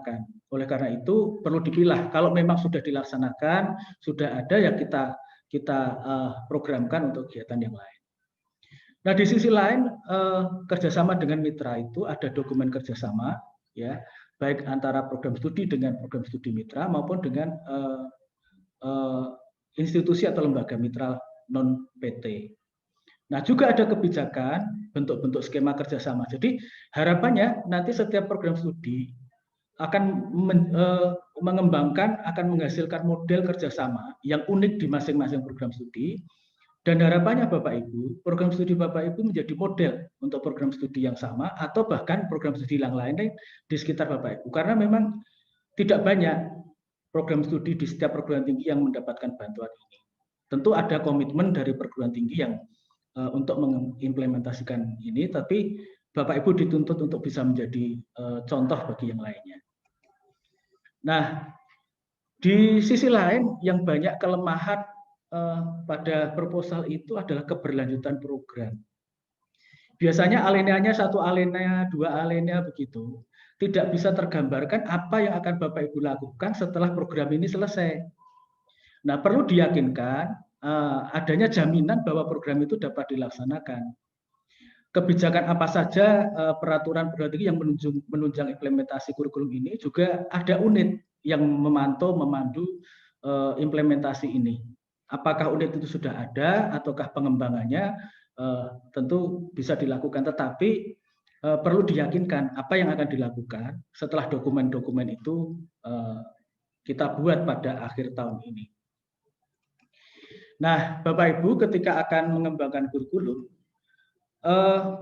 dilaksanakan. Oleh karena itu perlu dipilah. Kalau memang sudah dilaksanakan, sudah ada ya kita programkan untuk kegiatan yang lain. Nah, di sisi lain kerjasama dengan mitra itu ada dokumen kerjasama, ya, baik antara program studi dengan program studi mitra maupun dengan institusi atau lembaga mitra non PT. Nah, juga ada kebijakan bentuk-bentuk skema kerjasama. Jadi harapannya nanti setiap program studi akan mengembangkan, akan menghasilkan model kerjasama yang unik di masing-masing program studi. Dan harapannya Bapak Ibu, program studi Bapak Ibu menjadi model untuk program studi yang sama atau bahkan program studi yang lain di sekitar Bapak Ibu. Karena memang tidak banyak program studi di setiap perguruan tinggi yang mendapatkan bantuan ini. Tentu ada komitmen dari perguruan tinggi yang untuk mengimplementasikan ini, tapi Bapak Ibu dituntut untuk bisa menjadi contoh bagi yang lainnya. Nah, di sisi lain yang banyak kelemahan pada proposal itu adalah keberlanjutan program. Biasanya alinea satu alinea, dua alinea begitu, tidak bisa tergambarkan apa yang akan Bapak Ibu lakukan setelah program ini selesai. Nah, perlu diyakinkan adanya jaminan bahwa program itu dapat dilaksanakan. Kebijakan apa saja peraturan perguruan tinggi yang menunjang implementasi kurikulum ini juga ada unit yang memantau, memandu implementasi ini. Apakah unit itu sudah ada ataukah pengembangannya tentu bisa dilakukan, tetapi perlu diyakinkan apa yang akan dilakukan setelah dokumen-dokumen itu kita buat pada akhir tahun ini. Nah, Bapak Ibu, ketika akan mengembangkan kurikulum,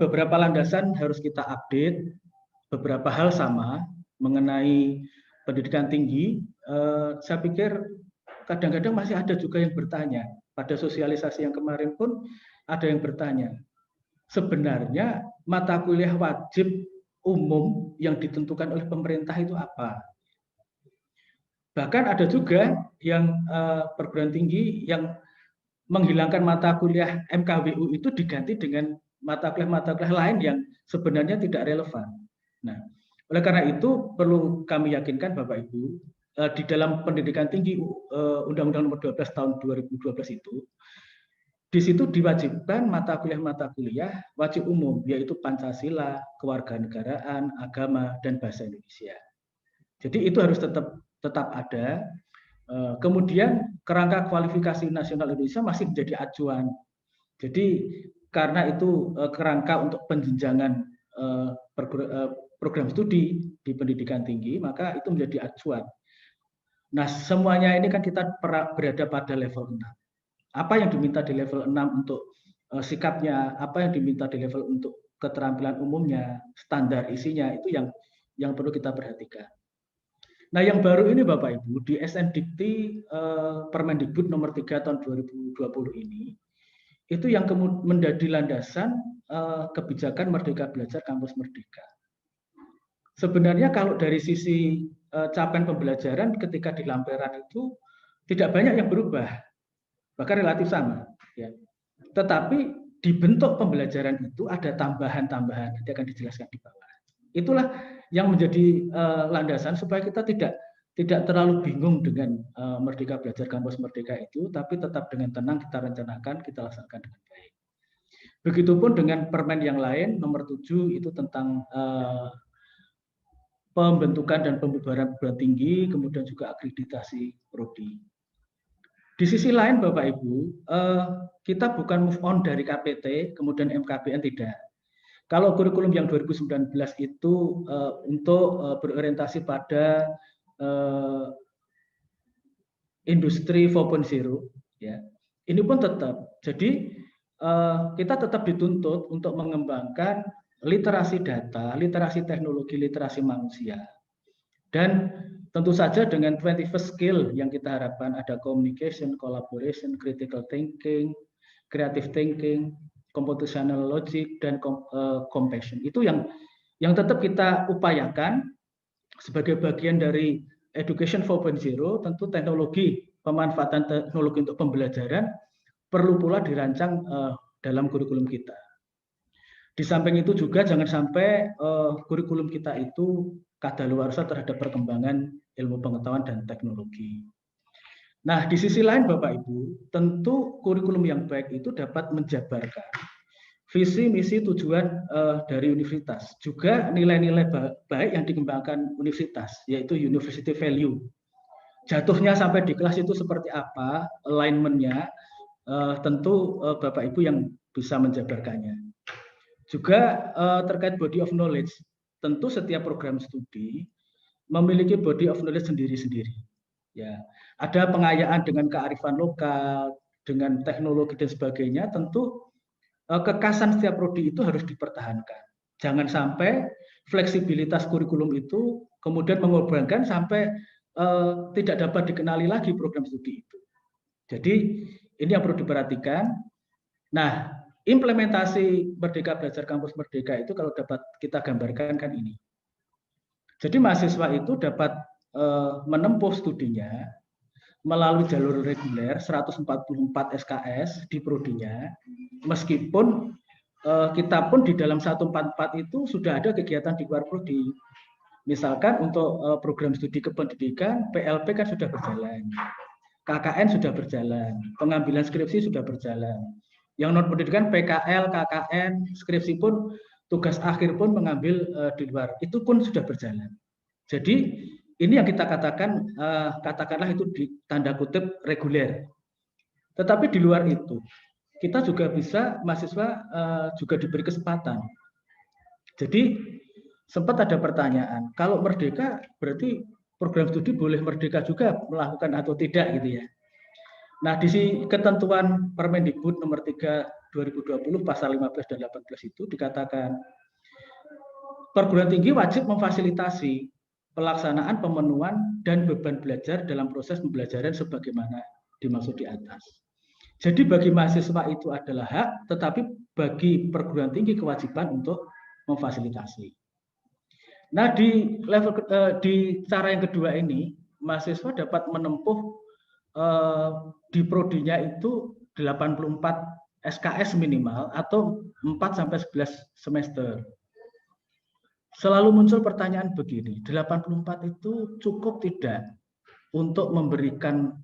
beberapa landasan harus kita update, beberapa hal sama mengenai pendidikan tinggi. Saya pikir kadang-kadang masih ada juga yang bertanya. Pada sosialisasi yang kemarin pun ada yang bertanya, sebenarnya mata kuliah wajib umum yang ditentukan oleh pemerintah itu apa? Bahkan ada juga yang perguruan tinggi yang menghilangkan mata kuliah MKWU itu diganti dengan mata kuliah lain yang sebenarnya tidak relevan. Nah, oleh karena itu perlu kami yakinkan Bapak Ibu, di dalam pendidikan tinggi Undang-Undang Nomor 12 Tahun 2012 itu, di situ diwajibkan mata kuliah wajib umum, yaitu Pancasila, kewarganegaraan, agama, dan bahasa Indonesia. Jadi itu harus tetap ada. Kemudian kerangka kualifikasi nasional Indonesia masih menjadi acuan. Jadi karena itu kerangka untuk penjenjangan program studi di pendidikan tinggi, maka itu menjadi acuan. Nah, semuanya ini kan kita berada pada level 6. Apa yang diminta di level 6 untuk sikapnya, apa yang diminta di level untuk keterampilan umumnya, standar isinya, itu yang perlu kita perhatikan. Nah, yang baru ini Bapak Ibu, di SNDikti Permendikbud nomor 3 tahun 2020 ini, itu yang menjadi landasan kebijakan Merdeka Belajar Kampus Merdeka. Sebenarnya kalau dari sisi capaian pembelajaran ketika di lampiran itu tidak banyak yang berubah, bahkan relatif sama. Ya. Tetapi di bentuk pembelajaran itu ada tambahan-tambahan, nanti akan dijelaskan di bawah. Itulah yang menjadi landasan supaya kita tidak terlalu bingung dengan Merdeka Belajar Kampus Merdeka itu, tapi tetap dengan tenang kita rencanakan, kita laksanakan dengan baik. Begitupun dengan permen yang lain, nomor 7 itu tentang pembentukan dan pembubaran perguruan tinggi, kemudian juga akreditasi prodi. Di sisi lain Bapak Ibu, kita bukan move on dari KPT, kemudian MKBN tidak. Kalau kurikulum yang 2019 itu untuk berorientasi pada industri 4.0, ya, ini pun tetap. Jadi kita tetap dituntut untuk mengembangkan literasi data, literasi teknologi, literasi manusia, dan tentu saja dengan 21st skill yang kita harapkan ada communication, collaboration, critical thinking, creative thinking, computational logic, dan compassion. Itu yang tetap kita upayakan sebagai bagian dari education 4.0. Tentu teknologi, pemanfaatan teknologi untuk pembelajaran perlu pula dirancang dalam kurikulum kita. Di samping itu juga jangan sampai kurikulum kita itu kadaluarsa terhadap perkembangan ilmu pengetahuan dan teknologi. Nah, di sisi lain Bapak Ibu, tentu kurikulum yang baik itu dapat menjabarkan visi, misi, tujuan dari universitas. Juga nilai-nilai baik yang dikembangkan universitas, yaitu university value. Jatuhnya sampai di kelas itu seperti apa, alignment-nya, tentu Bapak Ibu yang bisa menjabarkannya. Juga terkait body of knowledge, tentu setiap program studi memiliki body of knowledge sendiri-sendiri. Ya, ada pengayaan dengan kearifan lokal, dengan teknologi dan sebagainya. Tentu kekasan setiap prodi itu harus dipertahankan. Jangan sampai fleksibilitas kurikulum itu kemudian mengorbankan sampai tidak dapat dikenali lagi program studi itu. Jadi ini yang perlu diperhatikan. Nah, implementasi Merdeka Belajar Kampus Merdeka itu kalau dapat kita gambarkan kan ini. Jadi mahasiswa itu dapat menempuh studinya melalui jalur reguler 144 SKS di prodinya, meskipun kita pun di dalam 144 itu sudah ada kegiatan di luar prodi. Misalkan untuk program studi kependidikan, PLP kan sudah berjalan, KKN sudah berjalan, pengambilan skripsi sudah berjalan. Yang non pendidikan PKL, KKN, skripsi pun tugas akhir pun mengambil di luar, itu pun sudah berjalan. Jadi ini yang kita katakan katakanlah itu di tanda kutip reguler. Tetapi di luar itu kita juga bisa mahasiswa juga diberi kesempatan. Jadi sempat ada pertanyaan, kalau merdeka berarti program studi boleh merdeka juga melakukan atau tidak gitu ya. Nah, di ketentuan Permendikbud nomor 3 2020 pasal 15 dan 18 itu dikatakan perguruan tinggi wajib memfasilitasi pelaksanaan pemenuhan dan beban belajar dalam proses pembelajaran sebagaimana dimaksud di atas. Jadi bagi mahasiswa itu adalah hak, tetapi bagi perguruan tinggi kewajiban untuk memfasilitasi. Nah, di cara yang kedua ini, mahasiswa dapat menempuh di prodinya itu 84 SKS minimal atau 4 sampai 11 semester. Selalu muncul pertanyaan begini, 84 itu cukup tidak untuk memberikan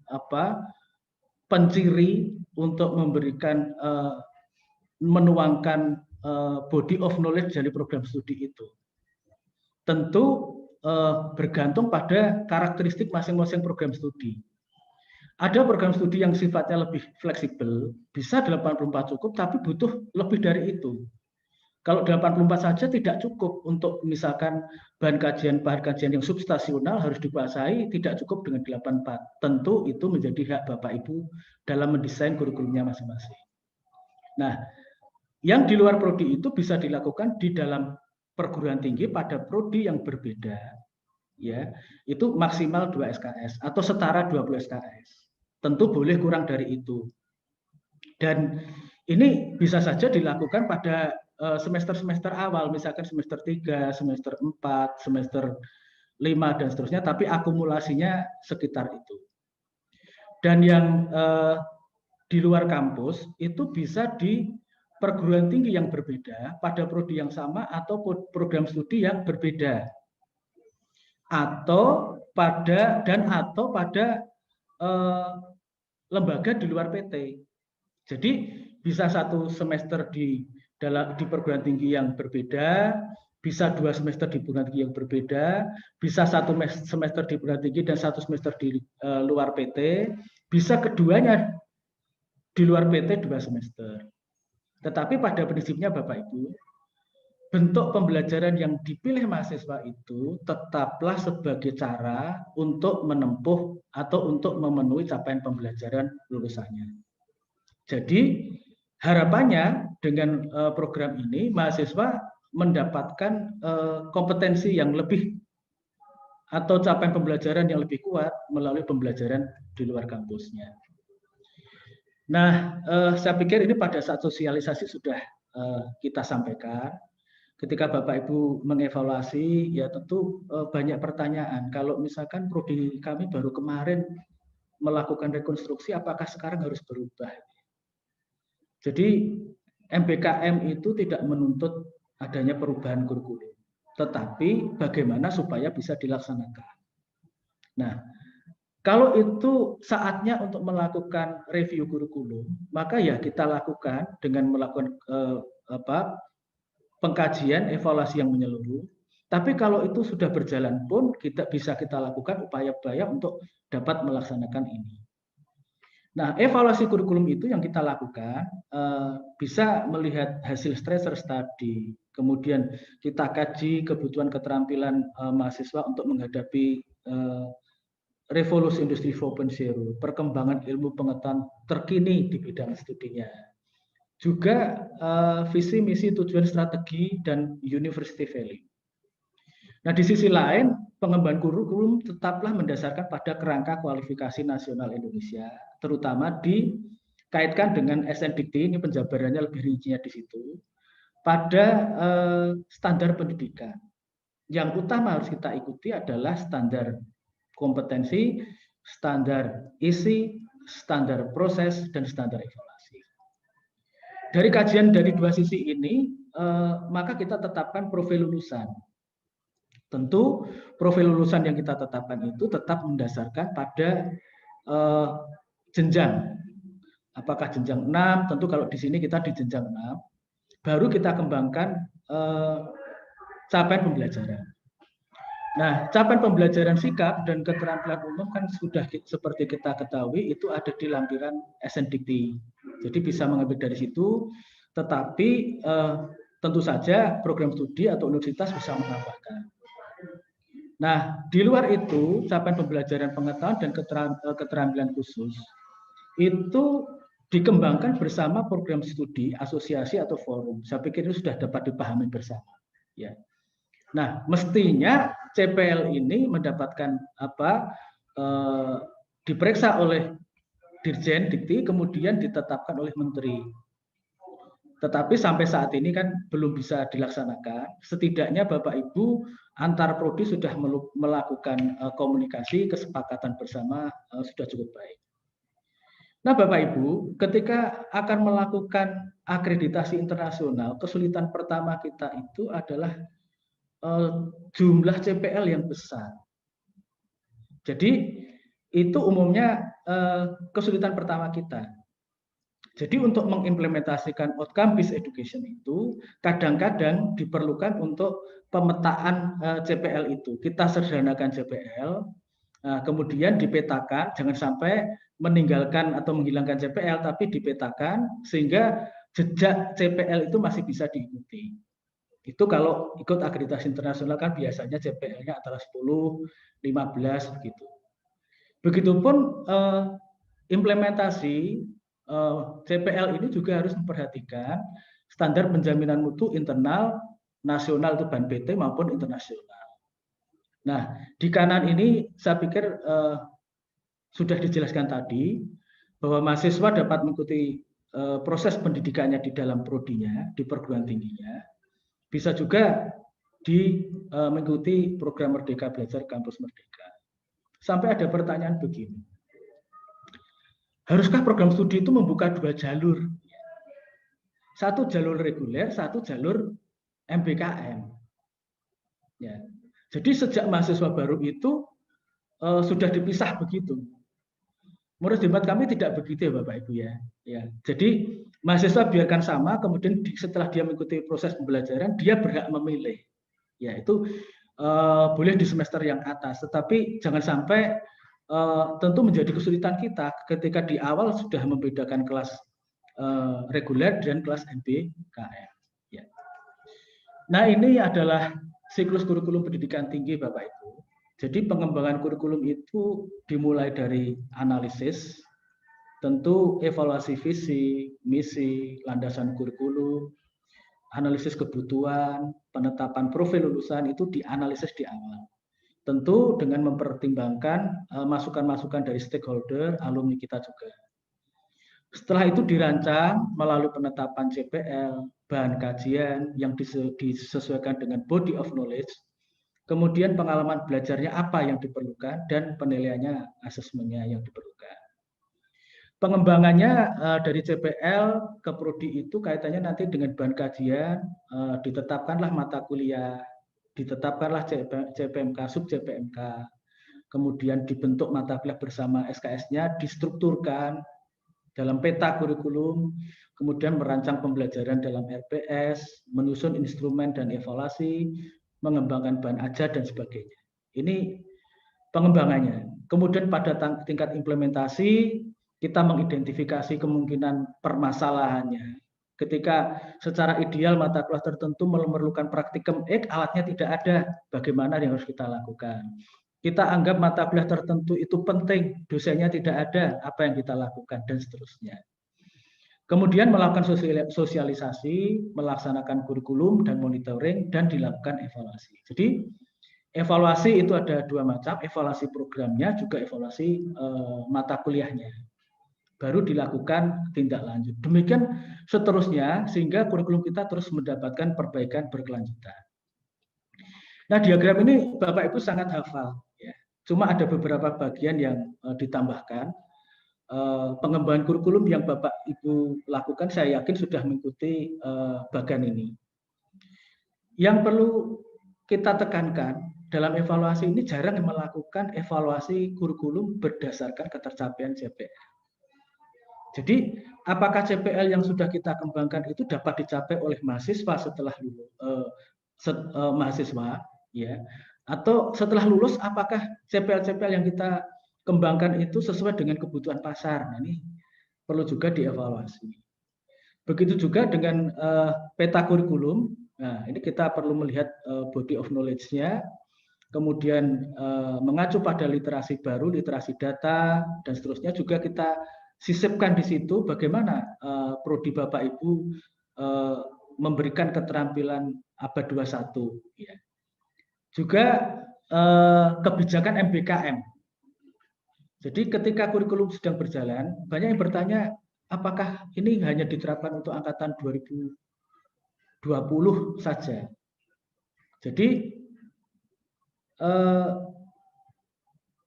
penciri, untuk memberikan menuangkan body of knowledge dari program studi itu. Tentu bergantung pada karakteristik masing-masing program studi. Ada program studi yang sifatnya lebih fleksibel, bisa 84 cukup, tapi butuh lebih dari itu. Kalau 84 saja tidak cukup untuk misalkan bahan kajian yang substansional harus dikuasai, tidak cukup dengan 84. Tentu itu menjadi hak Bapak Ibu dalam mendesain kurikulumnya masing-masing. Nah, yang di luar prodi itu bisa dilakukan di dalam perguruan tinggi pada prodi yang berbeda. Ya, itu maksimal 2 SKS atau setara 20 SKS. Tentu boleh kurang dari itu. Dan ini bisa saja dilakukan pada semester-semester awal, misalkan semester 3, semester 4, semester 5, dan seterusnya, tapi akumulasinya sekitar itu. Dan yang di luar kampus itu bisa di perguruan tinggi yang berbeda, pada prodi yang sama, atau program studi yang berbeda. Atau pada lembaga di luar PT. Jadi bisa satu semester di perguruan tinggi yang berbeda, bisa 2 semester di perguruan tinggi yang berbeda, bisa 1 semester di perguruan tinggi dan 1 semester di luar PT, bisa keduanya di luar PT 2 semester. Tetapi pada prinsipnya Bapak Ibu, bentuk pembelajaran yang dipilih mahasiswa itu tetaplah sebagai cara untuk menempuh atau untuk memenuhi capaian pembelajaran lulusannya. Jadi harapannya dengan program ini mahasiswa mendapatkan kompetensi yang lebih atau capaian pembelajaran yang lebih kuat melalui pembelajaran di luar kampusnya. Nah, saya pikir ini pada saat sosialisasi sudah kita sampaikan. Ketika Bapak Ibu mengevaluasi, ya tentu banyak pertanyaan. Kalau misalkan prodi kami baru kemarin melakukan rekonstruksi, apakah sekarang harus berubah? Jadi MBKM itu tidak menuntut adanya perubahan kurikulum, tetapi bagaimana supaya bisa dilaksanakan. Nah, kalau itu saatnya untuk melakukan review kurikulum, maka ya kita lakukan dengan melakukan pengkajian, evaluasi yang menyeluruh. Tapi kalau itu sudah berjalan pun kita lakukan upaya-upaya untuk dapat melaksanakan ini. Nah, evaluasi kurikulum itu yang kita lakukan bisa melihat hasil stressor study, kemudian kita kaji kebutuhan keterampilan mahasiswa untuk menghadapi revolusi industri 4.0, perkembangan ilmu pengetahuan terkini di bidang studinya. Juga visi, misi, tujuan, strategi, dan university value. Nah, di sisi lain, pengembangan kurikulum tetaplah mendasarkan pada kerangka kualifikasi nasional Indonesia, terutama dikaitkan dengan SNDT, ini penjabarannya lebih rincinya di situ, pada standar pendidikan. Yang utama harus kita ikuti adalah standar kompetensi, standar isi, standar proses, dan standar evaluasi. Dari kajian dari dua sisi ini, maka kita tetapkan profil lulusan. Tentu profil lulusan yang kita tetapkan itu tetap mendasarkan pada jenjang. Apakah jenjang 6? Tentu kalau di sini kita di jenjang 6. Baru kita kembangkan capaian pembelajaran. Nah, capaian pembelajaran sikap dan keterampilan umum kan sudah seperti kita ketahui itu ada di lampiran SNDT. Jadi bisa mengambil dari situ, tetapi tentu saja program studi atau universitas bisa menambahkan. Nah, di luar itu, capaian pembelajaran pengetahuan dan keterampilan khusus itu dikembangkan bersama program studi, asosiasi atau forum. Saya pikir itu sudah dapat dipahami bersama. Ya. Nah, mestinya CPL ini mendapatkan diperiksa oleh Dirjen Dikti, kemudian ditetapkan oleh Menteri. Tetapi sampai saat ini kan belum bisa dilaksanakan. Setidaknya Bapak Ibu antar prodi sudah melakukan komunikasi, kesepakatan bersama sudah cukup baik. Nah, Bapak Ibu, ketika akan melakukan akreditasi internasional, kesulitan pertama kita itu adalah jumlah CPL yang besar. Jadi itu umumnya kesulitan pertama kita. Jadi untuk mengimplementasikan outcome based education itu kadang-kadang diperlukan untuk pemetaan CPL itu. Kita sederhanakan CPL, kemudian dipetakan, jangan sampai meninggalkan atau menghilangkan CPL, tapi dipetakan sehingga jejak CPL itu masih bisa diikuti. Itu kalau ikut akreditasi internasional kan biasanya CPL-nya antara 10, 15 begitu. Begitupun implementasi CPL ini juga harus memperhatikan standar penjaminan mutu internal, nasional itu BAN PT maupun internasional. Nah, di kanan ini saya pikir sudah dijelaskan tadi bahwa mahasiswa dapat mengikuti proses pendidikannya di dalam prodinya, di perguruan tingginya, bisa juga mengikuti program Merdeka Belajar Kampus Merdeka. Sampai ada pertanyaan begini. Haruskah program studi itu membuka dua jalur? Satu jalur reguler, satu jalur MBKM. Ya. Jadi sejak mahasiswa baru itu sudah dipisah begitu. Menurut hemat kami tidak begitu ya Bapak Ibu ya. Jadi mahasiswa biarkan sama, kemudian setelah dia mengikuti proses pembelajaran, dia berhak memilih. Ya itu boleh di semester yang atas, tetapi jangan sampai tentu menjadi kesulitan kita ketika di awal sudah membedakan kelas reguler dan kelas MBKM. Ya. Nah, ini adalah siklus kurikulum pendidikan tinggi Bapak Ibu. Jadi pengembangan kurikulum itu dimulai dari analisis, tentu evaluasi visi, misi, landasan kurikulum, analisis kebutuhan, penetapan profil lulusan itu dianalisis di awal. Tentu dengan mempertimbangkan masukan-masukan dari stakeholder, alumni kita juga. Setelah itu dirancang melalui penetapan CPL, bahan kajian yang disesuaikan dengan body of knowledge, kemudian pengalaman belajarnya apa yang diperlukan, dan penilaiannya, asesmennya yang diperlukan. Pengembangannya dari CPL ke prodi itu kaitannya nanti dengan bahan kajian, ditetapkanlah mata kuliah, ditetapkanlah CPMK, sub CPMK, kemudian dibentuk mata kuliah bersama SKS-nya, distrukturkan dalam peta kurikulum, kemudian merancang pembelajaran dalam RPS, menyusun instrumen dan evaluasi, mengembangkan bahan ajar dan sebagainya. Ini pengembangannya. Kemudian pada tingkat implementasi, kita mengidentifikasi kemungkinan permasalahannya. Ketika secara ideal mata kuliah tertentu memerlukan praktikum alatnya tidak ada, bagaimana yang harus kita lakukan? Kita anggap mata kuliah tertentu itu penting, dosennya tidak ada, apa yang kita lakukan, dan seterusnya. Kemudian melakukan sosialisasi, melaksanakan kurikulum dan monitoring, dan dilakukan evaluasi. Jadi evaluasi itu ada dua macam, evaluasi programnya, juga evaluasi mata kuliahnya. Baru dilakukan tindak lanjut. Demikian seterusnya, sehingga kurikulum kita terus mendapatkan perbaikan berkelanjutan. Nah, diagram ini Bapak Ibu sangat hafal. Ya. Cuma ada beberapa bagian yang ditambahkan. Pengembangan kurikulum yang Bapak Ibu lakukan, saya yakin sudah mengikuti bagian ini. Yang perlu kita tekankan, dalam evaluasi ini jarang melakukan evaluasi kurikulum berdasarkan ketercapaian CPL. Jadi, apakah CPL yang sudah kita kembangkan itu dapat dicapai oleh mahasiswa setelah lulus, mahasiswa, ya, atau setelah lulus apakah CPL-CPL yang kita kembangkan itu sesuai dengan kebutuhan pasar? Nah, ini perlu juga dievaluasi. Begitu juga dengan peta kurikulum. Nah, ini kita perlu melihat body of knowledge-nya, kemudian mengacu pada literasi baru, literasi data, dan seterusnya. Juga kita sisipkan di situ bagaimana prodi Bapak Ibu memberikan keterampilan abad 21. Ya. Juga kebijakan MBKM. Jadi ketika kurikulum sedang berjalan, banyak yang bertanya, apakah ini hanya diterapkan untuk angkatan 2020 saja? Jadi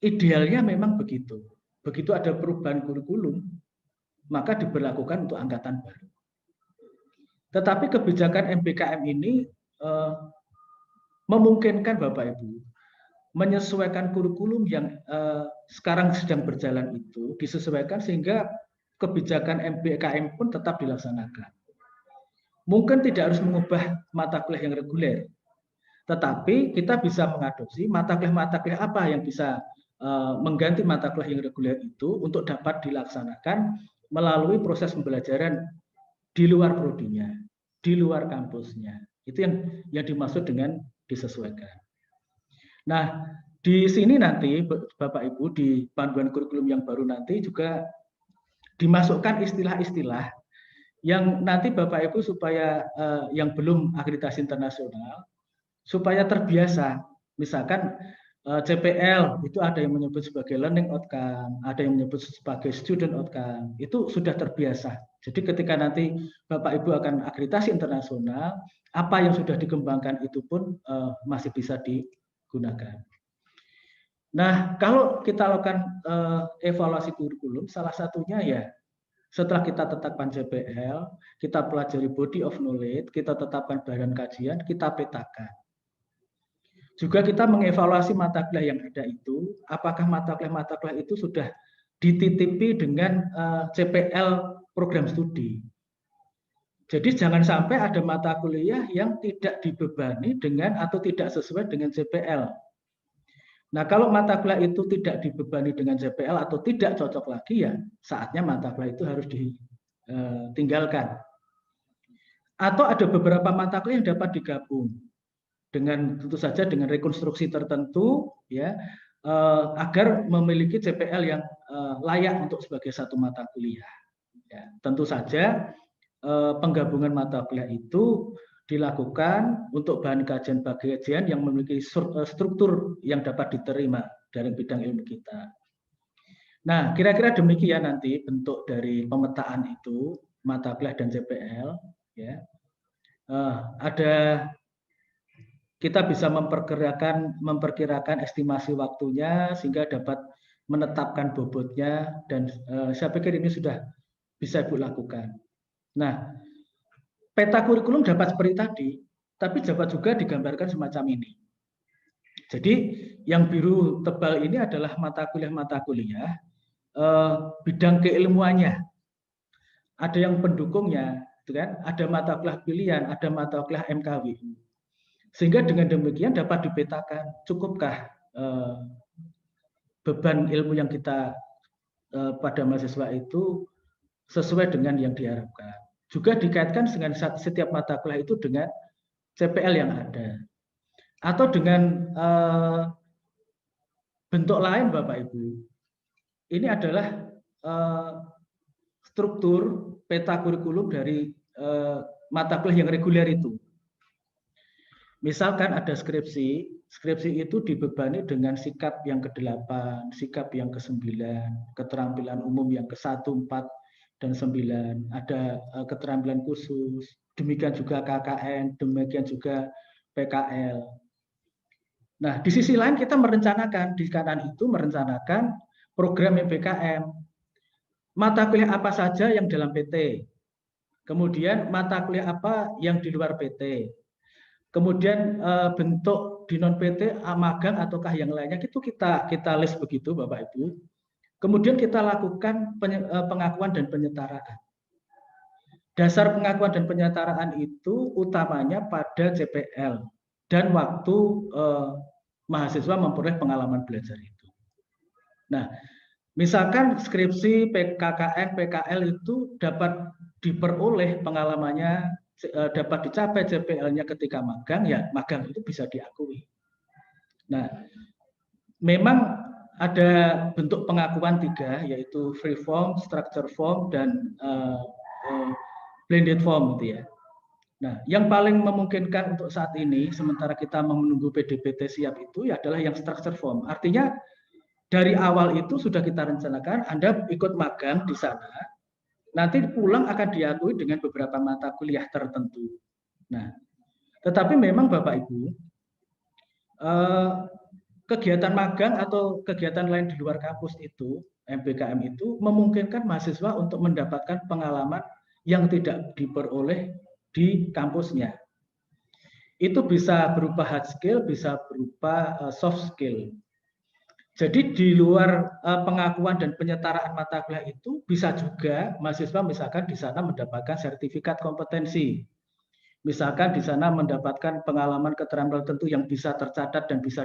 idealnya memang begitu. Begitu ada perubahan kurikulum, maka diberlakukan untuk angkatan baru. Tetapi kebijakan MBKM ini memungkinkan Bapak Ibu menyesuaikan kurikulum yang sekarang sedang berjalan itu, disesuaikan sehingga kebijakan MBKM pun tetap dilaksanakan. Mungkin tidak harus mengubah mata kuliah yang reguler, tetapi kita bisa mengadopsi mata kuliah apa yang bisa mengganti mata kuliah yang reguler itu untuk dapat dilaksanakan melalui proses pembelajaran di luar prodinya, di luar kampusnya. Itu yang dimaksud dengan disesuaikan. Nah, di sini nanti Bapak Ibu di panduan kurikulum yang baru nanti juga dimasukkan istilah-istilah yang nanti Bapak Ibu supaya yang belum akreditasi internasional supaya terbiasa. Misalkan CPL itu ada yang menyebut sebagai learning outcome, ada yang menyebut sebagai student outcome. Itu sudah terbiasa. Jadi ketika nanti Bapak Ibu akan akreditasi internasional, apa yang sudah dikembangkan itu pun masih bisa digunakan. Nah, kalau kita lakukan evaluasi kurikulum, salah satunya ya setelah kita tetapkan CPL, kita pelajari body of knowledge, kita tetapkan bahan kajian, kita petakan. Juga kita mengevaluasi mata kuliah yang ada itu, apakah mata kuliah itu sudah dititipi dengan CPL program studi. Jadi jangan sampai ada mata kuliah yang tidak dibebani dengan atau tidak sesuai dengan CPL. Nah, kalau mata kuliah itu tidak dibebani dengan CPL atau tidak cocok lagi, ya saatnya mata kuliah itu harus ditinggalkan. Atau ada beberapa mata kuliah yang dapat digabung dengan tentu saja dengan rekonstruksi tertentu, ya, agar memiliki CPL yang layak untuk sebagai satu mata kuliah. Ya, tentu saja penggabungan mata kuliah itu dilakukan untuk bahan kajian yang memiliki struktur yang dapat diterima dari bidang ilmu kita. Nah, kira-kira demikian nanti bentuk dari pemetaan itu mata kuliah dan CPL. Ya, ada kita bisa memperkirakan estimasi waktunya sehingga dapat menetapkan bobotnya, dan saya pikir ini sudah bisa Ibu lakukan. Nah, peta kurikulum dapat seperti tadi, tapi dapat juga digambarkan semacam ini. Jadi yang biru tebal ini adalah mata kuliah bidang keilmuannya. Ada yang pendukungnya, gitu kan? Ada mata kuliah pilihan, ada mata kuliah MKWU. Sehingga dengan demikian dapat dipetakan cukupkah beban ilmu yang kita pada mahasiswa itu sesuai dengan yang diharapkan. Juga dikaitkan dengan setiap mata kuliah itu dengan CPL yang ada. Atau dengan bentuk lain Bapak Ibu. Ini adalah struktur peta kurikulum dari mata kuliah yang reguler itu. Misalkan ada skripsi, skripsi itu dibebani dengan sikap yang ke-8, sikap yang ke-9, keterampilan umum yang ke-1, 4, dan 9. Ada keterampilan khusus, demikian juga KKN, demikian juga PKL. Nah, di sisi lain kita merencanakan, di kanan itu merencanakan program MBKM. Mata kuliah apa saja yang dalam PT, kemudian mata kuliah apa yang di luar PT, kemudian bentuk di non PT, magang ataukah yang lainnya, itu kita list begitu Bapak Ibu. Kemudian kita lakukan pengakuan dan penyetaraan. Dasar pengakuan dan penyetaraan itu utamanya pada CPL dan waktu mahasiswa memperoleh pengalaman belajar itu. Nah, misalkan skripsi, PKKN, PKL itu dapat diperoleh pengalamannya, dapat dicapai CPL-nya ketika magang, ya magang itu bisa diakui. Nah, memang ada bentuk pengakuan 3, yaitu free form, structure form, dan blended form gitu ya. Nah, yang paling memungkinkan untuk saat ini, sementara kita menunggu PDPT siap itu, ya adalah yang structure form. Artinya dari awal itu sudah kita rencanakan, Anda ikut magang di sana, nanti pulang akan diakui dengan beberapa mata kuliah tertentu. Nah, tetapi memang Bapak Ibu, kegiatan magang atau kegiatan lain di luar kampus itu, MBKM itu, memungkinkan mahasiswa untuk mendapatkan pengalaman yang tidak diperoleh di kampusnya. Itu bisa berupa hard skill, bisa berupa soft skill. Jadi di luar pengakuan dan penyetaraan mata kuliah itu bisa juga mahasiswa misalkan di sana mendapatkan sertifikat kompetensi. Misalkan di sana mendapatkan pengalaman keterampilan tertentu yang bisa tercatat dan bisa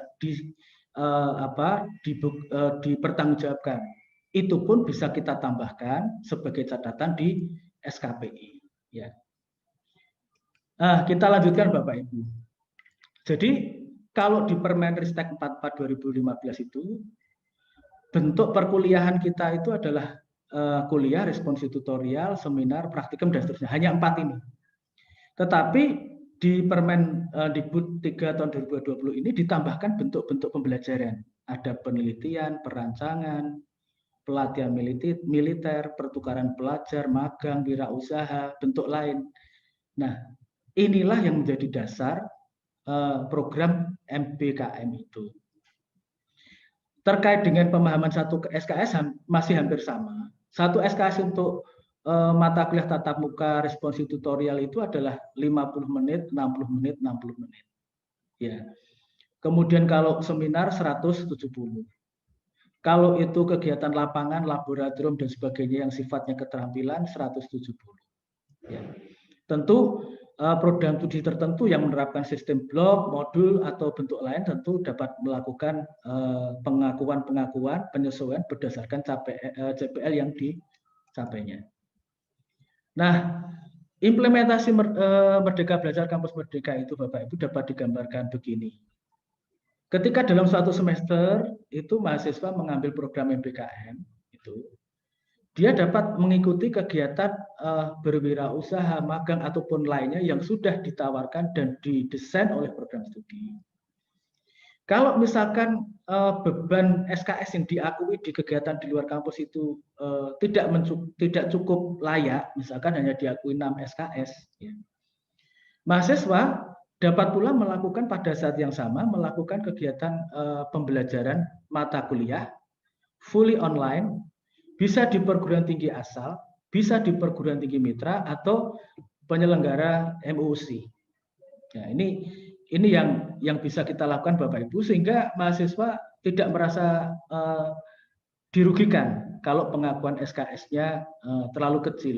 dipertanggungjawabkan. Itu pun bisa kita tambahkan sebagai catatan di SKPI. Ya. Kita lanjutkan Bapak Ibu. Jadi kalau di Permenristek 44 2015 itu bentuk perkuliahan kita itu adalah kuliah, responsif tutorial, seminar, praktikum, dan seterusnya. Hanya 4 ini. Tetapi di Permendikbud 3 tahun 2020 ini ditambahkan bentuk-bentuk pembelajaran. Ada penelitian, perancangan, pelatihan militer, pertukaran pelajar, magang, wirausaha, bentuk lain. Nah, inilah yang menjadi dasar program MBKM itu. Terkait dengan pemahaman satu SKS masih hampir sama. Satu SKS untuk mata kuliah tatap muka responsif tutorial itu adalah 50 menit, 60 menit, 60 menit. Ya. Kemudian kalau seminar 170. Kalau itu kegiatan lapangan, laboratorium dan sebagainya yang sifatnya keterampilan 170. Ya. Tentu program studi tertentu yang menerapkan sistem blok, modul, atau bentuk lain tentu dapat melakukan pengakuan, penyesuaian berdasarkan CPL yang dicapainya. Nah, implementasi Merdeka Belajar Kampus Merdeka itu Bapak Ibu dapat digambarkan begini. Ketika dalam suatu semester itu mahasiswa mengambil program MBKM itu, dia dapat mengikuti kegiatan berwirausaha, magang, ataupun lainnya yang sudah ditawarkan dan didesain oleh program studi. Kalau misalkan beban SKS yang diakui di kegiatan di luar kampus itu tidak cukup layak, misalkan hanya diakui 6 SKS, ya. Mahasiswa dapat pula melakukan pada saat yang sama, melakukan kegiatan pembelajaran mata kuliah fully online, bisa di perguruan tinggi asal, bisa di perguruan tinggi mitra atau penyelenggara MUC. Nah, ini yang bisa kita lakukan Bapak Ibu sehingga mahasiswa tidak merasa dirugikan kalau pengakuan SKS-nya terlalu kecil.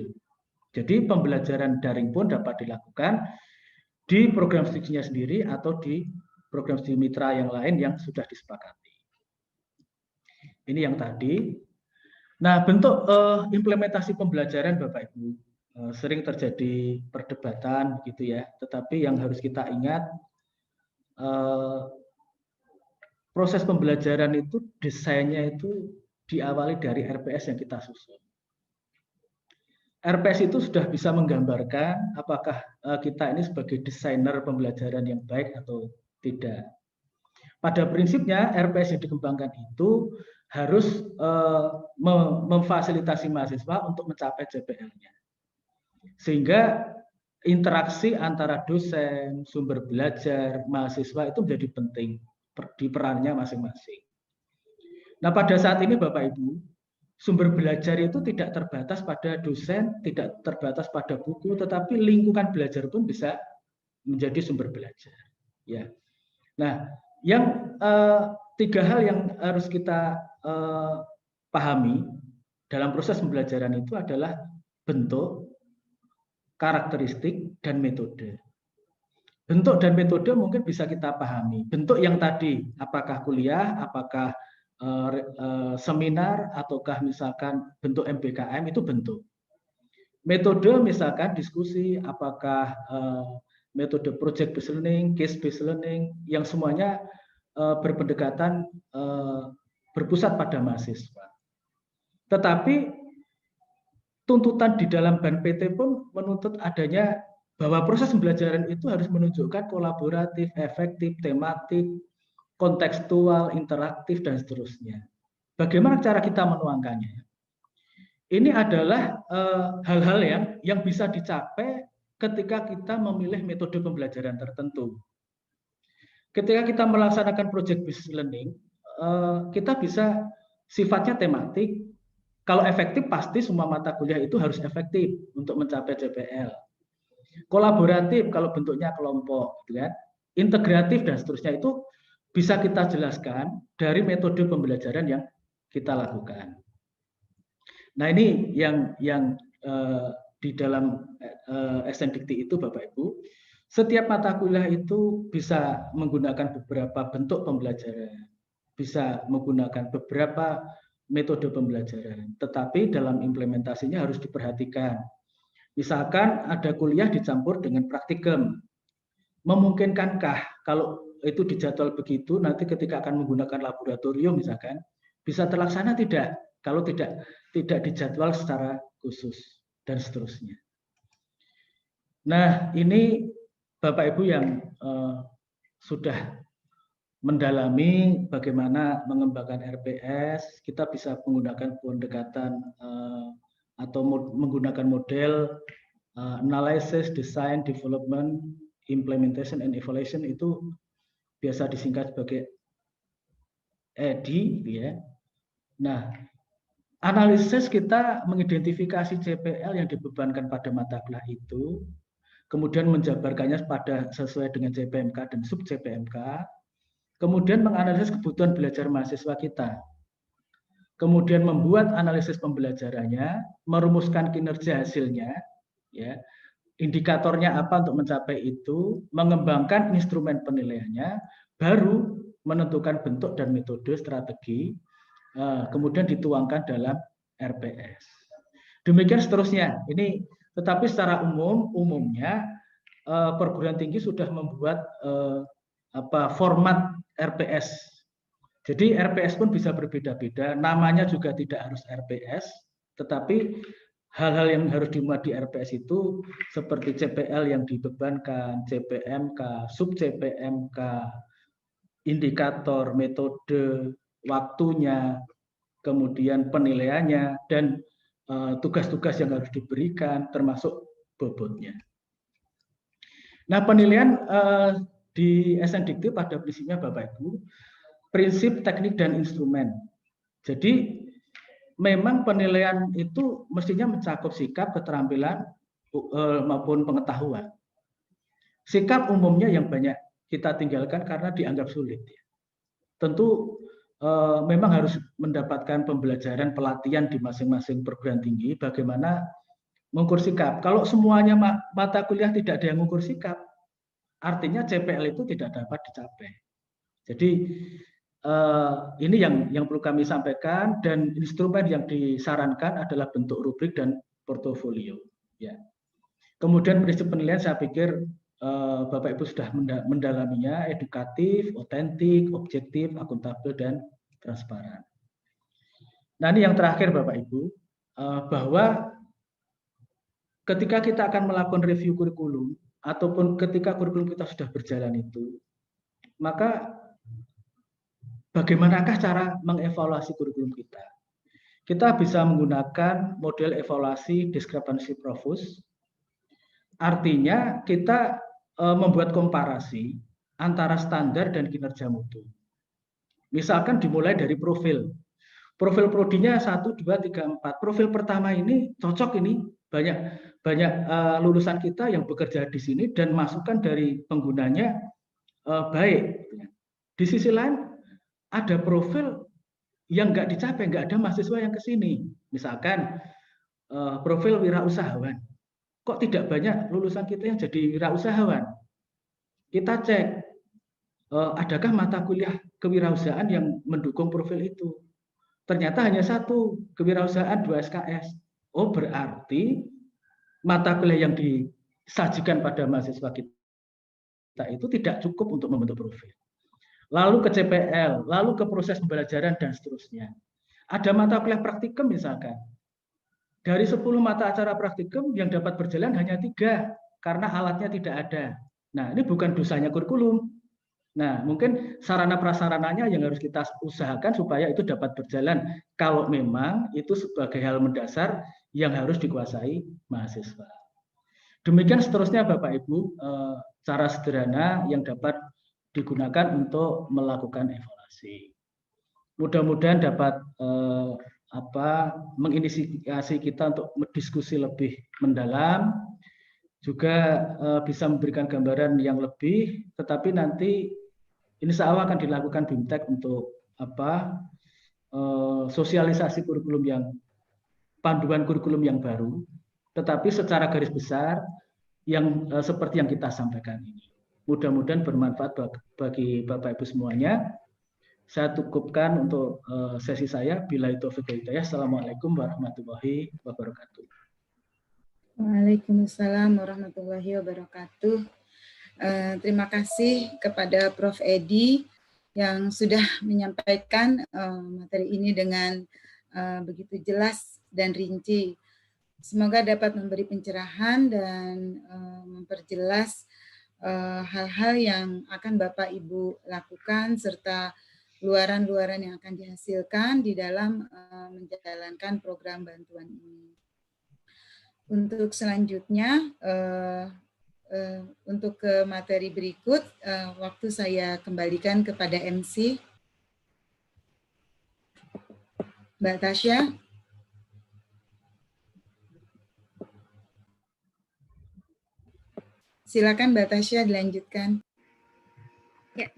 Jadi pembelajaran daring pun dapat dilakukan di program studinya sendiri atau di program studi mitra yang lain yang sudah disepakati. Ini yang tadi. Nah, bentuk implementasi pembelajaran Bapak Ibu sering terjadi perdebatan gitu ya. Tetapi yang harus kita ingat proses pembelajaran itu desainnya itu diawali dari RPS yang kita susun. RPS itu sudah bisa menggambarkan apakah kita ini sebagai desainer pembelajaran yang baik atau tidak. Pada prinsipnya RPS yang dikembangkan itu harus memfasilitasi mahasiswa untuk mencapai JPL-nya. Sehingga interaksi antara dosen, sumber belajar, mahasiswa itu menjadi penting di perannya masing-masing. Nah, pada saat ini Bapak Ibu, sumber belajar itu tidak terbatas pada dosen, tidak terbatas pada buku, tetapi lingkungan belajar pun bisa menjadi sumber belajar. Ya. Nah, yang tiga hal yang harus kita pahami dalam proses pembelajaran itu adalah bentuk, karakteristik, dan metode. Bentuk dan metode mungkin bisa kita pahami. Bentuk yang tadi, apakah kuliah, apakah seminar, ataukah misalkan bentuk MBKM, itu bentuk. Metode misalkan diskusi, apakah metode project based learning, case based learning, yang semuanya berpendekatan berpusat pada mahasiswa. Tetapi tuntutan di dalam BAN PT pun menuntut adanya bahwa proses pembelajaran itu harus menunjukkan kolaboratif, efektif, tematik, kontekstual, interaktif, dan seterusnya. Bagaimana cara kita menuangkannya? Ini adalah hal-hal yang bisa dicapai ketika kita memilih metode pembelajaran tertentu. Ketika kita melaksanakan project based learning, kita bisa sifatnya tematik. Kalau efektif, pasti semua mata kuliah itu harus efektif untuk mencapai JPL. Kolaboratif, kalau bentuknya kelompok, gitu kan? Integratif, dan seterusnya itu bisa kita jelaskan dari metode pembelajaran yang kita lakukan. Nah, ini yang di dalam SNDikti itu Bapak Ibu, setiap mata kuliah itu bisa menggunakan beberapa bentuk pembelajaran, bisa menggunakan beberapa metode pembelajaran, tetapi dalam implementasinya harus diperhatikan. Misalkan ada kuliah dicampur dengan praktikum, memungkinkankah kalau itu dijadwal begitu, nanti ketika akan menggunakan laboratorium misalkan, bisa terlaksana tidak? Kalau tidak dijadwal secara khusus, dan seterusnya. Nah, ini Bapak Ibu yang sudah mendalami bagaimana mengembangkan RPS, kita bisa menggunakan pendekatan atau menggunakan model analysis, design, development, implementation, and evaluation, itu biasa disingkat sebagai EDI, ya. Nah, analisis kita mengidentifikasi JPL yang dibebankan pada mata kuliah itu, kemudian menjabarkannya pada sesuai dengan JPMK dan sub JPMK, kemudian menganalisis kebutuhan belajar mahasiswa kita, kemudian membuat analisis pembelajarannya, merumuskan kinerja hasilnya, ya, indikatornya apa untuk mencapai itu, mengembangkan instrumen penilaiannya, baru menentukan bentuk dan metode strategi, kemudian dituangkan dalam RPS. Demikian seterusnya. Ini tetapi secara umumnya perguruan tinggi sudah membuat format RPS. Jadi RPS pun bisa berbeda-beda. Namanya juga tidak harus RPS, tetapi hal-hal yang harus dimuat di RPS itu seperti CPL yang dibebankan, CPMK, sub CPMK, indikator, metode, waktunya, kemudian penilaiannya, dan tugas-tugas yang harus diberikan, termasuk bobotnya. Nah, penilaian di SNDikti pada prinsipnya Bapak Ibu, prinsip, teknik, dan instrumen. Jadi memang penilaian itu mestinya mencakup sikap, keterampilan, maupun pengetahuan. Sikap umumnya yang banyak kita tinggalkan karena dianggap sulit. Tentu memang harus mendapatkan pembelajaran, pelatihan di masing-masing perguruan tinggi bagaimana mengukur sikap. Kalau semuanya mata kuliah tidak ada yang mengukur sikap, artinya CPL itu tidak dapat dicapai. Jadi ini yang perlu kami sampaikan, dan instrumen yang disarankan adalah bentuk rubrik dan portofolio. Ya. Kemudian prinsip penilaian saya pikir Bapak Ibu sudah mendalaminya, edukatif, otentik, objektif, akuntabel, dan transparan. Nah ini yang terakhir Bapak Ibu, bahwa ketika kita akan melakukan review kurikulum, ataupun ketika kurikulum kita sudah berjalan itu, maka bagaimanakah cara mengevaluasi kurikulum kita? Kita bisa menggunakan model evaluasi discrepancy profus. Artinya kita membuat komparasi antara standar dan kinerja mutu. Misalkan dimulai dari profil. Profil prodinya 1, 2, 3, 4. Profil pertama ini cocok, ini banyak lulusan kita yang bekerja di sini dan masukan dari penggunanya baik. Di sisi lain ada profil yang nggak dicapai, nggak ada mahasiswa yang ke sini. Misalkan profil wirausahawan. Kok tidak banyak lulusan kita yang jadi wirausahawan? Kita cek, adakah mata kuliah kewirausahaan yang mendukung profil itu? Ternyata hanya 1, kewirausahaan 2 SKS. Oh, berarti mata kuliah yang disajikan pada mahasiswa kita itu tidak cukup untuk membentuk profil. Lalu ke CPL, lalu ke proses pembelajaran, dan seterusnya. Ada mata kuliah praktikum misalkan. Dari 10 mata acara praktikum yang dapat berjalan hanya 3 karena alatnya tidak ada. Nah, ini bukan dosanya kurikulum. Nah, mungkin sarana prasarananya yang harus kita usahakan supaya itu dapat berjalan kalau memang itu sebagai hal mendasar yang harus dikuasai mahasiswa. Demikian seterusnya Bapak Ibu, cara sederhana yang dapat digunakan untuk melakukan evaluasi. Mudah-mudahan dapat menginisiasi kita untuk berdiskusi lebih mendalam, juga bisa memberikan gambaran yang lebih, tetapi nanti insya Allah akan dilakukan BIMTEK untuk sosialisasi kurikulum panduan kurikulum yang baru, tetapi secara garis besar yang seperti yang kita sampaikan ini. Mudah-mudahan bermanfaat bagi Bapak Ibu semuanya. Saya cukupkan untuk sesi saya. Billahi taufiq wal hidayah. Assalamualaikum warahmatullahi wabarakatuh. Waalaikumsalam warahmatullahi wabarakatuh. Terima kasih kepada Prof. Edi yang sudah menyampaikan materi ini dengan begitu jelas dan rinci. Semoga dapat memberi pencerahan dan memperjelas hal-hal yang akan Bapak Ibu lakukan serta luaran-luaran yang akan dihasilkan di dalam menjalankan program bantuan ini. Untuk selanjutnya, untuk ke materi berikut, waktu saya kembalikan kepada MC. Mbak Tasya. Silakan Mbak Tasya dilanjutkan. Ya,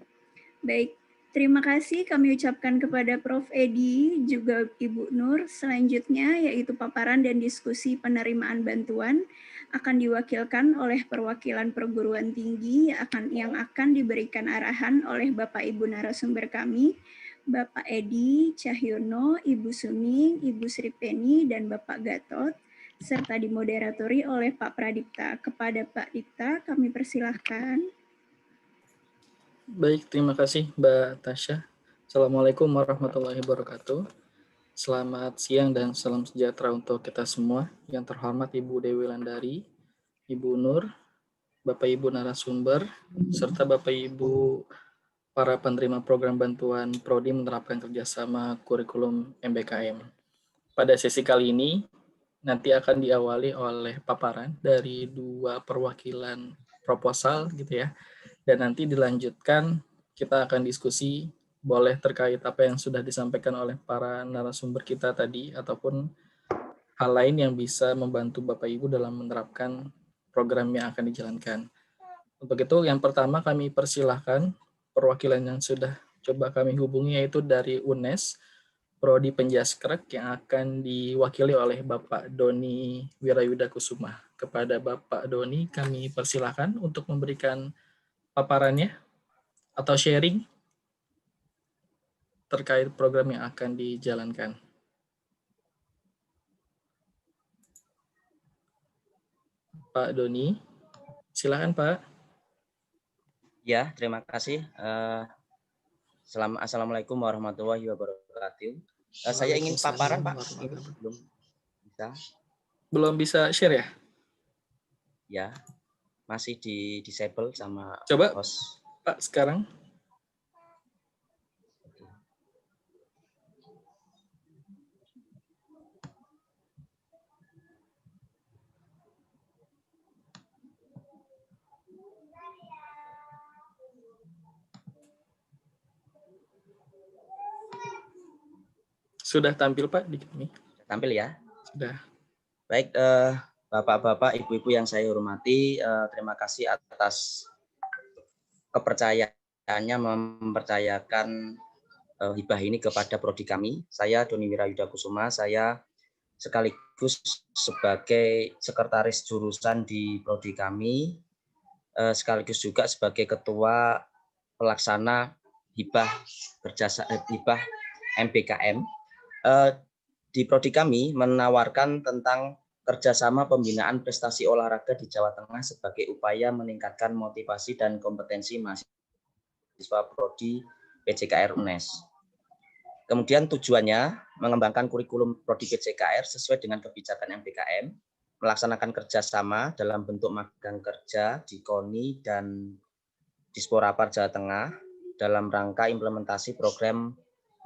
baik. Terima kasih kami ucapkan kepada Prof. Edi, juga Ibu Nur. Selanjutnya yaitu paparan dan diskusi penerimaan bantuan akan diwakilkan oleh perwakilan perguruan tinggi yang akan diberikan arahan oleh Bapak Ibu narasumber kami, Bapak Edi Cahyono, Ibu Suning, Ibu Sripeni, dan Bapak Gatot, serta dimoderatori oleh Pak Pradipta. Kepada Pak Dipta kami persilahkan. Baik, terima kasih Mbak Tasya. Assalamualaikum warahmatullahi wabarakatuh. Selamat siang dan salam sejahtera untuk kita semua. Yang terhormat Ibu Dewi Landari, Ibu Nur, Bapak Ibu narasumber, serta Bapak Ibu para penerima program bantuan Prodi menerapkan kerjasama kurikulum MBKM. Pada sesi kali ini, nanti akan diawali oleh paparan dari 2 perwakilan proposal gitu ya. Dan nanti dilanjutkan kita akan diskusi boleh terkait apa yang sudah disampaikan oleh para narasumber kita tadi, ataupun hal lain yang bisa membantu Bapak Ibu dalam menerapkan program yang akan dijalankan. Untuk itu, yang pertama kami persilahkan perwakilan yang sudah coba kami hubungi, yaitu dari UNES, Prodi Penjaskrek, yang akan diwakili oleh Bapak Doni Wirayuda Kusuma. Kepada Bapak Doni, kami persilahkan untuk memberikan paparannya atau sharing terkait program yang akan dijalankan. Pak Doni, silakan Pak. Ya, terima kasih. Assalamualaikum warahmatullahi wabarakatuh. Saya ingin paparan, Pak. Ini belum bisa. Belum bisa share ya? Ya, masih di disable sama Coba, host. Pak, sekarang. Sudah tampil Pak di kami? Tampil ya? Sudah. Baik, Bapak-bapak, Ibu-ibu yang saya hormati, terima kasih atas kepercayaannya mempercayakan hibah ini kepada prodi kami. Saya Doni Wirayuda Kusuma, saya sekaligus sebagai sekretaris jurusan di prodi kami, sekaligus juga sebagai ketua pelaksana hibah MBKM. Di prodi kami menawarkan tentang kerjasama pembinaan prestasi olahraga di Jawa Tengah sebagai upaya meningkatkan motivasi dan kompetensi mahasiswa prodi PJKR UNES. Kemudian tujuannya mengembangkan kurikulum prodi PJKR sesuai dengan kebijakan MBKM, melaksanakan kerjasama dalam bentuk magang kerja di KONI dan Disporapar Jawa Tengah dalam rangka implementasi program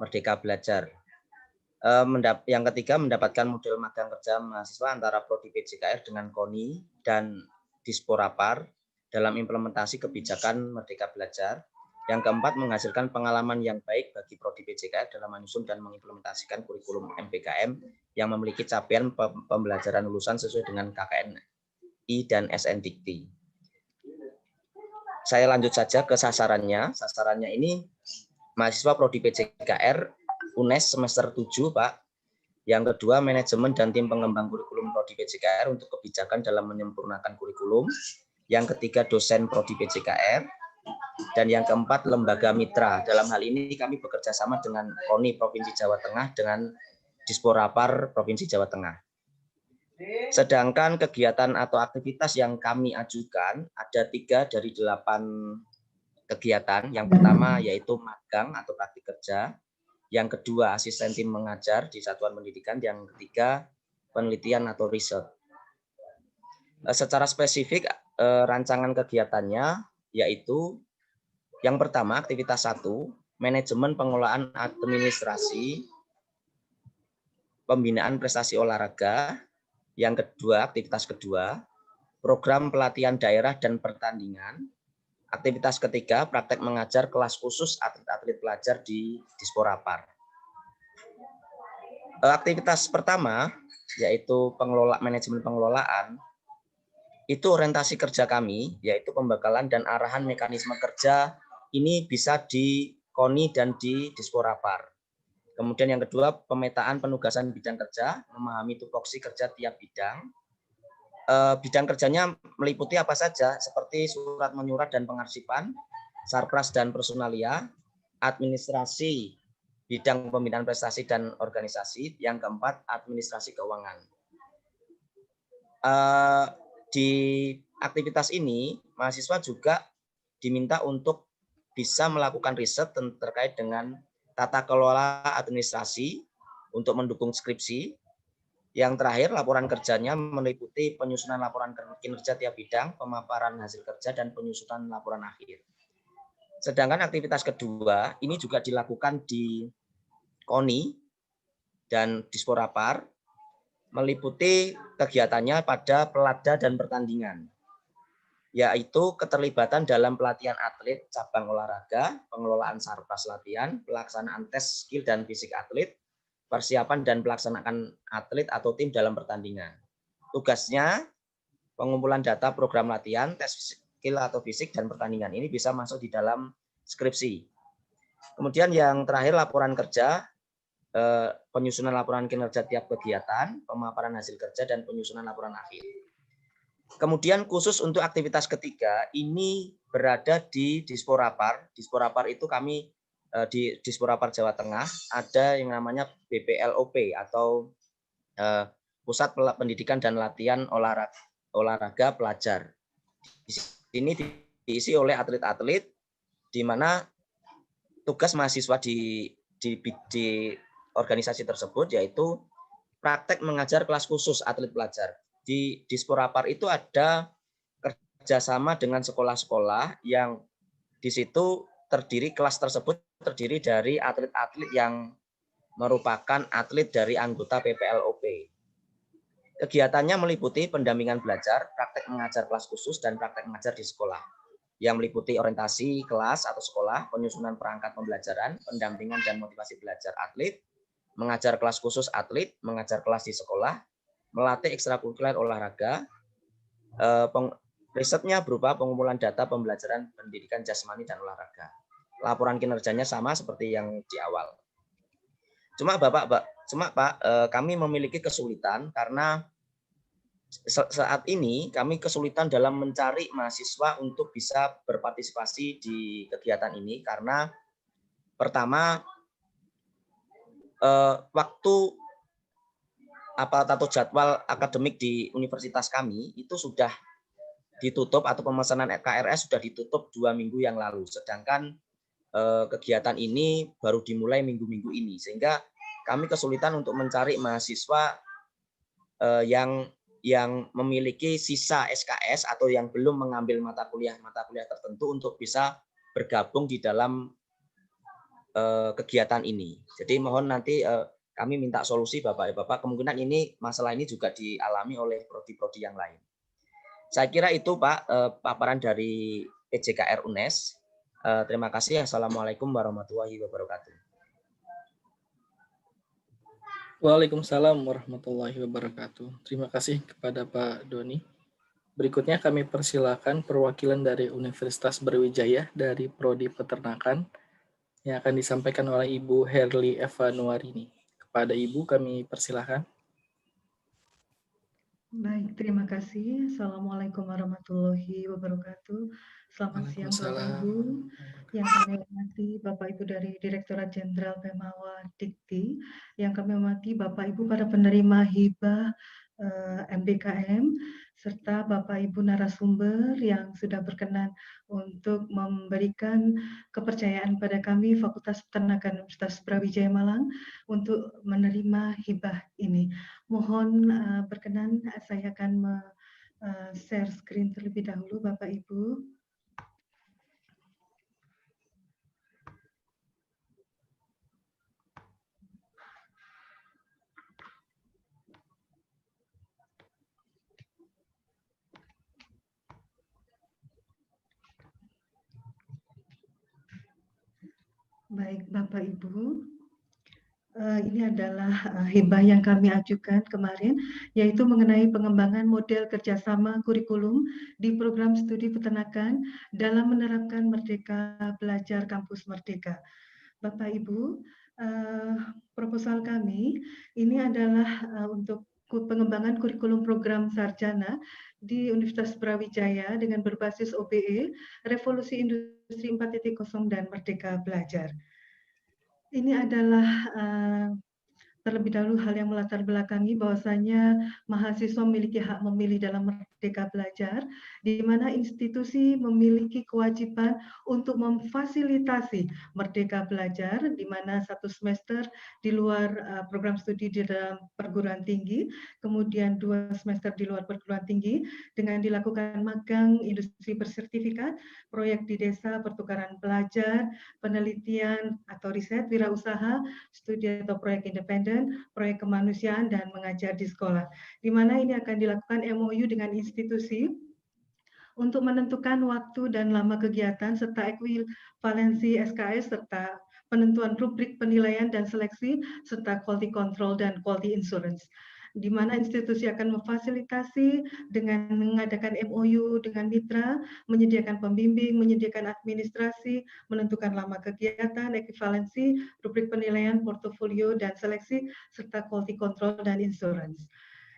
Merdeka Belajar. Yang ketiga, mendapatkan model magang kerja mahasiswa antara prodi PJKR dengan KONI dan Disporapar dalam implementasi kebijakan Merdeka Belajar. Yang keempat, menghasilkan pengalaman yang baik bagi prodi PJKR dalam menyusun dan mengimplementasikan kurikulum MBKM yang memiliki capaian pembelajaran lulusan sesuai dengan KKNI dan SNDikti. Saya lanjut saja ke sasarannya. Sasarannya ini mahasiswa prodi PJKR UNES semester 7, Pak. Yang kedua, manajemen dan tim pengembang kurikulum prodi PJKR untuk kebijakan dalam menyempurnakan kurikulum. Yang ketiga, dosen prodi PJKR. Dan yang keempat, lembaga mitra. Dalam hal ini kami bekerja sama dengan KONI Provinsi Jawa Tengah dengan Disporapar Provinsi Jawa Tengah. Sedangkan kegiatan atau aktivitas yang kami ajukan ada 3 dari 8 kegiatan. Yang pertama yaitu magang atau praktik kerja. Yang kedua, asisten tim mengajar di satuan pendidikan. Yang ketiga, penelitian atau riset. Secara spesifik, rancangan kegiatannya yaitu yang pertama, aktivitas 1, manajemen pengelolaan administrasi, pembinaan prestasi olahraga. Yang kedua, aktivitas kedua, program pelatihan daerah dan pertandingan. Aktivitas ketiga, praktek mengajar kelas khusus atlet-atlet pelajar di Disporapar. Aktivitas pertama, yaitu manajemen pengelolaan, itu orientasi kerja kami, yaitu pembekalan dan arahan mekanisme kerja, ini bisa di KONI dan di Disporapar. Kemudian yang kedua, pemetaan penugasan bidang kerja, memahami tupoksi kerja tiap bidang. Bidang kerjanya meliputi apa saja, seperti surat menyurat dan pengarsipan, sarpras dan personalia, administrasi, bidang pembinaan prestasi dan organisasi. Yang keempat, administrasi keuangan. Di aktivitas ini, mahasiswa juga diminta untuk bisa melakukan riset terkait dengan tata kelola administrasi untuk mendukung skripsi. Yang terakhir, laporan kerjanya meliputi penyusunan laporan kinerja tiap bidang, pemaparan hasil kerja, dan penyusunan laporan akhir. Sedangkan aktivitas kedua, ini juga dilakukan di KONI dan Disporapar, meliputi kegiatannya pada pelada dan pertandingan. yaitu keterlibatan dalam pelatihan atlet cabang olahraga, pengelolaan sarpas latihan, pelaksanaan tes skill dan fisik atlet, persiapan dan pelaksanaan atlet atau tim dalam pertandingan. Tugasnya pengumpulan data program latihan, tes skill atau fisik dan pertandingan ini bisa masuk di dalam skripsi. Kemudian yang terakhir laporan kerja, penyusunan laporan kinerja tiap kegiatan, pemaparan hasil kerja dan penyusunan laporan akhir. Kemudian khusus untuk aktivitas ketiga ini berada di Disporapar. Disporapar itu kami di Disporapar Jawa Tengah ada yang namanya BPLOP atau Pusat Pendidikan dan Latihan Olahraga Pelajar. Di sini diisi oleh atlet-atlet di mana tugas mahasiswa di organisasi tersebut yaitu praktek mengajar kelas khusus atlet pelajar. Di Disporapar itu ada kerjasama dengan sekolah-sekolah yang di situ kelas tersebut terdiri dari atlet-atlet yang merupakan atlet dari anggota PPLOP. Kegiatannya meliputi pendampingan belajar, praktek mengajar kelas khusus, dan praktek mengajar di sekolah. Yang meliputi orientasi kelas atau sekolah, penyusunan perangkat pembelajaran, pendampingan dan motivasi belajar atlet, mengajar kelas khusus atlet, mengajar kelas di sekolah, melatih ekstrakurikuler olahraga, risetnya berupa pengumpulan data pembelajaran pendidikan jasmani dan olahraga. Laporan kinerjanya sama seperti yang di awal. Cuma Pak, kami memiliki kesulitan karena saat ini kami kesulitan dalam mencari mahasiswa untuk bisa berpartisipasi di kegiatan ini karena pertama waktu atau jadwal akademik di universitas kami itu sudah ditutup atau pemesanan KRS sudah ditutup 2 minggu yang lalu. Sedangkan kegiatan ini baru dimulai minggu-minggu ini. Sehingga kami kesulitan untuk mencari mahasiswa yang memiliki sisa SKS atau yang belum mengambil mata kuliah tertentu untuk bisa bergabung di dalam kegiatan ini. Jadi mohon nanti kami minta solusi Bapak-Bapak, kemungkinan masalah ini juga dialami oleh prodi-prodi yang lain. Saya kira itu Pak paparan dari PJKR UNES. Terima kasih. Assalamualaikum warahmatullahi wabarakatuh. Waalaikumsalam warahmatullahi wabarakatuh. Terima kasih kepada Pak Doni. Berikutnya kami persilakan perwakilan dari Universitas Brawijaya dari Prodi Peternakan yang akan disampaikan oleh Ibu Herli Eva Nuarini. Kepada Ibu kami persilakan. Baik, terima kasih. Assalamualaikum warahmatullahi wabarakatuh. Selamat siang Bapak Ibu. Yang kami hormati Bapak Ibu dari Direktorat Jenderal Pemawa Dikti, yang kami hormati Bapak Ibu para penerima hibah MBKM, serta Bapak Ibu narasumber yang sudah berkenan untuk memberikan kepercayaan pada kami Fakultas Peternakan Universitas Brawijaya Malang untuk menerima hibah ini. Mohon berkenan saya akan share screen terlebih dahulu Bapak Ibu. Baik Bapak Ibu, ini adalah hibah yang kami ajukan kemarin, yaitu mengenai pengembangan model kerjasama kurikulum di program studi peternakan dalam menerapkan Merdeka Belajar Kampus Merdeka. Bapak Ibu, proposal kami ini adalah untuk pengembangan kurikulum program sarjana di Universitas Brawijaya dengan berbasis OBE, Revolusi Industri 4.0 dan Merdeka Belajar. Ini adalah terlebih dahulu hal yang melatar belakangi bahwasanya mahasiswa memiliki hak memilih dalam Merdeka Belajar, di mana institusi memiliki kewajiban untuk memfasilitasi Merdeka Belajar, di mana 1 semester di luar program studi di dalam perguruan tinggi, kemudian 2 semester di luar perguruan tinggi, dengan dilakukan magang industri bersertifikat, proyek di desa, pertukaran pelajar, penelitian atau riset, wirausaha, studi atau proyek independen, proyek kemanusiaan, dan mengajar di sekolah. Di mana ini akan dilakukan MOU dengan institusi untuk menentukan waktu dan lama kegiatan serta ekuivalensi SKS serta penentuan rubrik penilaian dan seleksi serta quality control dan quality insurance, di mana institusi akan memfasilitasi dengan mengadakan MOU dengan mitra, menyediakan pembimbing, menyediakan administrasi, menentukan lama kegiatan, ekuivalensi, rubrik penilaian, portofolio, dan seleksi, serta quality control dan insurance.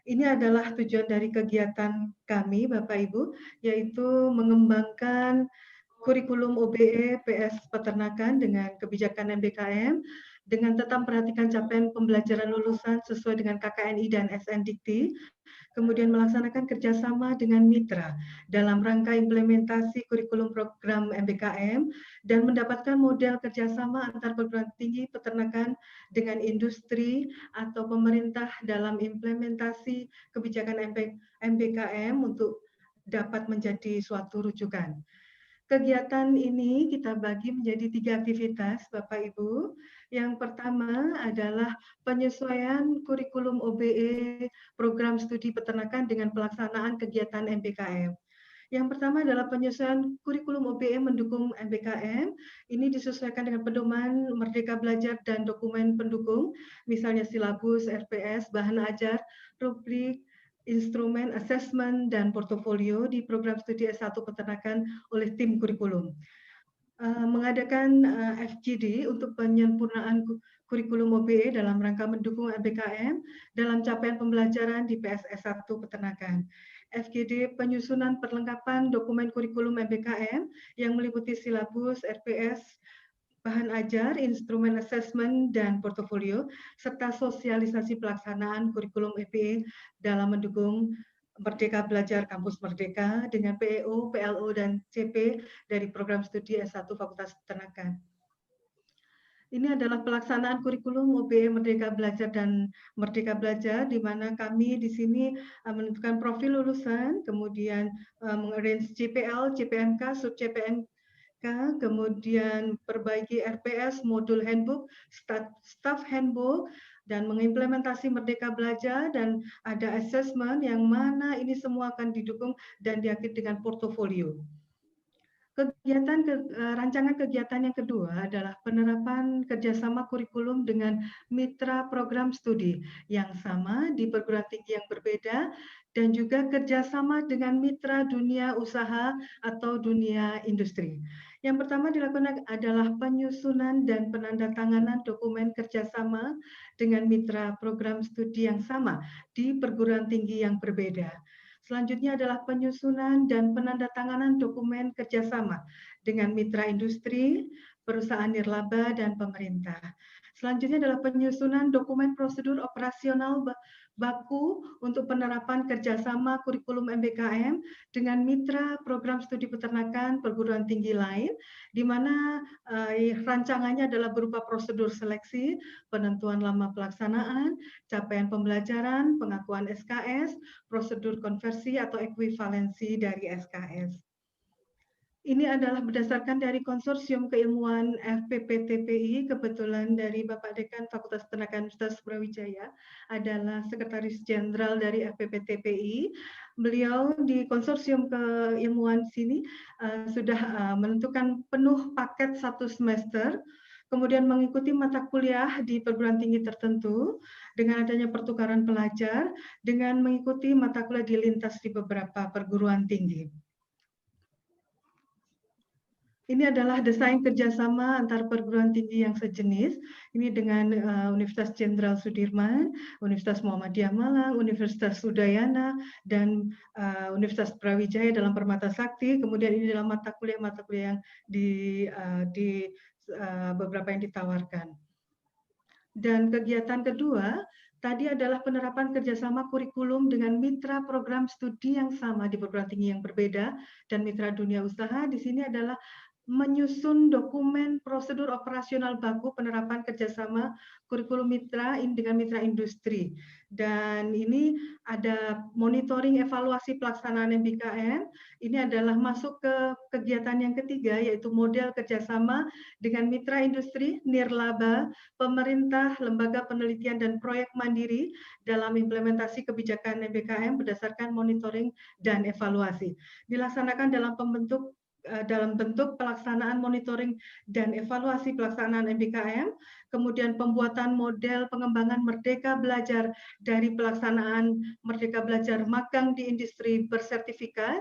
Ini adalah tujuan dari kegiatan kami, Bapak Ibu, yaitu mengembangkan kurikulum OBE PS Peternakan dengan kebijakan MBKM, dengan tetap memperhatikan capaian pembelajaran lulusan sesuai dengan KKNI dan SNDikti, kemudian melaksanakan kerjasama dengan mitra dalam rangka implementasi kurikulum program MBKM, dan mendapatkan model kerjasama antar perguruan tinggi peternakan dengan industri atau pemerintah dalam implementasi kebijakan MBKM untuk dapat menjadi suatu rujukan. Kegiatan ini kita bagi menjadi 3 aktivitas, Bapak Ibu. Yang pertama adalah penyesuaian kurikulum OBE program studi peternakan dengan pelaksanaan kegiatan MBKM. Yang pertama adalah penyesuaian kurikulum OBE mendukung MBKM. Ini disesuaikan dengan pedoman Merdeka Belajar dan dokumen pendukung, misalnya silabus, RPS, bahan ajar, rubrik, instrumen, asesmen, dan portofolio di program studi S1 peternakan oleh tim kurikulum. Mengadakan FGD untuk penyempurnaan kurikulum OBE dalam rangka mendukung MBKM dalam capaian pembelajaran di PSS 1 peternakan. FGD penyusunan perlengkapan dokumen kurikulum MBKM yang meliputi silabus, RPS, bahan ajar, instrumen asesmen, dan portofolio, serta sosialisasi pelaksanaan kurikulum EPE dalam mendukung Merdeka Belajar Kampus Merdeka dengan PEO, PLO, dan CP dari program studi S1 Fakultas Peternakan. Ini adalah pelaksanaan kurikulum OBE Merdeka Belajar dan Merdeka Belajar, di mana kami di sini menentukan profil lulusan, kemudian mengarrange CPL, CPNK, sub-CPNK, kemudian perbaiki RPS, modul handbook, staff handbook, dan mengimplementasi Merdeka Belajar, dan ada assessment yang mana ini semua akan didukung dan diakhiri dengan portofolio. Rancangan kegiatan yang kedua adalah penerapan kerjasama kurikulum dengan mitra program studi yang sama di perguruan tinggi yang berbeda, dan juga kerjasama dengan mitra dunia usaha atau dunia industri. Yang pertama dilakukan adalah penyusunan dan penandatanganan dokumen kerjasama dengan mitra program studi yang sama di perguruan tinggi yang berbeda. Selanjutnya adalah penyusunan dan penandatanganan dokumen kerjasama dengan mitra industri, perusahaan nirlaba, dan pemerintah. Selanjutnya adalah penyusunan dokumen prosedur operasional baku untuk penerapan kerjasama kurikulum MBKM dengan mitra program studi peternakan perguruan tinggi lain, di mana rancangannya adalah berupa prosedur seleksi, penentuan lama pelaksanaan, capaian pembelajaran, pengakuan SKS, prosedur konversi atau ekuivalensi dari SKS. Ini adalah berdasarkan dari Konsorsium Keilmuan FPPTPI, kebetulan dari Bapak Dekan Fakultas Peternakan Universitas Brawijaya adalah Sekretaris Jenderal dari FPPTPI. Beliau di Konsorsium Keilmuan sini sudah menentukan penuh paket 1 semester, kemudian mengikuti mata kuliah di perguruan tinggi tertentu dengan adanya pertukaran pelajar, dengan mengikuti mata kuliah di lintas di beberapa perguruan tinggi. Ini adalah desain kerjasama antar perguruan tinggi yang sejenis. Ini dengan Universitas Jenderal Sudirman, Universitas Muhammadiyah Malang, Universitas Udayana, dan Universitas Brawijaya dalam Permata Sakti. Kemudian ini dalam mata kuliah yang di beberapa yang ditawarkan. Dan kegiatan kedua tadi adalah penerapan kerjasama kurikulum dengan mitra program studi yang sama di perguruan tinggi yang berbeda dan mitra dunia usaha. Di sini adalah menyusun dokumen prosedur operasional baku penerapan kerjasama kurikulum mitra dengan mitra industri. Dan ini ada monitoring evaluasi pelaksanaan MBKM. Ini adalah masuk ke kegiatan yang ketiga, yaitu model kerjasama dengan mitra industri, nirlaba, pemerintah, lembaga penelitian dan proyek mandiri dalam implementasi kebijakan MBKM berdasarkan monitoring dan evaluasi. Dilaksanakan dalam bentuk pelaksanaan monitoring dan evaluasi pelaksanaan MBKM, kemudian pembuatan model pengembangan Merdeka Belajar dari pelaksanaan Merdeka Belajar magang di industri bersertifikat,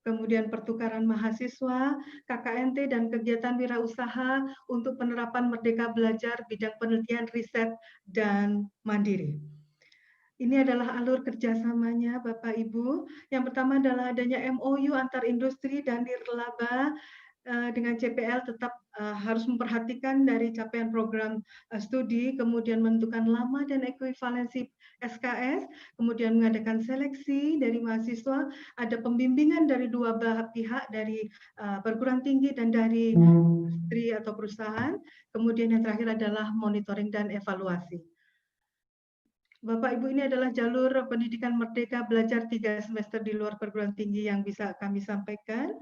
kemudian pertukaran mahasiswa, KKNT, dan kegiatan wirausaha untuk penerapan Merdeka Belajar bidang penelitian, riset, dan mandiri. Ini adalah alur kerjasamanya Bapak Ibu. Yang pertama adalah adanya MOU antar industri dan nirlaba dengan CPL tetap harus memperhatikan dari capaian program studi, kemudian menentukan lama dan ekuivalensi SKS, kemudian mengadakan seleksi dari mahasiswa, ada pembimbingan dari dua pihak, dari perguruan tinggi dan dari industri atau perusahaan, kemudian yang terakhir adalah monitoring dan evaluasi. Bapak Ibu, ini adalah jalur pendidikan merdeka belajar 3 semester di luar perguruan tinggi yang bisa kami sampaikan.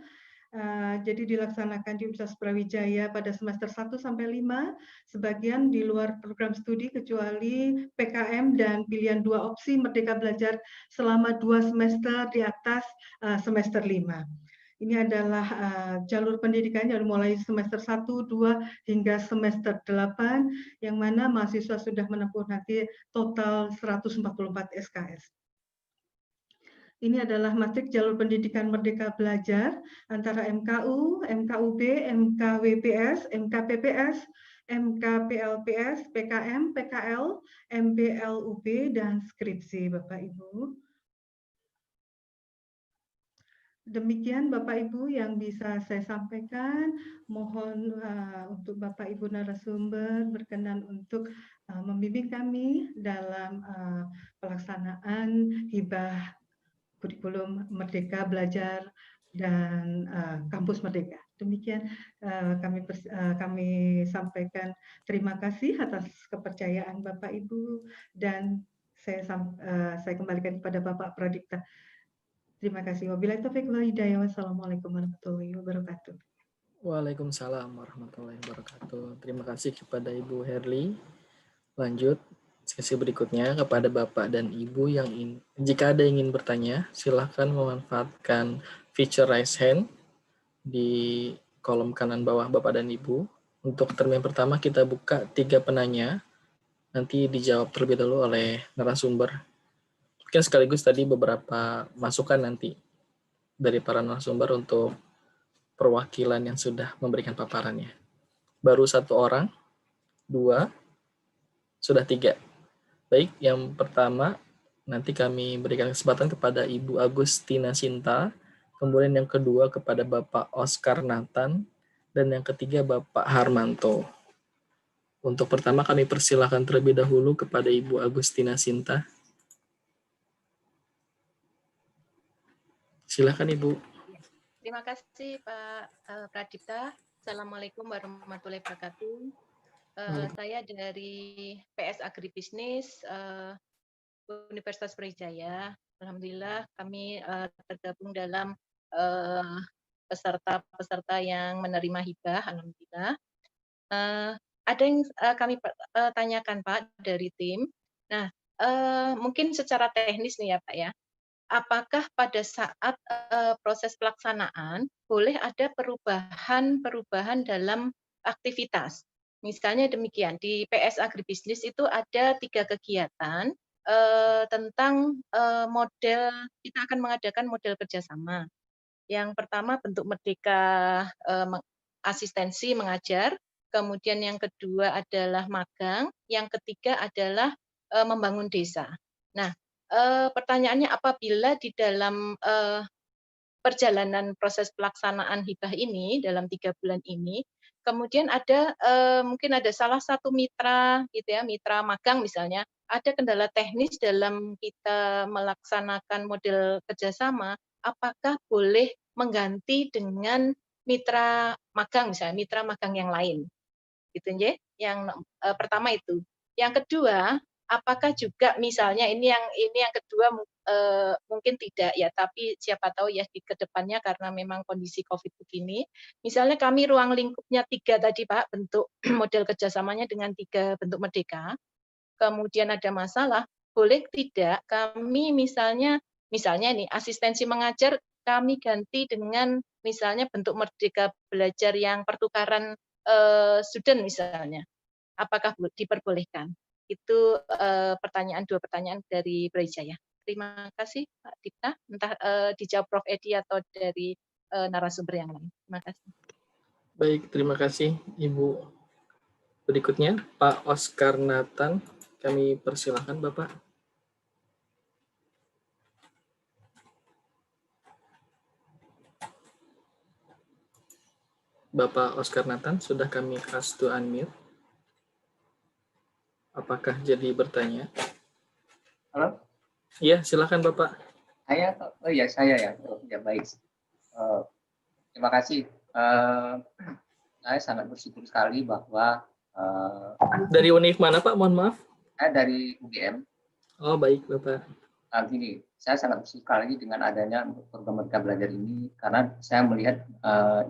Jadi dilaksanakan di Universitas Brawijaya pada semester 1 sampai 5, sebagian di luar program studi kecuali PKM dan pilihan 2 opsi Merdeka Belajar selama 2 semester di atas semester 5. Ini adalah jalur pendidikan yang mulai semester 1, 2, hingga semester 8, yang mana mahasiswa sudah menempuh nanti total 144 SKS. Ini adalah matrik jalur pendidikan Merdeka Belajar antara MKU, MKUB, MKWPS, MKPPS, MKPLPS, PKM, PKL, MBLUB, dan skripsi, Bapak Ibu. Demikian Bapak Ibu yang bisa saya sampaikan. Mohon untuk Bapak Ibu narasumber berkenan untuk membimbing kami dalam pelaksanaan hibah kurikulum Merdeka Belajar dan Kampus Merdeka. Demikian kami sampaikan terima kasih atas kepercayaan Bapak Ibu, dan saya kembalikan kepada Bapak Pradipta. Terima kasih. Wabillahi taufiq wal hidayah. Wassalamualaikum warahmatullahi wabarakatuh. Waalaikumsalam warahmatullahi wabarakatuh. Terima kasih kepada Ibu Herli. Lanjut sesi berikutnya kepada Bapak dan Ibu yang jika ada yang ingin bertanya, silakan memanfaatkan feature raise hand di kolom kanan bawah Bapak dan Ibu. Untuk term yang pertama kita buka 3 penanya, nanti dijawab terlebih dahulu oleh narasumber. Mungkin sekaligus tadi beberapa masukan nanti dari para narasumber untuk perwakilan yang sudah memberikan paparannya. Baru 1 orang, 2, sudah 3. Baik, yang pertama nanti kami berikan kesempatan kepada Ibu Agustina Sinta, kemudian yang kedua kepada Bapak Oscar Nathan, dan yang ketiga Bapak Harmanto. Untuk pertama kami persilakan terlebih dahulu kepada Ibu Agustina Sinta. Silakan Ibu. Terima kasih Pak Pradipta. Assalamualaikum warahmatullahi wabarakatuh. Saya dari PS Agribisnis Universitas Brawijaya. Alhamdulillah kami tergabung dalam peserta-peserta yang menerima hibah. Alhamdulillah. Ada yang kami tanyakan Pak dari tim. Nah, mungkin secara teknis nih ya Pak ya. Apakah pada saat proses pelaksanaan boleh ada perubahan dalam aktivitas? Misalnya demikian, di PS Agribisnis itu ada 3 kegiatan tentang model, kita akan mengadakan model kerjasama. Yang pertama bentuk merdeka asistensi mengajar, kemudian yang kedua adalah magang, yang ketiga adalah membangun desa. Nah, pertanyaannya apabila di dalam perjalanan proses pelaksanaan hibah ini dalam 3 bulan ini, kemudian ada mungkin ada salah satu mitra gitu ya, mitra magang misalnya, ada kendala teknis dalam kita melaksanakan model kerjasama, apakah boleh mengganti dengan mitra magang misalnya, mitra magang yang lain. Gitu nggih. Yang pertama itu. Yang kedua, apakah juga misalnya ini yang kedua mungkin tidak ya, tapi siapa tahu ya di kedepannya karena memang kondisi COVID begini, misalnya kami ruang lingkupnya 3 tadi Pak, bentuk model kerjasamanya dengan 3 bentuk merdeka, kemudian ada masalah, boleh tidak kami misalnya nih asistensi mengajar kami ganti dengan misalnya bentuk merdeka belajar yang pertukaran student misalnya. Apakah diperbolehkan? Itu dua pertanyaan dari Brawijaya. Terima kasih Pak Dipta, entah dijawab Prof. Edi atau dari narasumber yang lain. Terima kasih. Baik, terima kasih Ibu. Berikutnya Pak Oscar Nathan, kami persilahkan Bapak. Bapak Oscar Nathan, sudah kami ask to unmute. Apakah jadi bertanya? Halo? Iya, silakan Bapak. Saya ya. Oh, ya baik. Terima kasih. Saya sangat bersyukur sekali bahwa dari univ mana Pak? Mohon maaf. Saya dari UGM. Oh baik Bapak. Gini, saya sangat bersyukur sekali dengan adanya program Merdeka Belajar ini karena saya melihat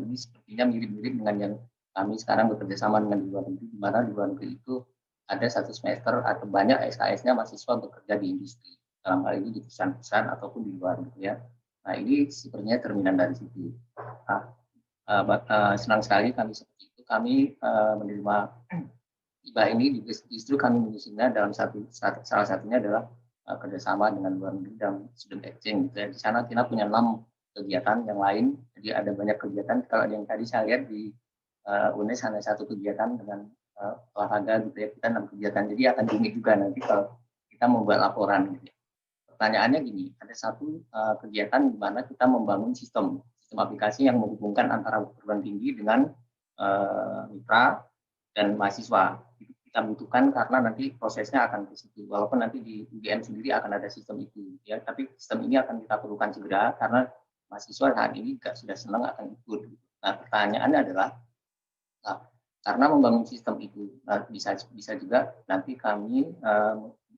ini sepertinya mirip-mirip dengan yang kami sekarang bekerja sama dengan di luar negeri, di mana di luar negeri itu ada 1 semester atau banyak SKS-nya mahasiswa bekerja di industri. Dalam hal ini di perusahaan-perusahaan ataupun di luar gitu ya. Nah ini sepertinya terminan dari situ. Senang sekali kami seperti itu. Kami menerima hibah ini justru kami menyusunnya dalam salah satunya adalah kerjasama dengan luar negeri dan student exchange. Gitu ya. Di sana kita punya 6 kegiatan yang lain. Jadi ada banyak kegiatan. Kalau yang tadi saya lihat di UNES hanya 1 kegiatan dengan olahraga gitu ya. Kita 6 kegiatan. Jadi akan unik juga nanti kalau kita membuat laporan. Gitu. Pertanyaannya gini, ada 1 kegiatan di mana kita membangun sistem aplikasi yang menghubungkan antara perguruan tinggi dengan mitra dan mahasiswa. Kita butuhkan karena nanti prosesnya akan ke situ. Walaupun nanti di UGM sendiri akan ada sistem itu, ya. Tapi sistem ini akan kita perlukan segera karena mahasiswa saat ini sudah senang akan ikut. Nah, pertanyaannya adalah, karena membangun sistem itu, bisa juga nanti kami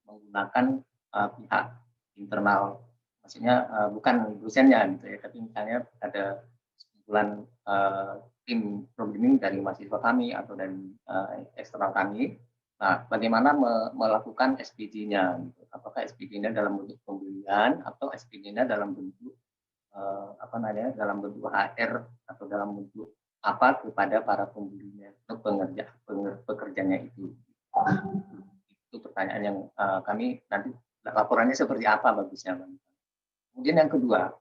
menggunakan pihak internal, maksudnya bukan dosennya gitu ya, tapi misalnya ada kumpulan tim programming dari mahasiswa kami atau dari eksternal kami. Nah, bagaimana melakukan SPG-nya? Gitu. Apakah SPG-nya dalam bentuk pembelian atau SPG-nya dalam bentuk dalam bentuk HR atau dalam bentuk apa kepada para pembelinya atau pekerjanya itu? Itu pertanyaan yang kami nanti laporannya seperti apa bagusnya. Kemudian yang kedua,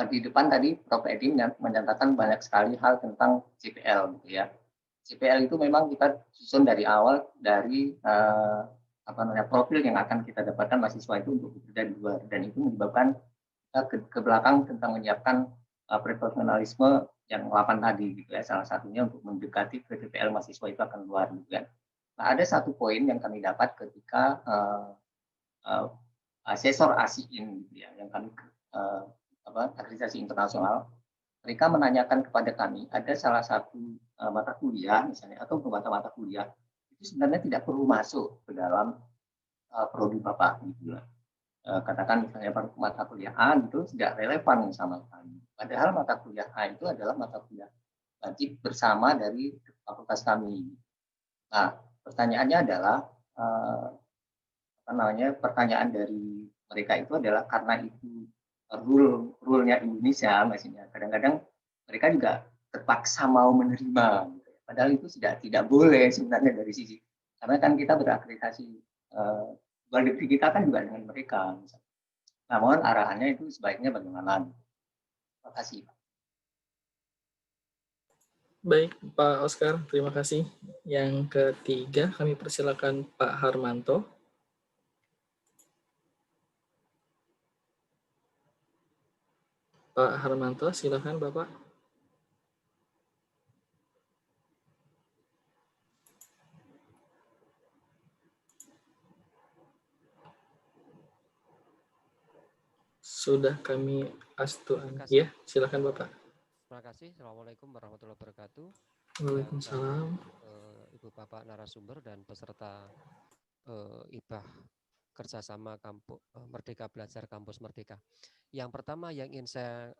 di depan tadi Prof. Edi menyatakan banyak sekali hal tentang CPL gitu ya. CPL itu memang kita susun dari awal dari profil yang akan kita dapatkan mahasiswa itu untuk bekerja di luar, dan itu menyebabkan kita ke belakang tentang menyiapkan profesionalisme yang 8 tadi gitu ya. Salah satunya untuk mendekati ke CPL mahasiswa itu akan luar gitu kan. Nah, ada 1 poin yang kami dapat ketika asesor ASIIN gitu ya, yang kami akreditasi internasional, mereka menanyakan kepada kami ada salah satu mata kuliah misalnya atau mata kuliah itu sebenarnya tidak perlu masuk ke dalam prodi Bapak gitu lah. Katakan misalnya mata kuliah A itu tidak relevan sama kami. Padahal mata kuliah A itu adalah mata kuliah wajib bersama dari fakultas kami. Nah, pertanyaannya adalah pertanyaan dari mereka itu adalah karena itu rule-nya Indonesia, maksudnya kadang-kadang mereka juga terpaksa mau menerima, gitu. Padahal itu tidak boleh sebenarnya dari sisi, karena kan kita berakreditasi luar negeri kita kan juga dengan mereka. Misalnya. Namun arahannya itu sebaiknya bagaimana? Terima kasih. Baik Pak Oscar, terima kasih. Yang ketiga kami persilakan Pak Harmanto. Pak Harmanto, silakan Bapak. Sudah kami ask to unmute. Ya, silakan Bapak. Terima kasih. Assalamualaikum warahmatullahi wabarakatuh. Waalaikumsalam. Ibu Bapak narasumber dan peserta IBAH kerjasama kampus Merdeka Belajar Kampus Merdeka. Yang pertama yang ingin saya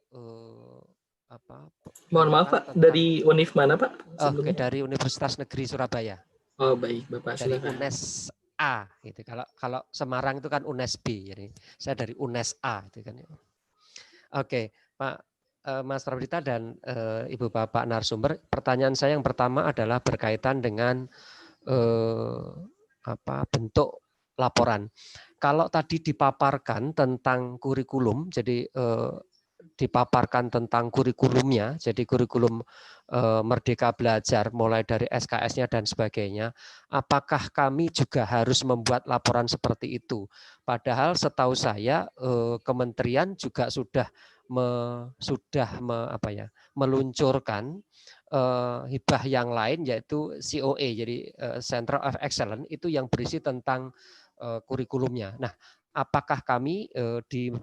mohon maaf Pak, dari UNIF mana Pak? Oke, dari Universitas Negeri Surabaya. Oh baik, Bapak dari silakan. UNES A gitu. Kalau Semarang itu kan UNES B, jadi saya dari UNES A itu kan. Oke, Pak Mas Prabdita dan Ibu Bapak narasumber, pertanyaan saya yang pertama adalah berkaitan dengan bentuk laporan. Kalau tadi dipaparkan tentang kurikulum, jadi dipaparkan tentang kurikulumnya, jadi kurikulum Merdeka Belajar mulai dari SKS-nya dan sebagainya, apakah kami juga harus membuat laporan seperti itu? Padahal setahu saya kementerian juga sudah meluncurkan hibah yang lain, yaitu COE, jadi Center of Excellence, itu yang berisi tentang kurikulumnya. Nah, apakah kami di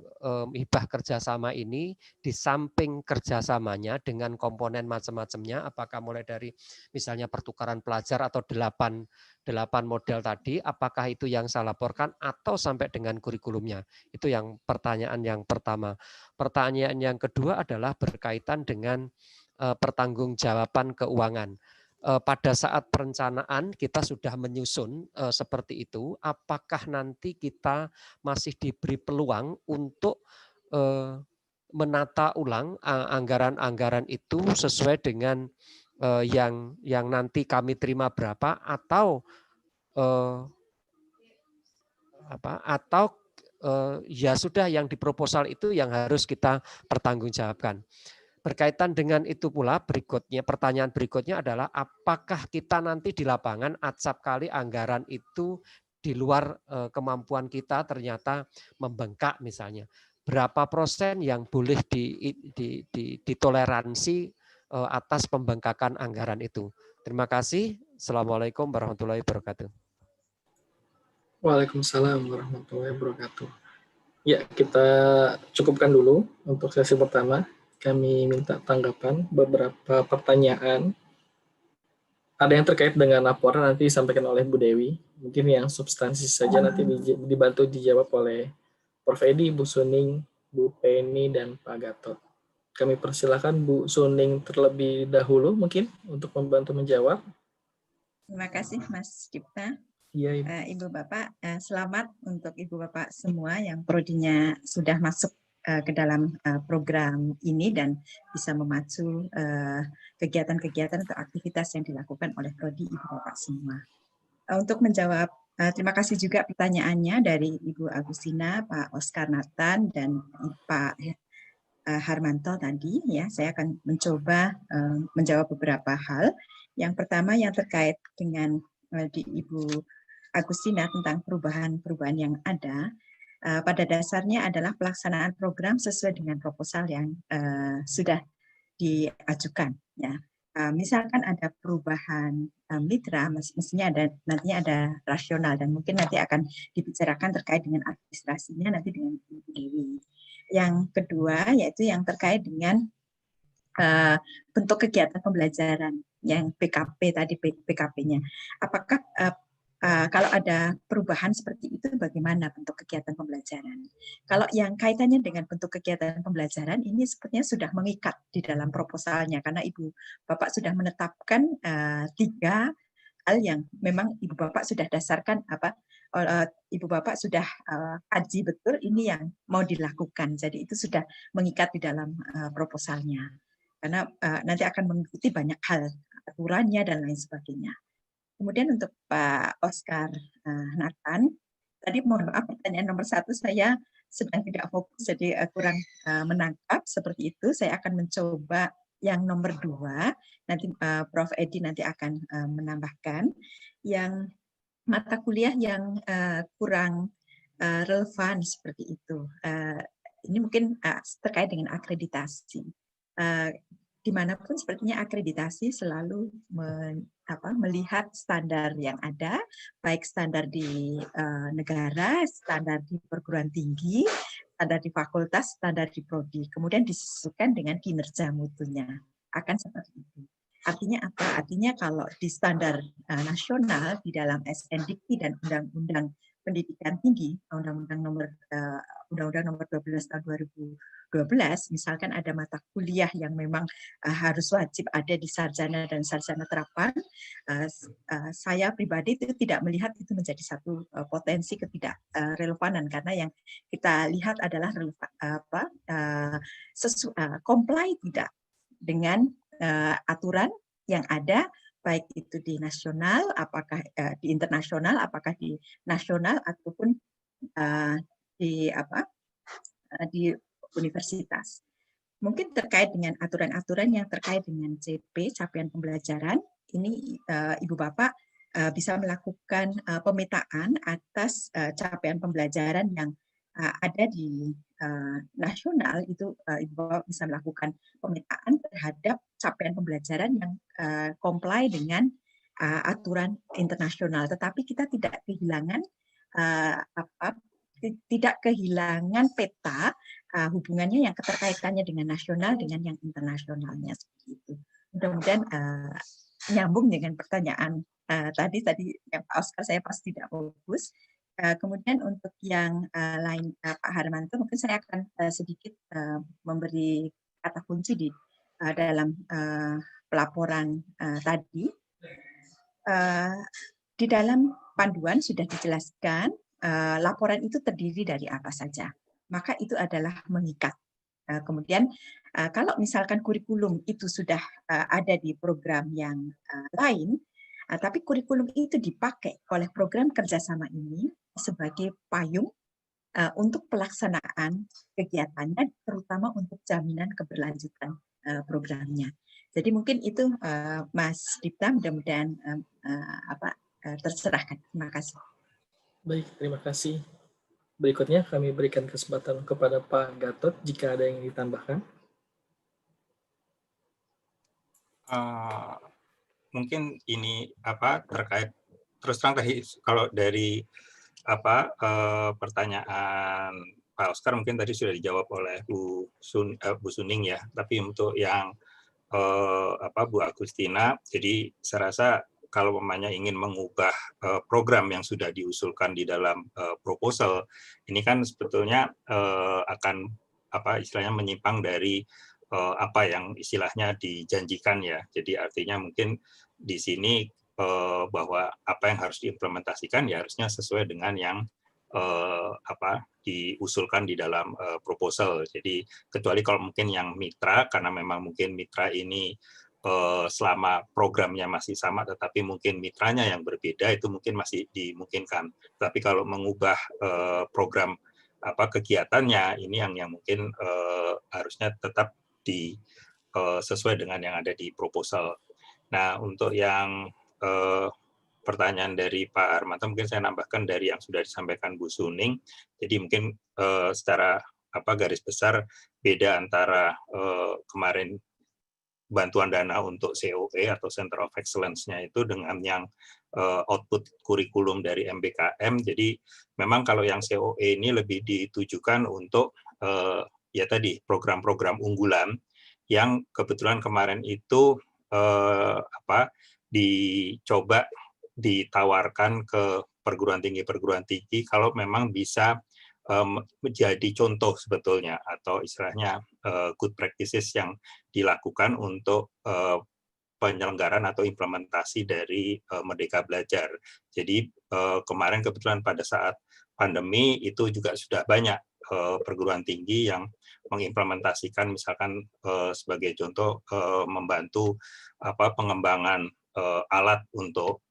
hibah kerjasama ini, di samping kerjasamanya dengan komponen macam-macamnya, apakah mulai dari misalnya pertukaran pelajar atau 8 model tadi, apakah itu yang saya laporkan atau sampai dengan kurikulumnya? Itu yang pertanyaan yang pertama. Pertanyaan yang kedua adalah berkaitan dengan pertanggungjawaban keuangan. Pada saat perencanaan kita sudah menyusun seperti itu, apakah nanti kita masih diberi peluang untuk menata ulang anggaran-anggaran itu sesuai dengan yang nanti kami terima berapa, atau ya sudah yang di proposal itu yang harus kita pertanggungjawabkan. Berkaitan dengan itu pula pertanyaan berikutnya adalah apakah kita nanti di lapangan acap kali anggaran itu di luar kemampuan kita ternyata membengkak misalnya. Berapa persen yang boleh ditoleransi atas pembengkakan anggaran itu? Terima kasih. Assalamualaikum warahmatullahi wabarakatuh. Waalaikumsalam warahmatullahi wabarakatuh. Ya, kita cukupkan dulu untuk sesi pertama. Kami minta tanggapan beberapa pertanyaan. Ada yang terkait dengan laporan nanti disampaikan oleh Bu Dewi. Mungkin yang substansi saja nanti dibantu dijawab oleh Prof. Edi, Bu Suning, Bu Penny, dan Pak Gatot. Kami persilakan Bu Suning terlebih dahulu mungkin untuk membantu menjawab. Terima kasih Mas Cipta. Ya, Ibu Bapak, selamat untuk Ibu Bapak semua yang prodinya sudah masuk ke dalam program ini dan bisa memacu kegiatan-kegiatan atau aktivitas yang dilakukan oleh prodi Ibu Bapak semua. Untuk menjawab, terima kasih juga pertanyaannya dari Ibu Agustina, Pak Oscar Nathan, dan Pak Harmanto tadi. Ya, saya akan mencoba menjawab beberapa hal. Yang pertama yang terkait dengan di Ibu Agustina tentang perubahan-perubahan yang ada. Pada dasarnya adalah pelaksanaan program sesuai dengan proposal yang sudah diajukan. Ya, misalkan ada perubahan mitra, mestinya nantinya ada rasional dan mungkin nanti akan dibicarakan terkait dengan administrasinya nanti dengan Ibu Dewi. Yang kedua yaitu yang terkait dengan bentuk kegiatan pembelajaran yang PKP tadi PKP-nya. Apakah kalau ada perubahan seperti itu, bagaimana bentuk kegiatan pembelajaran? Kalau yang kaitannya dengan bentuk kegiatan pembelajaran, ini sepertinya sudah mengikat di dalam proposalnya, karena Ibu Bapak sudah menetapkan 3 hal yang memang Ibu Bapak sudah dasarkan Ibu Bapak sudah kaji betul ini yang mau dilakukan. Jadi itu sudah mengikat di dalam proposalnya, karena nanti akan mengikuti banyak hal, aturannya dan lain sebagainya. Kemudian untuk Pak Oscar Nathan, tadi mohon maaf pertanyaan nomor 1 saya sedang tidak fokus jadi kurang menangkap seperti itu. Saya akan mencoba yang nomor 2, nanti Prof. Edi nanti akan menambahkan. Yang mata kuliah yang kurang relevan seperti itu. Ini mungkin terkait dengan akreditasi. dimanapun sepertinya akreditasi selalu melihat standar yang ada, baik standar di negara, standar di perguruan tinggi, standar di fakultas, standar di prodi, kemudian disesuaikan dengan kinerja mutunya. Akan seperti itu. Artinya apa? Artinya kalau di standar nasional di dalam SNDikti dan Undang-Undang Pendidikan Tinggi, Undang-Undang nomor 12 tahun 2012, misalkan ada mata kuliah yang memang harus wajib ada di sarjana dan sarjana terapan, saya pribadi itu tidak melihat itu menjadi satu potensi ketidakrelevanan, karena yang kita lihat adalah comply tidak dengan aturan yang ada, baik itu di nasional, apakah di internasional, apakah di nasional ataupun di universitas. Mungkin terkait dengan aturan-aturan yang terkait dengan CP, capaian pembelajaran, ini Ibu Bapak bisa melakukan pemetaan atas capaian pembelajaran yang ada di nasional. Itu Ibu Bapak bisa melakukan pemetaan terhadap capaian pembelajaran yang comply dengan aturan internasional. Tetapi kita tidak kehilangan peta hubungannya yang keterkaitannya dengan nasional dengan yang internasionalnya, seperti itu. Mudah-mudahan nyambung dengan pertanyaan tadi yang Pak Oscar saya pasti tidak fokus. Kemudian untuk yang lain Pak Harmanto, mungkin saya akan sedikit memberi kata kunci di dalam pelaporan tadi. Di dalam panduan sudah dijelaskan laporan itu terdiri dari apa saja. Maka itu adalah mengikat. Kemudian kalau misalkan kurikulum itu sudah ada di program yang lain, tapi kurikulum itu dipakai oleh program kerjasama ini sebagai payung untuk pelaksanaan kegiatannya, terutama untuk jaminan keberlanjutan programnya. Jadi mungkin itu Mas Dipta, mudah-mudahan terserahkan. Terima kasih. Baik, terima kasih. Berikutnya kami berikan kesempatan kepada Pak Gatot jika ada yang ditambahkan. Mungkin ini terkait terus terang tadi kalau dari pertanyaan Pak Oscar mungkin tadi sudah dijawab oleh Bu Suning ya, tapi untuk yang Bu Agustina, jadi saya rasa kalau memangnya ingin mengubah program yang sudah diusulkan di dalam proposal, ini kan sebetulnya akan istilahnya menyimpang dari apa yang istilahnya dijanjikan ya. Jadi artinya mungkin di sini bahwa apa yang harus diimplementasikan ya harusnya sesuai dengan yang diusulkan di dalam proposal. Jadi kecuali kalau mungkin yang mitra, karena memang mungkin mitra ini selama programnya masih sama, tetapi mungkin mitranya yang berbeda, itu mungkin masih dimungkinkan. Tapi kalau mengubah program kegiatannya, ini yang mungkin harusnya tetap sesuai dengan yang ada di proposal. Nah, untuk yang pertanyaan dari Pak Harmanto, mungkin saya nambahkan dari yang sudah disampaikan Bu Suning. Jadi mungkin secara garis besar beda antara kemarin bantuan dana untuk COE atau Center of Excellence-nya itu dengan yang output kurikulum dari MBKM. Jadi memang kalau yang COE ini lebih ditujukan untuk ya tadi program-program unggulan yang kebetulan kemarin itu dicoba ditawarkan ke perguruan tinggi kalau memang bisa menjadi contoh sebetulnya atau istilahnya good practices yang dilakukan untuk penyelenggaraan atau implementasi dari Merdeka Belajar. Jadi kemarin kebetulan pada saat pandemi itu juga sudah banyak perguruan tinggi yang mengimplementasikan misalkan sebagai contoh membantu pengembangan alat untuk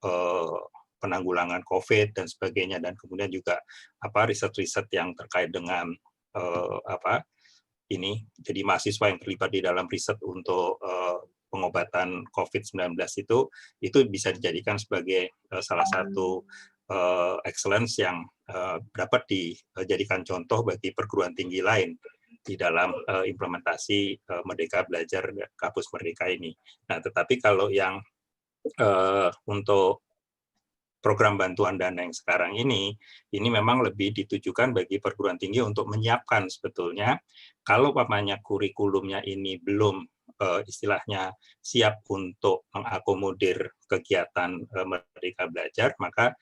penanggulangan COVID dan sebagainya, dan kemudian juga riset-riset yang terkait dengan jadi mahasiswa yang terlibat di dalam riset untuk pengobatan COVID-19 itu bisa dijadikan sebagai salah satu excellence yang dapat dijadikan contoh bagi perguruan tinggi lain. di dalam implementasi Merdeka Belajar Kampus Merdeka ini. Nah, tetapi kalau yang untuk program bantuan dana yang sekarang ini memang lebih ditujukan bagi perguruan tinggi untuk menyiapkan sebetulnya kalau pamannya kurikulumnya ini belum istilahnya siap untuk mengakomodir kegiatan Merdeka Belajar, maka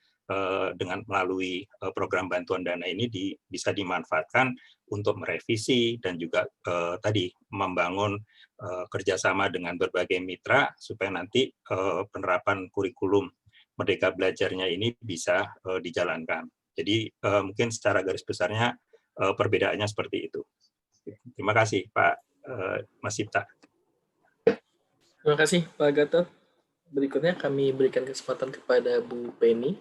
dengan melalui program bantuan dana ini bisa dimanfaatkan untuk merevisi dan juga tadi membangun kerjasama dengan berbagai mitra supaya nanti penerapan kurikulum Merdeka Belajarnya ini bisa dijalankan. Jadi mungkin secara garis besarnya perbedaannya seperti itu. Terima kasih Pak Mas Cipta. Terima kasih Pak Gatot. Berikutnya kami berikan kesempatan kepada Bu Penny.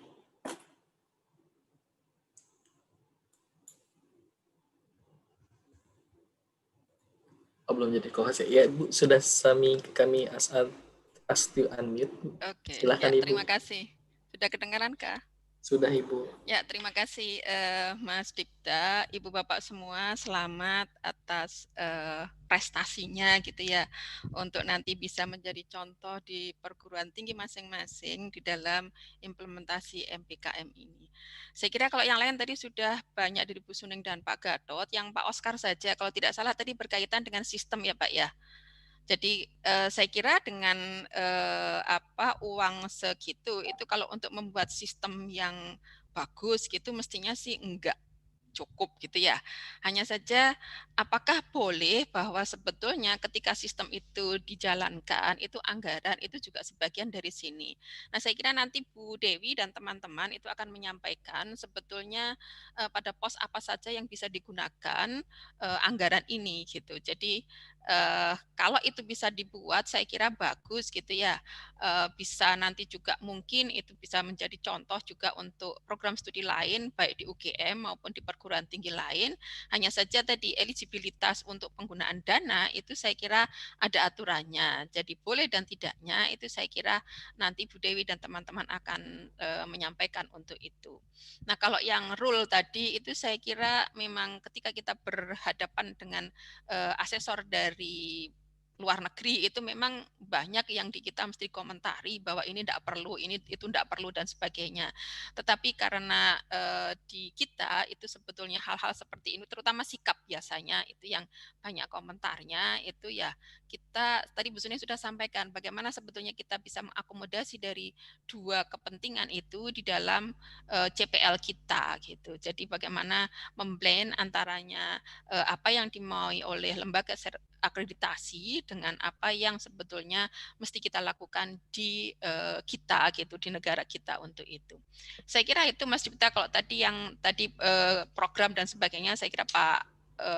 Oh, belum jadi co-host ya. Bu, sudah kami ask to unmute. Oke, Silakan ya, Ibu. terima kasih. Sudah kedengaran kah? Sudah Ibu. Ya, terima kasih Mas Dipta, Ibu Bapak semua, selamat atas prestasinya gitu ya, untuk nanti bisa menjadi contoh di perguruan tinggi masing-masing di dalam implementasi MPKM ini. Saya kira kalau yang lain tadi sudah banyak dari Bu Suning dan Pak Gatot, yang Pak Oscar saja kalau tidak salah tadi berkaitan dengan sistem ya Pak ya. Jadi saya kira dengan uang segitu itu kalau untuk membuat sistem yang bagus gitu mestinya sih enggak cukup gitu ya. Hanya saja apakah boleh bahwa sebetulnya ketika sistem itu dijalankan itu anggaran itu juga sebagian dari sini. Nah, saya kira nanti Bu Dewi dan teman-teman itu akan menyampaikan sebetulnya pada pos apa saja yang bisa digunakan anggaran ini gitu. Jadi kalau itu bisa dibuat saya kira bagus gitu ya. Bisa nanti juga mungkin itu bisa menjadi contoh juga untuk program studi lain baik di UGM maupun di perguruan tinggi lain. Hanya saja tadi eligibilitas untuk penggunaan dana itu saya kira ada aturannya. Jadi boleh dan tidaknya itu saya kira nanti Bu Dewi dan teman-teman akan menyampaikan untuk itu. Nah, kalau yang rule tadi itu saya kira memang ketika kita berhadapan dengan asesor dari luar negeri itu memang banyak yang di kita mesti komentari bahwa ini tidak perlu, ini itu tidak perlu dan sebagainya. Tetapi karena di kita itu sebetulnya hal-hal seperti ini, terutama sikap biasanya itu yang banyak komentarnya itu ya kita tadi Bu Suni sudah sampaikan bagaimana sebetulnya kita bisa mengakomodasi dari dua kepentingan itu di dalam CPL kita gitu. Jadi bagaimana memblend antaranya apa yang dimaui oleh lembaga akreditasi dengan apa yang sebetulnya mesti kita lakukan di kita gitu di negara kita untuk itu. Saya kira itu Mas Dipta kalau tadi yang tadi program dan sebagainya saya kira Pak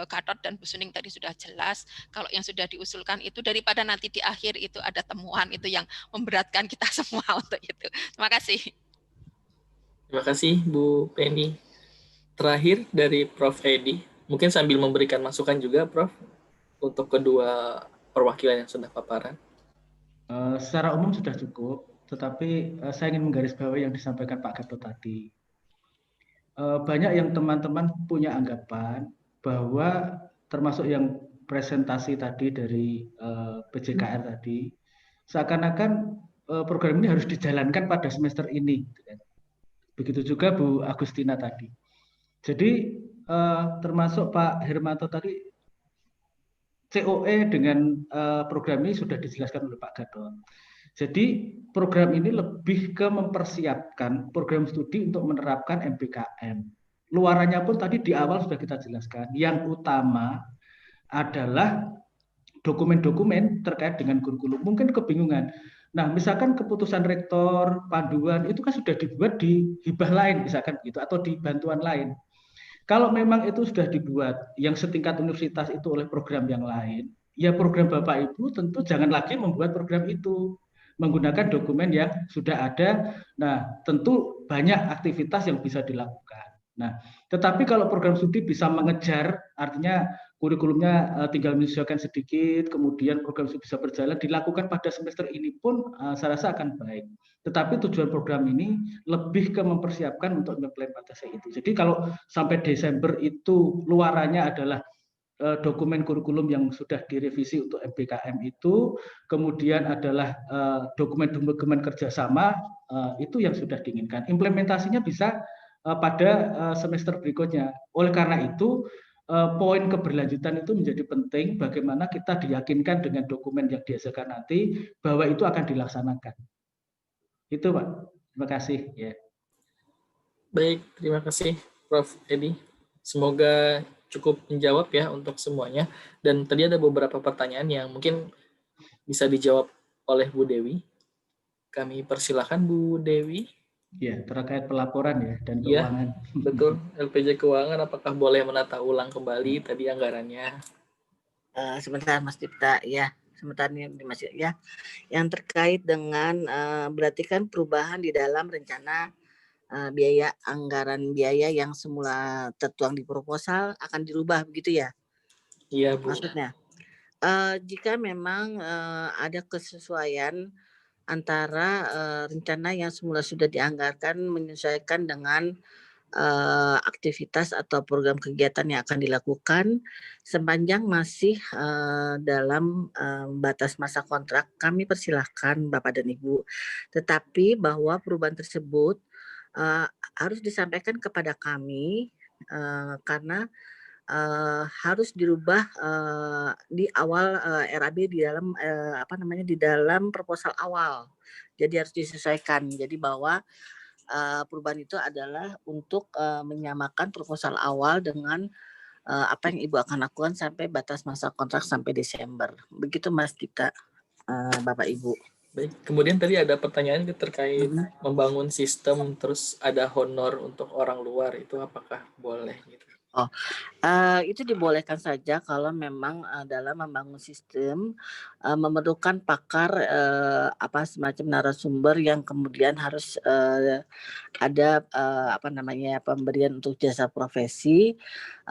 Gatot dan Bu Suning tadi sudah jelas. Kalau yang sudah diusulkan itu daripada nanti di akhir itu ada temuan itu yang memberatkan kita semua untuk itu. Terima kasih. Terima kasih Bu Penny. Terakhir dari Prof. Edi, mungkin sambil memberikan masukan juga Prof. Untuk kedua perwakilan yang sudah paparan. Secara umum sudah cukup, tetapi saya ingin menggarisbawahi yang disampaikan Pak Gatot tadi. Banyak yang teman-teman punya anggapan bahwa termasuk yang presentasi tadi dari PJKR tadi, seakan-akan program ini harus dijalankan pada semester ini. Begitu juga Bu Agustina tadi. Jadi termasuk Pak Hermanto tadi, COE dengan program ini sudah dijelaskan oleh Pak Gatot. Jadi program ini lebih ke mempersiapkan program studi untuk menerapkan MPKM. Luarannya pun tadi di awal sudah kita jelaskan. Yang utama adalah dokumen-dokumen terkait dengan kurikulum. Mungkin kebingungan. Nah, misalkan keputusan rektor, panduan itu kan sudah dibuat di hibah lain, misalkan gitu, atau di bantuan lain. Kalau memang itu sudah dibuat yang setingkat universitas itu oleh program yang lain, ya program Bapak Ibu tentu jangan lagi membuat program itu menggunakan dokumen yang sudah ada. Nah, tentu banyak aktivitas yang bisa dilakukan. Nah, tetapi kalau program studi bisa mengejar, artinya kurikulumnya tinggal menyesuaikan sedikit, kemudian program studi bisa berjalan, dilakukan pada semester ini pun saya rasa akan baik. Tetapi tujuan program ini lebih ke mempersiapkan untuk implementasi itu. Jadi kalau sampai Desember itu luarannya adalah dokumen kurikulum yang sudah direvisi untuk MBKM itu, kemudian adalah dokumen-dokumen kerjasama itu yang sudah diinginkan. Implementasinya bisa pada semester berikutnya. Oleh karena itu, poin keberlanjutan itu menjadi penting. Bagaimana kita diyakinkan dengan dokumen yang dihasilkan nanti bahwa itu akan dilaksanakan. Itu, Pak. Terima kasih. Ya. Baik, terima kasih Prof. Edi. Semoga cukup menjawab ya untuk semuanya. Dan tadi ada beberapa pertanyaan yang mungkin bisa dijawab oleh Bu Dewi. Kami persilakan Bu Dewi. Ya, terkait pelaporan ya dan Ya, keuangan. betul. LPJ Keuangan apakah boleh menata ulang kembali tadi anggarannya? Sebentar Mas Dipta ya. Sebentar nih Mas ya. Yang terkait dengan berarti kan perubahan di dalam rencana biaya anggaran biaya yang semula tertuang di proposal akan dirubah begitu ya? Iya, Bu. Maksudnya jika memang ada kesesuaian antara rencana yang semula sudah dianggarkan menyesuaikan dengan aktivitas atau program kegiatan yang akan dilakukan sepanjang masih dalam batas masa kontrak, kami persilahkan Bapak dan Ibu. Tetapi bahwa perubahan tersebut harus disampaikan kepada kami karena harus dirubah di awal RAB di dalam di dalam proposal awal. Jadi harus disesuaikan. Jadi bahwa perubahan itu adalah untuk menyamakan proposal awal dengan apa yang Ibu akan lakukan sampai batas masa kontrak sampai Desember. Begitu Mas Dipta, Bapak Ibu. Baik, kemudian tadi ada pertanyaan terkait membangun sistem, terus ada honor untuk orang luar, itu apakah boleh gitu? Oh, itu dibolehkan saja kalau memang dalam membangun sistem memerlukan pakar semacam narasumber yang kemudian harus ada pemberian untuk jasa profesi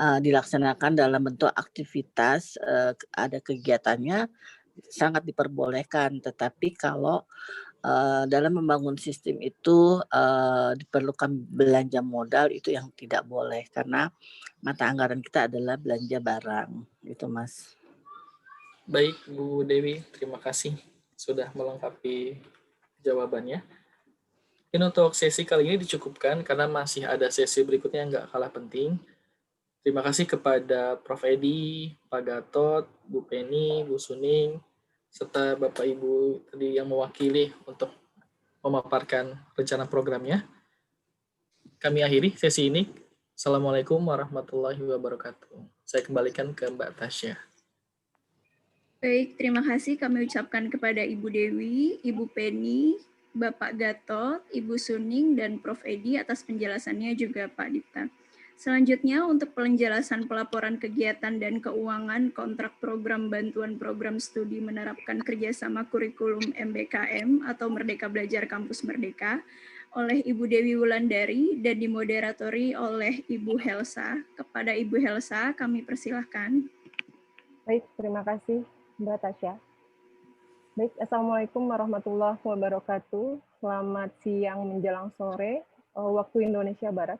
dilaksanakan dalam bentuk aktivitas ada kegiatannya sangat diperbolehkan. Tetapi kalau dalam membangun sistem itu diperlukan belanja modal itu yang tidak boleh karena mata anggaran kita adalah belanja barang gitu Mas. Baik Bu Dewi, terima kasih sudah melengkapi jawabannya. Mungkin untuk sesi kali ini dicukupkan karena masih ada sesi berikutnya yang nggak kalah penting. Terima kasih kepada Prof. Edi, Pak Gatot, Bu Penny, Bu Suning, serta Bapak Ibu tadi yang mewakili untuk memaparkan rencana programnya. Kami akhiri sesi ini. Assalamualaikum warahmatullahi wabarakatuh. Saya kembalikan ke Mbak Tasya. Baik, terima kasih kami ucapkan kepada Ibu Dewi, Ibu Penny, Bapak Gatot, Ibu Suning, dan Prof. Edi atas penjelasannya juga Pak Dipta. Selanjutnya, untuk penjelasan pelaporan kegiatan dan keuangan kontrak program bantuan program studi menerapkan kerjasama kurikulum MBKM atau Merdeka Belajar Kampus Merdeka oleh Ibu Dewi Wulandari dan dimoderatori oleh Ibu Helsa. Kepada Ibu Helsa, kami persilahkan. Baik, terima kasih Mbak Tasya. Baik, Assalamualaikum warahmatullahi wabarakatuh. Selamat siang menjelang sore, waktu Indonesia Barat.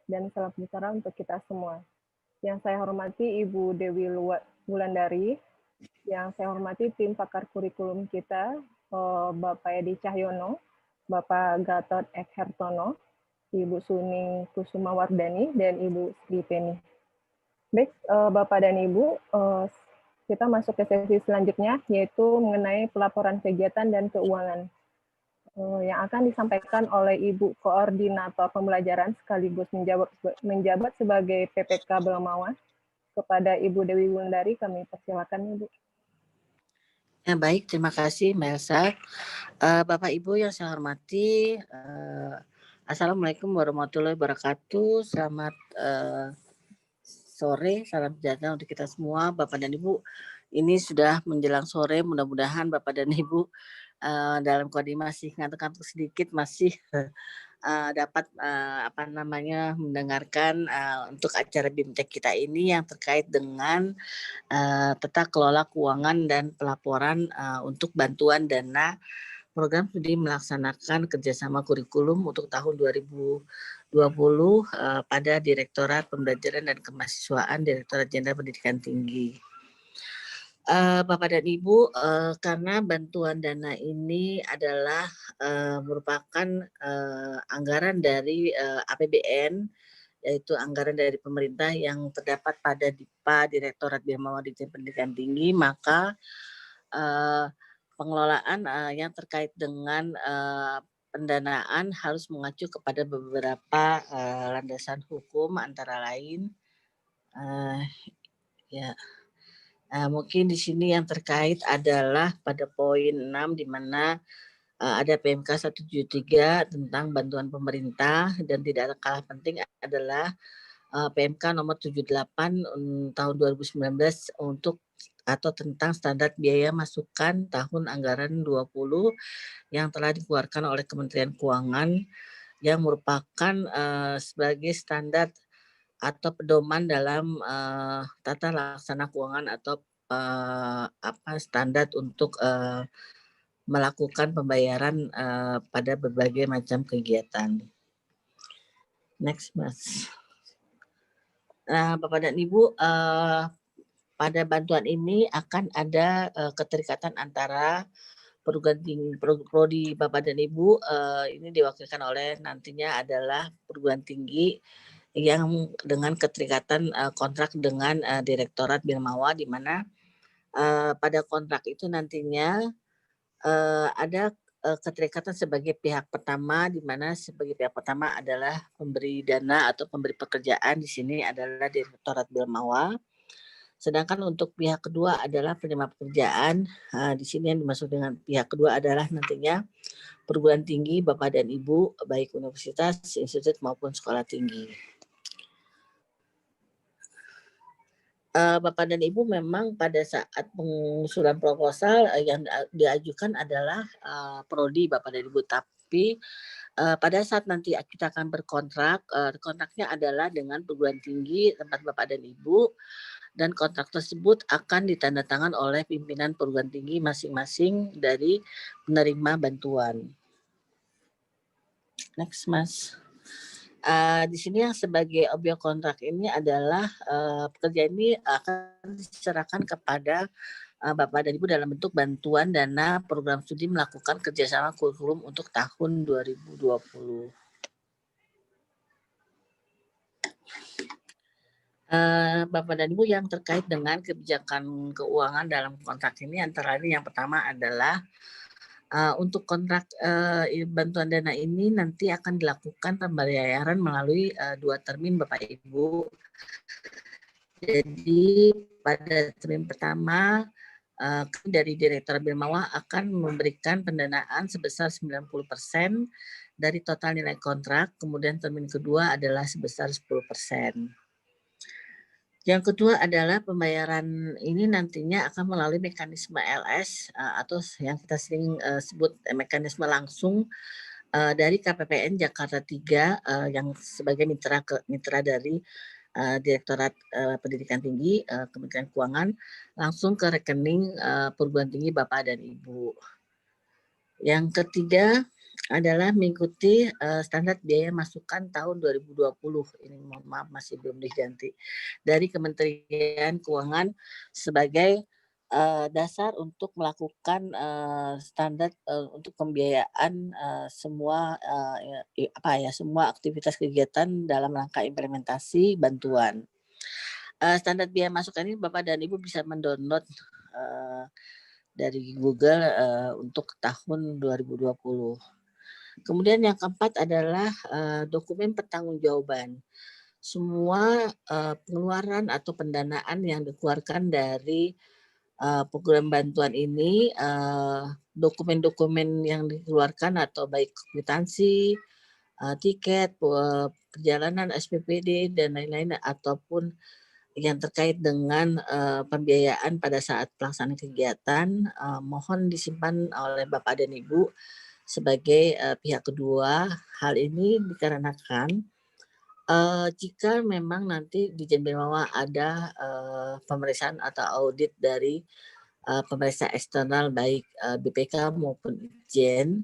Dan salam sejahtera untuk kita semua. Yang saya hormati Ibu Dewi Wulandari, yang saya hormati tim pakar kurikulum kita, Bapak Edi Cahyono, Bapak Gatot Ekhertono, Ibu Suning Kusumawardani, dan Ibu Sri Penny. Baik, Bapak dan Ibu, kita masuk ke sesi selanjutnya, yaitu mengenai pelaporan kegiatan dan keuangan. Yang akan disampaikan oleh Ibu Koordinator Pembelajaran sekaligus menjabat sebagai PPK Belmawa. Kepada Ibu Dewi Wulandari, kami persilakan Ibu. Ya, baik, terima kasih Mbak Elsa. Bapak Ibu yang saya hormati, Assalamualaikum warahmatullahi wabarakatuh. Selamat sore, salam sejahtera untuk kita semua, Bapak dan Ibu. Ini sudah menjelang sore, mudah-mudahan Bapak dan Ibu dalam kondisi masih ngantuk-ngantuk sedikit masih dapat mendengarkan untuk acara BIMTEK kita ini yang terkait dengan tata kelola keuangan dan pelaporan untuk bantuan dana program studi melaksanakan kerjasama kurikulum untuk tahun 2021 pada Direktorat Pembelajaran dan Kemahasiswaan Direktorat Jenderal Pendidikan Tinggi. Bapak dan Ibu, karena bantuan dana ini adalah merupakan anggaran dari APBN, yaitu anggaran dari pemerintah yang terdapat pada DIPA, Direktorat Bimawa Dirjen Pendidikan Tinggi, maka pengelolaan yang terkait dengan pendanaan harus mengacu kepada beberapa landasan hukum, antara lain mungkin di sini yang terkait adalah pada poin 6 di mana ada PMK 173 tentang bantuan pemerintah, dan tidak kalah penting adalah PMK nomor 78 tahun 2019 untuk atau tentang standar biaya masukan tahun anggaran 20 yang telah dikeluarkan oleh Kementerian Keuangan, yang merupakan sebagai standar atau pedoman dalam tata laksana keuangan atau standar untuk melakukan pembayaran pada berbagai macam kegiatan. Next, Mas. Nah, Bapak dan Ibu, pada bantuan ini akan ada keterikatan antara perguruan tinggi prodi Bapak dan Ibu, ini diwakilkan oleh nantinya adalah perguruan tinggi yang dengan keterikatan kontrak dengan Direktorat Bimawa, di mana pada kontrak itu nantinya ada keterikatan sebagai pihak pertama, di mana sebagai pihak pertama adalah pemberi dana atau pemberi pekerjaan, di sini adalah Direktorat Bimawa. Sedangkan untuk pihak kedua adalah penerima pekerjaan. Di sini yang dimaksud dengan pihak kedua adalah nantinya perguruan tinggi Bapak dan Ibu, baik universitas, institut maupun sekolah tinggi. Bapak dan Ibu, memang pada saat pengusulan proposal yang diajukan adalah prodi Bapak dan Ibu, tapi pada saat nanti kita akan berkontrak, kontraknya adalah dengan perguruan tinggi tempat Bapak dan Ibu, dan kontrak tersebut akan ditandatangan oleh pimpinan perguruan tinggi masing-masing dari penerima bantuan. Next, Mas. Di sini yang sebagai objek kontrak ini adalah pekerja ini akan diserahkan kepada Bapak dan Ibu dalam bentuk bantuan dana program studi melakukan kerjasama kurikulum untuk tahun 2020. Bapak dan Ibu, yang terkait dengan kebijakan keuangan dalam kontrak ini antara lain yang pertama adalah untuk kontrak bantuan dana ini nanti akan dilakukan pembayaran melalui 2 termin Bapak Ibu. Jadi pada termin pertama dari Direktorat Bimawa akan memberikan pendanaan sebesar 90% dari total nilai kontrak, kemudian termin kedua adalah sebesar 10%. Yang kedua adalah pembayaran ini nantinya akan melalui mekanisme LS atau yang kita sering sebut mekanisme langsung dari KPPN Jakarta 3 yang sebagai mitra dari Direktorat Pendidikan Tinggi Kementerian Keuangan langsung ke rekening perguruan tinggi Bapak dan Ibu. Yang ketiga adalah mengikuti standar biaya masukan tahun 2020. Ini mohon maaf masih belum diganti. Dari Kementerian Keuangan sebagai dasar untuk melakukan standar untuk pembiayaan semua semua aktivitas kegiatan dalam rangka implementasi bantuan. Standar biaya masukan ini Bapak dan Ibu bisa mendownload dari Google untuk tahun 2020. Kemudian yang keempat adalah dokumen pertanggungjawaban. Semua pengeluaran atau pendanaan yang dikeluarkan dari program bantuan ini, dokumen-dokumen yang dikeluarkan atau baik kwitansi, tiket, perjalanan SPPD, dan lain-lain, ataupun yang terkait dengan pembiayaan pada saat pelaksanaan kegiatan, mohon disimpan oleh Bapak dan Ibu sebagai pihak kedua. Hal ini dikarenakan jika memang nanti di Dirjen Bimawa ada pemeriksaan atau audit dari pemeriksa eksternal baik BPK maupun Dirjen,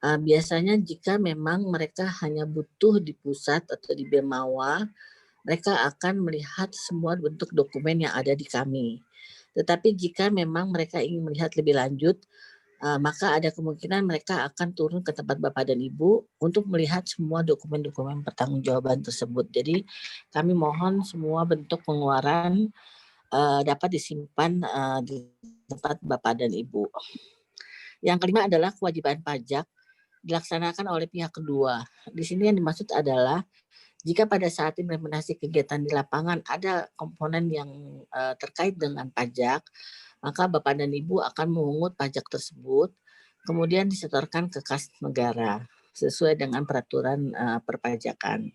Biasanya jika memang mereka hanya butuh di pusat atau di Birmawa, mereka akan melihat semua bentuk dokumen yang ada di kami. Tetapi jika memang mereka ingin melihat lebih lanjut, maka ada kemungkinan mereka akan turun ke tempat Bapak dan Ibu untuk melihat semua dokumen-dokumen pertanggungjawaban tersebut. Jadi kami mohon semua bentuk pengeluaran dapat disimpan di tempat Bapak dan Ibu. Yang kelima adalah kewajiban pajak dilaksanakan oleh pihak kedua. Di sini yang dimaksud adalah jika pada saat implementasi kegiatan di lapangan ada komponen yang terkait dengan pajak, maka Bapak dan Ibu akan memungut pajak tersebut, kemudian disetorkan ke kas negara sesuai dengan peraturan perpajakan.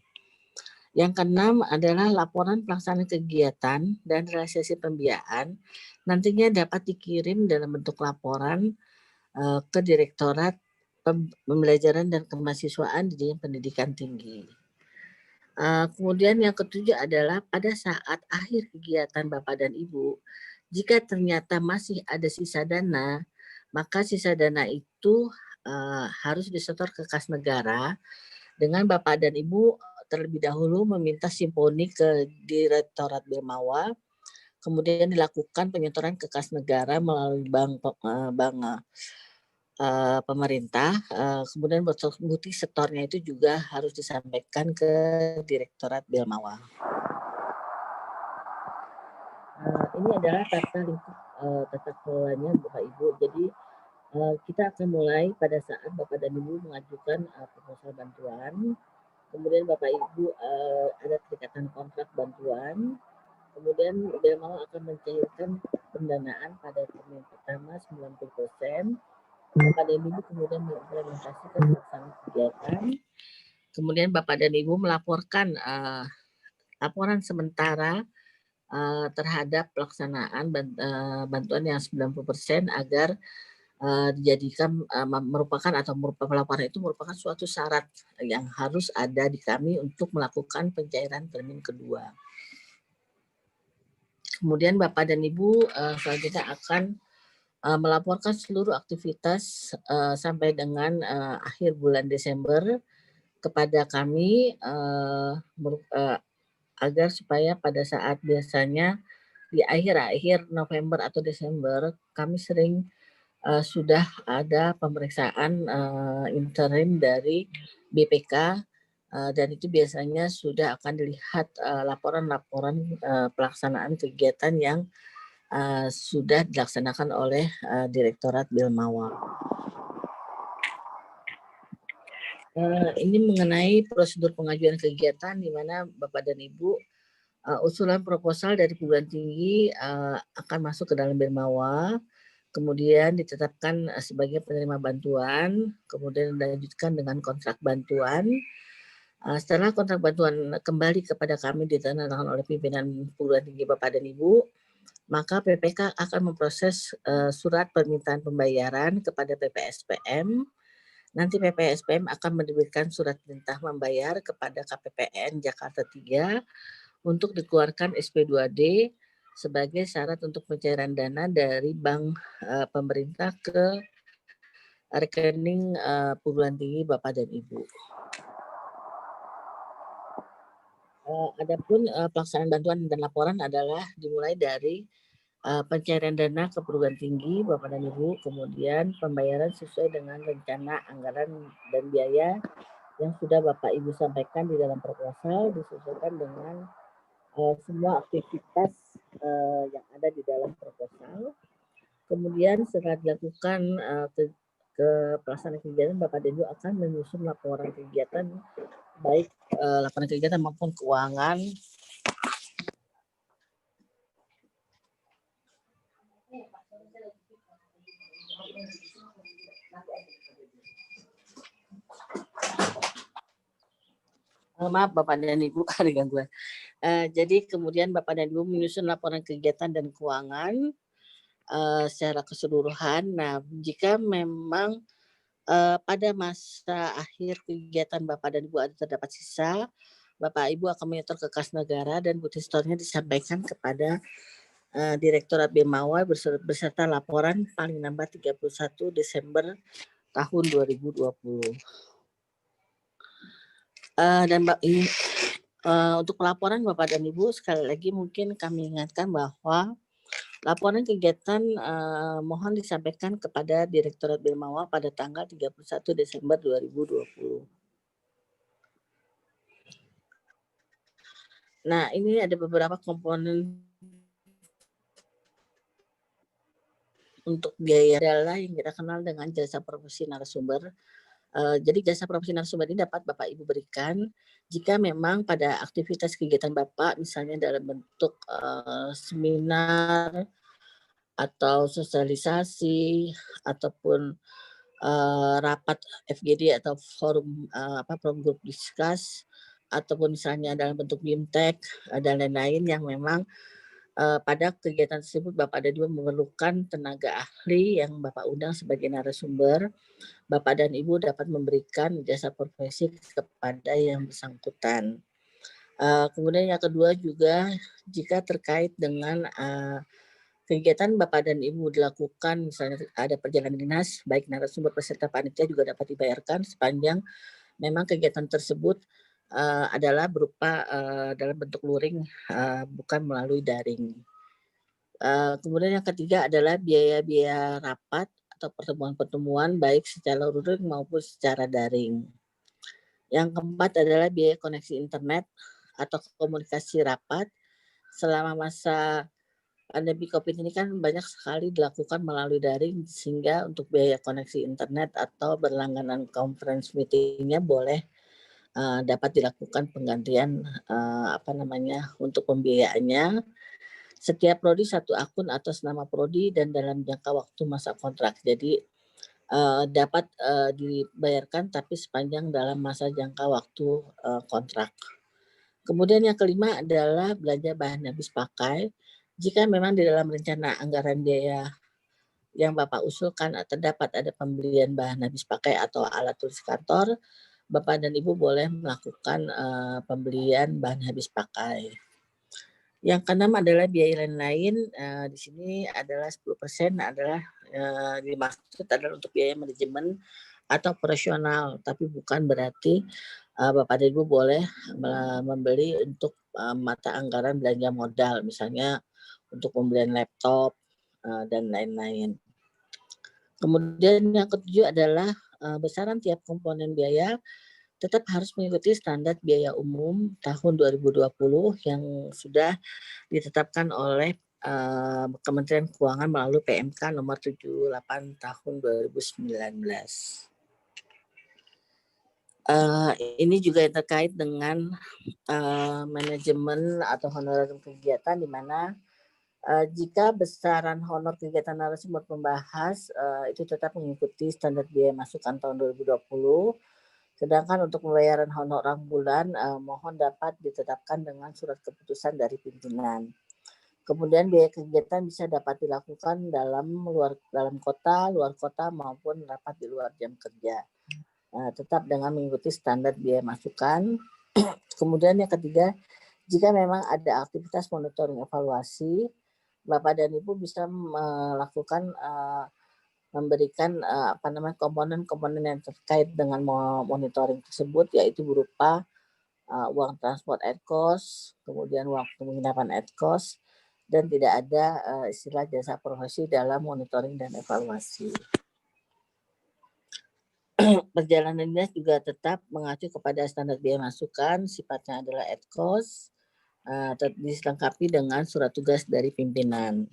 Yang keenam adalah laporan pelaksanaan kegiatan dan realisasi pembiayaan nantinya dapat dikirim dalam bentuk laporan ke Direktorat Pembelajaran dan Kemahasiswaan di Pendidikan Tinggi. Kemudian yang ketujuh adalah pada saat akhir kegiatan Bapak dan Ibu, jika ternyata masih ada sisa dana, maka sisa dana itu harus disetor ke kas negara dengan Bapak dan Ibu terlebih dahulu meminta simponi ke Direktorat Birmawa, kemudian dilakukan penyetoran ke kas negara melalui bank pemerintah, kemudian bukti setornya itu juga harus disampaikan ke Direktorat Birmawa. Ini adalah tata kelolanya Bapak Ibu. Jadi kita akan mulai pada saat Bapak dan Ibu mengajukan proposal bantuan, kemudian Bapak Ibu ada perikatan kontrak bantuan, kemudian Birmawa akan mencairkan pendanaan pada termin pertama 90%. Bapak dan Ibu kemudian mengimplementasikan pelaksanaan kegiatan. Kemudian Bapak dan Ibu melaporkan laporan sementara terhadap pelaksanaan bantuan yang 90% agar dijadikan merupakan pelaporan itu merupakan suatu syarat yang harus ada di kami untuk melakukan pencairan termin kedua. Kemudian Bapak dan Ibu selanjutnya akan melaporkan seluruh aktivitas sampai dengan akhir bulan Desember kepada kami agar supaya pada saat biasanya di akhir November atau Desember kami sering sudah ada pemeriksaan interim dari BPK dan itu biasanya sudah akan dilihat laporan-laporan pelaksanaan kegiatan yang sudah dilaksanakan oleh Direktorat Birmawa. Ini mengenai prosedur pengajuan kegiatan di mana Bapak dan Ibu usulan proposal dari perguruan tinggi akan masuk ke dalam Birmawa, kemudian ditetapkan sebagai penerima bantuan, kemudian dilanjutkan dengan kontrak bantuan. Setelah kontrak bantuan kembali kepada kami ditandatangani oleh pimpinan perguruan tinggi Bapak dan Ibu, maka PPK akan memproses surat permintaan pembayaran kepada PPSPM. Nanti PPSPM akan menerbitkan surat perintah membayar kepada KPPN Jakarta 3 untuk dikeluarkan SP2D sebagai syarat untuk pencairan dana dari bank pemerintah ke rekening perguruan tinggi Bapak dan Ibu. Adapun pelaksanaan bantuan dan laporan adalah dimulai dari pencairan dana ke perguruan tinggi Bapak dan Ibu, kemudian pembayaran sesuai dengan rencana anggaran dan biaya yang sudah Bapak Ibu sampaikan di dalam proposal disesuaikan dengan semua aktivitas yang ada di dalam proposal. Kemudian setelah dilakukan ke pelaksanaan kegiatan, Bapak dan Ibu akan menyusun laporan kegiatan baik laporan kegiatan maupun keuangan. Maaf Bapak dan Ibu ada gangguan. Jadi kemudian Bapak dan Ibu menyusun laporan kegiatan dan keuangan secara keseluruhan. Nah, jika memang pada masa akhir kegiatan Bapak dan Ibu ada terdapat sisa, Bapak Ibu akan menyetor ke kas negara dan bukti setornya disampaikan kepada Direktorat Birmawa beserta laporan paling lambat 31 Desember tahun 2020. Dan untuk pelaporan Bapak dan Ibu, sekali lagi mungkin kami ingatkan bahwa laporan kegiatan mohon disampaikan kepada Direktorat Bilmawa pada tanggal 31 Desember 2020. Nah, ini ada beberapa komponen untuk biaya adalah yang kita kenal dengan jasa profesi narasumber. Jadi jasa profesi narasumber ini dapat Bapak Ibu berikan jika memang pada aktivitas kegiatan Bapak, misalnya dalam bentuk seminar atau sosialisasi ataupun rapat FGD atau forum forum group discuss, ataupun misalnya dalam bentuk BIMTEK dan lain-lain yang memang pada kegiatan tersebut Bapak dan Ibu memerlukan tenaga ahli yang Bapak undang sebagai narasumber, Bapak dan Ibu dapat memberikan jasa profesi kepada yang bersangkutan. Kemudian yang kedua juga jika terkait dengan kegiatan Bapak dan Ibu dilakukan, misalnya ada perjalanan dinas, baik narasumber peserta panitia juga dapat dibayarkan sepanjang memang kegiatan tersebut adalah berupa dalam bentuk luring, bukan melalui daring. Kemudian yang ketiga adalah biaya-biaya rapat atau pertemuan-pertemuan baik secara luring maupun secara daring. Yang keempat adalah biaya koneksi internet atau komunikasi rapat. Selama masa pandemi COVID ini kan banyak sekali dilakukan melalui daring, sehingga untuk biaya koneksi internet atau berlangganan conference meeting-nya boleh dapat dilakukan penggantian untuk pembiayaannya. Setiap prodi satu akun atas nama prodi dan dalam jangka waktu masa kontrak. Jadi dapat dibayarkan tapi sepanjang dalam masa jangka waktu kontrak. Kemudian yang kelima adalah belanja bahan habis pakai. Jika memang di dalam rencana anggaran biaya yang Bapak usulkan terdapat ada pembelian bahan habis pakai atau alat tulis kantor, Bapak dan Ibu boleh melakukan pembelian bahan habis pakai. Yang keenam adalah biaya lain-lain. Di sini adalah 10% adalah dimaksud adalah untuk biaya manajemen atau operasional, tapi bukan berarti Bapak dan Ibu boleh membeli untuk mata anggaran belanja modal, misalnya untuk pembelian laptop dan lain-lain. Kemudian yang ketujuh adalah besaran tiap komponen biaya tetap harus mengikuti standar biaya umum tahun 2020 yang sudah ditetapkan oleh Kementerian Keuangan melalui PMK nomor 78 tahun 2019. Ini juga terkait dengan manajemen atau honorer kegiatan, di mana jika besaran honor kegiatan narasumber pembahas itu tetap mengikuti standar biaya masukan tahun 2020. Sedangkan untuk pembayaran honor bulan mohon dapat ditetapkan dengan surat keputusan dari pimpinan. Kemudian biaya kegiatan bisa dapat dilakukan dalam kota, luar kota maupun rapat di luar jam kerja. Tetap dengan mengikuti standar biaya masukan. Kemudian yang ketiga, jika memang ada aktivitas monitoring evaluasi, Bapak dan Ibu bisa melakukan memberikan komponen-komponen yang terkait dengan monitoring tersebut, yaitu berupa uang transport at cost, kemudian uang penginapan at cost, dan tidak ada istilah jasa profesi dalam monitoring dan evaluasi. Perjalanan dinas juga tetap mengacu kepada standar biaya masukan, sifatnya adalah at cost, dilengkapi dengan surat tugas dari pimpinan.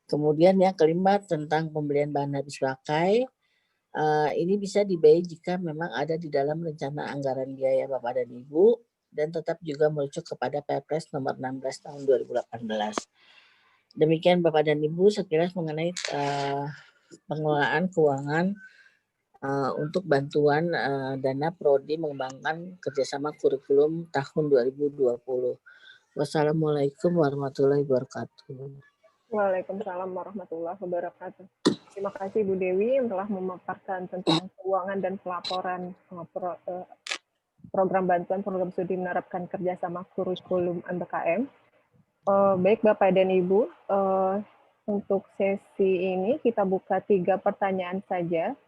Kemudian yang kelima tentang pembelian bahan habis pakai, ini bisa dibayar jika memang ada di dalam rencana anggaran biaya Bapak dan Ibu, dan tetap juga merujuk kepada Perpres nomor 16 tahun 2018. Demikian Bapak dan Ibu sekilas mengenai pengelolaan keuangan untuk bantuan dana prodi mengembangkan kerjasama kurikulum tahun 2020. Wassalamualaikum warahmatullahi wabarakatuh. Waalaikumsalam warahmatullahi wabarakatuh. Terima kasih Bu Dewi yang telah memaparkan tentang keuangan dan pelaporan program bantuan program studi menerapkan kerjasama kurikulum MBKM. Baik Bapak dan Ibu, untuk sesi ini kita buka 3 pertanyaan saja.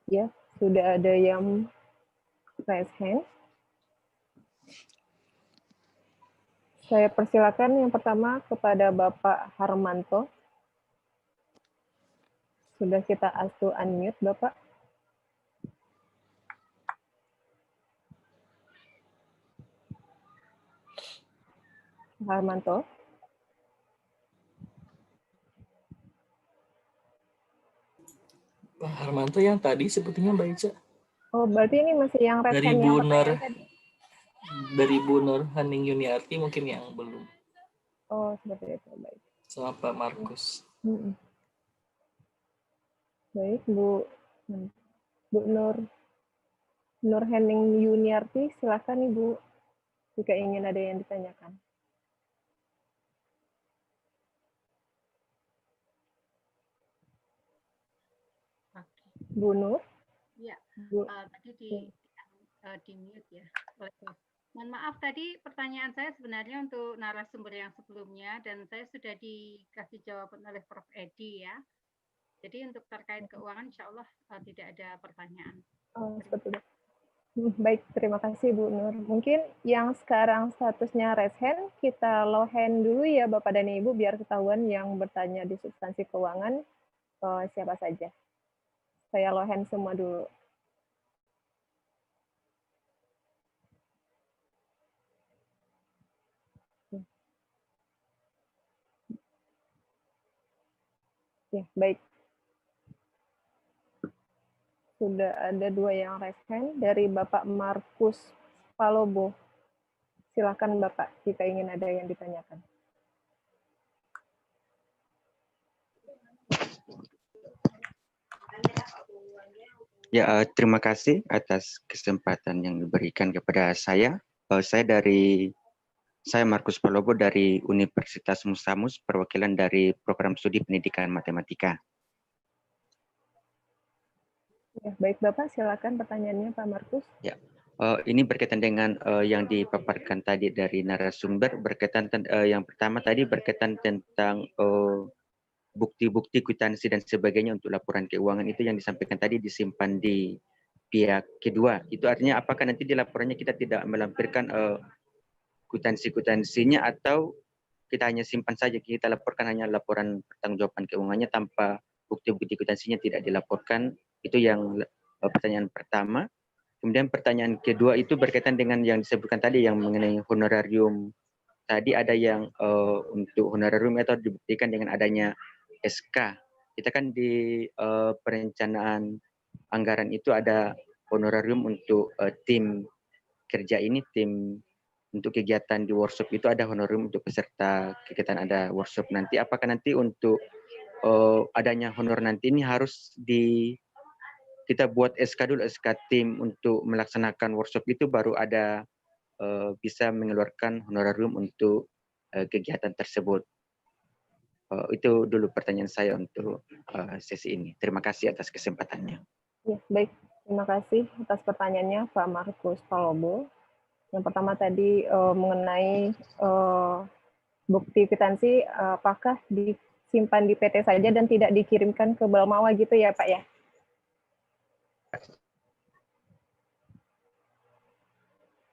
Ya, sudah ada yang raise hand. Saya persilakan yang pertama kepada Bapak Harmanto. Sudah kita ask unmute, Bapak. Harmanto. Pak Harmanto yang tadi sepertinya Mbak Ica. Oh, berarti ini masih yang raise Dari hand Bu yang Nur, pertanyaan tadi. dari Bu Nur Haning Yuniarti mungkin yang belum. Oh, seperti itu. Baik. Sama Pak Markus. Baik, Bu Nur Haning Yuniarti, silakan Ibu jika ingin ada yang ditanyakan. Bu Nur? Ya, Bu. tadi di mute ya. Mohon maaf, tadi pertanyaan saya sebenarnya untuk narasumber yang sebelumnya dan saya sudah dikasih jawaban oleh Prof. Edi ya. Jadi untuk terkait keuangan insya Allah tidak ada pertanyaan. Oh, seperti itu. Baik, terima kasih Bu Nur. Mungkin yang sekarang statusnya raise hand, kita low hand dulu ya Bapak dan Ibu biar ketahuan yang bertanya di substansi keuangan siapa saja. Saya low hand semua dulu. Ya, baik. Sudah ada 2 yang raise hand dari Bapak Markus Palobo. Silakan Bapak jika ingin ada yang ditanyakan. Ya, terima kasih atas kesempatan yang diberikan kepada saya. Saya Markus Palobo dari Universitas Musamus, perwakilan dari Program Studi Pendidikan Matematika. Ya, baik Bapak, silakan pertanyaannya Pak Markus. Ya, ini berkaitan dengan yang dipaparkan tadi dari narasumber, yang pertama tadi berkaitan tentang bukti-bukti kwitansi dan sebagainya untuk laporan keuangan itu yang disampaikan tadi disimpan di pihak kedua. Itu artinya apakah nanti di laporannya kita tidak melampirkan kwitansi-kwitansinya atau kita hanya simpan saja, kita laporkan hanya laporan pertanggungjawaban keuangannya tanpa bukti-bukti kwitansinya tidak dilaporkan. Itu yang pertanyaan pertama. Kemudian pertanyaan kedua itu berkaitan dengan yang disebutkan tadi yang mengenai honorarium. Tadi ada yang untuk honorarium atau dibuktikan dengan adanya SK. Kita kan di perencanaan anggaran itu ada honorarium untuk tim kerja ini, tim untuk kegiatan di workshop itu ada honorarium untuk peserta kegiatan ada workshop nanti. Apakah nanti untuk adanya honor nanti ini harus kita buat SK dulu, SK tim untuk melaksanakan workshop itu baru ada bisa mengeluarkan honorarium untuk kegiatan tersebut. Itu dulu pertanyaan saya untuk sesi ini. Terima kasih atas kesempatannya. Ya, baik. Terima kasih atas pertanyaannya Pak Markus Palobo. Yang pertama tadi mengenai bukti kwitansi apakah disimpan di PT saja dan tidak dikirimkan ke Balmawa gitu ya Pak ya?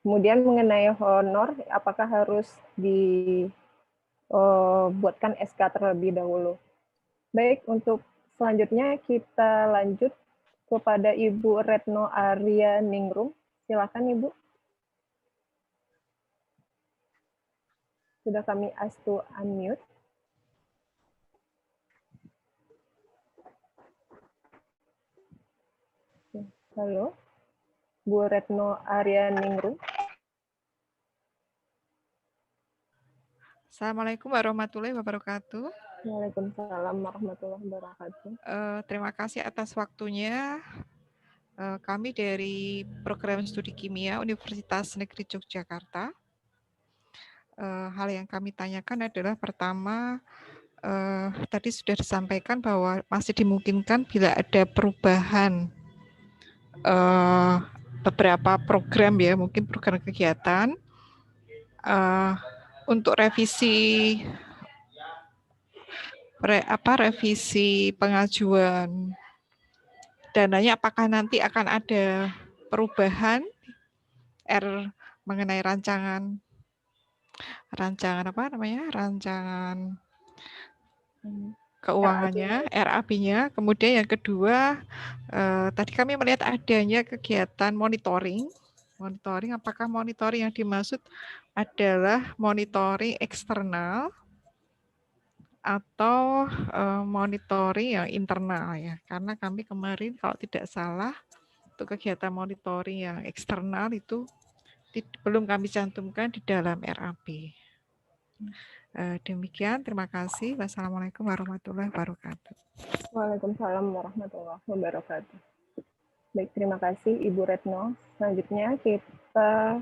Kemudian mengenai honor, apakah harus dibuatkan SK terlebih dahulu? Baik, untuk selanjutnya kita lanjut kepada Ibu Retno Arya Ningrum. Silakan Ibu. Sudah kami ask to unmute. Halo, Bu Retno Arya Ningrum. Assalamualaikum warahmatullahi wabarakatuh. Waalaikumsalam warahmatullahi wabarakatuh. Terima kasih atas waktunya. Kami dari Program Studi Kimia Universitas Negeri Yogyakarta. Hal yang kami tanyakan adalah pertama, tadi sudah disampaikan bahwa masih dimungkinkan bila ada perubahan beberapa program ya, mungkin program kegiatan untuk revisi revisi pengajuan dananya apakah nanti akan ada perubahan mengenai rancangan apa namanya, rancangan keuangannya, RAB-nya. Kemudian yang kedua, tadi kami melihat adanya kegiatan monitoring. Apakah monitoring yang dimaksud adalah monitoring eksternal atau monitoring yang internal ya? Karena kami kemarin kalau tidak salah untuk kegiatan monitoring yang eksternal itu belum kami cantumkan di dalam RAB. Demikian, terima kasih. Wassalamualaikum warahmatullahi wabarakatuh. Waalaikumsalam warahmatullahi wabarakatuh. Baik, terima kasih Ibu Retno. Selanjutnya kita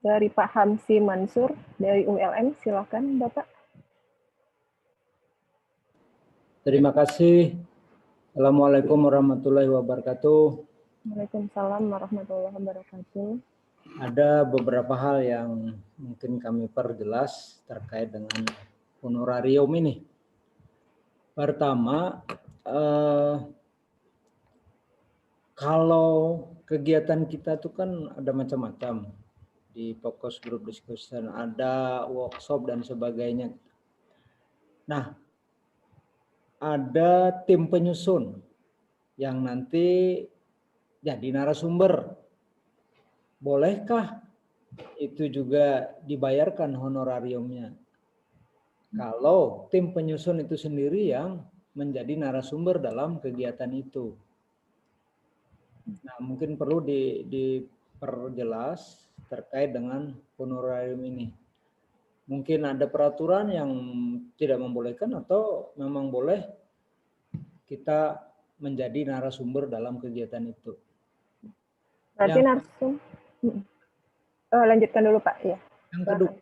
dari Pak Hamsi Mansur dari ULM. Silakan Bapak. Terima kasih. Assalamualaikum warahmatullahi wabarakatuh. Waalaikumsalam warahmatullahi wabarakatuh. Ada beberapa hal yang mungkin kami perjelas terkait dengan honorarium ini. Pertama, kalau kegiatan kita itu kan ada macam-macam. Di focus group discussion, ada workshop dan sebagainya. Nah, ada tim penyusun yang nanti jadi narasumber. Bolehkah itu juga dibayarkan honorariumnya? Kalau tim penyusun itu sendiri yang menjadi narasumber dalam kegiatan itu. Nah, mungkin perlu diperjelas terkait dengan honorarium ini. Mungkin ada peraturan yang tidak membolehkan atau memang boleh kita menjadi narasumber dalam kegiatan itu. Berarti narasumber. Lanjutkan dulu Pak. Ya. Yang kedua,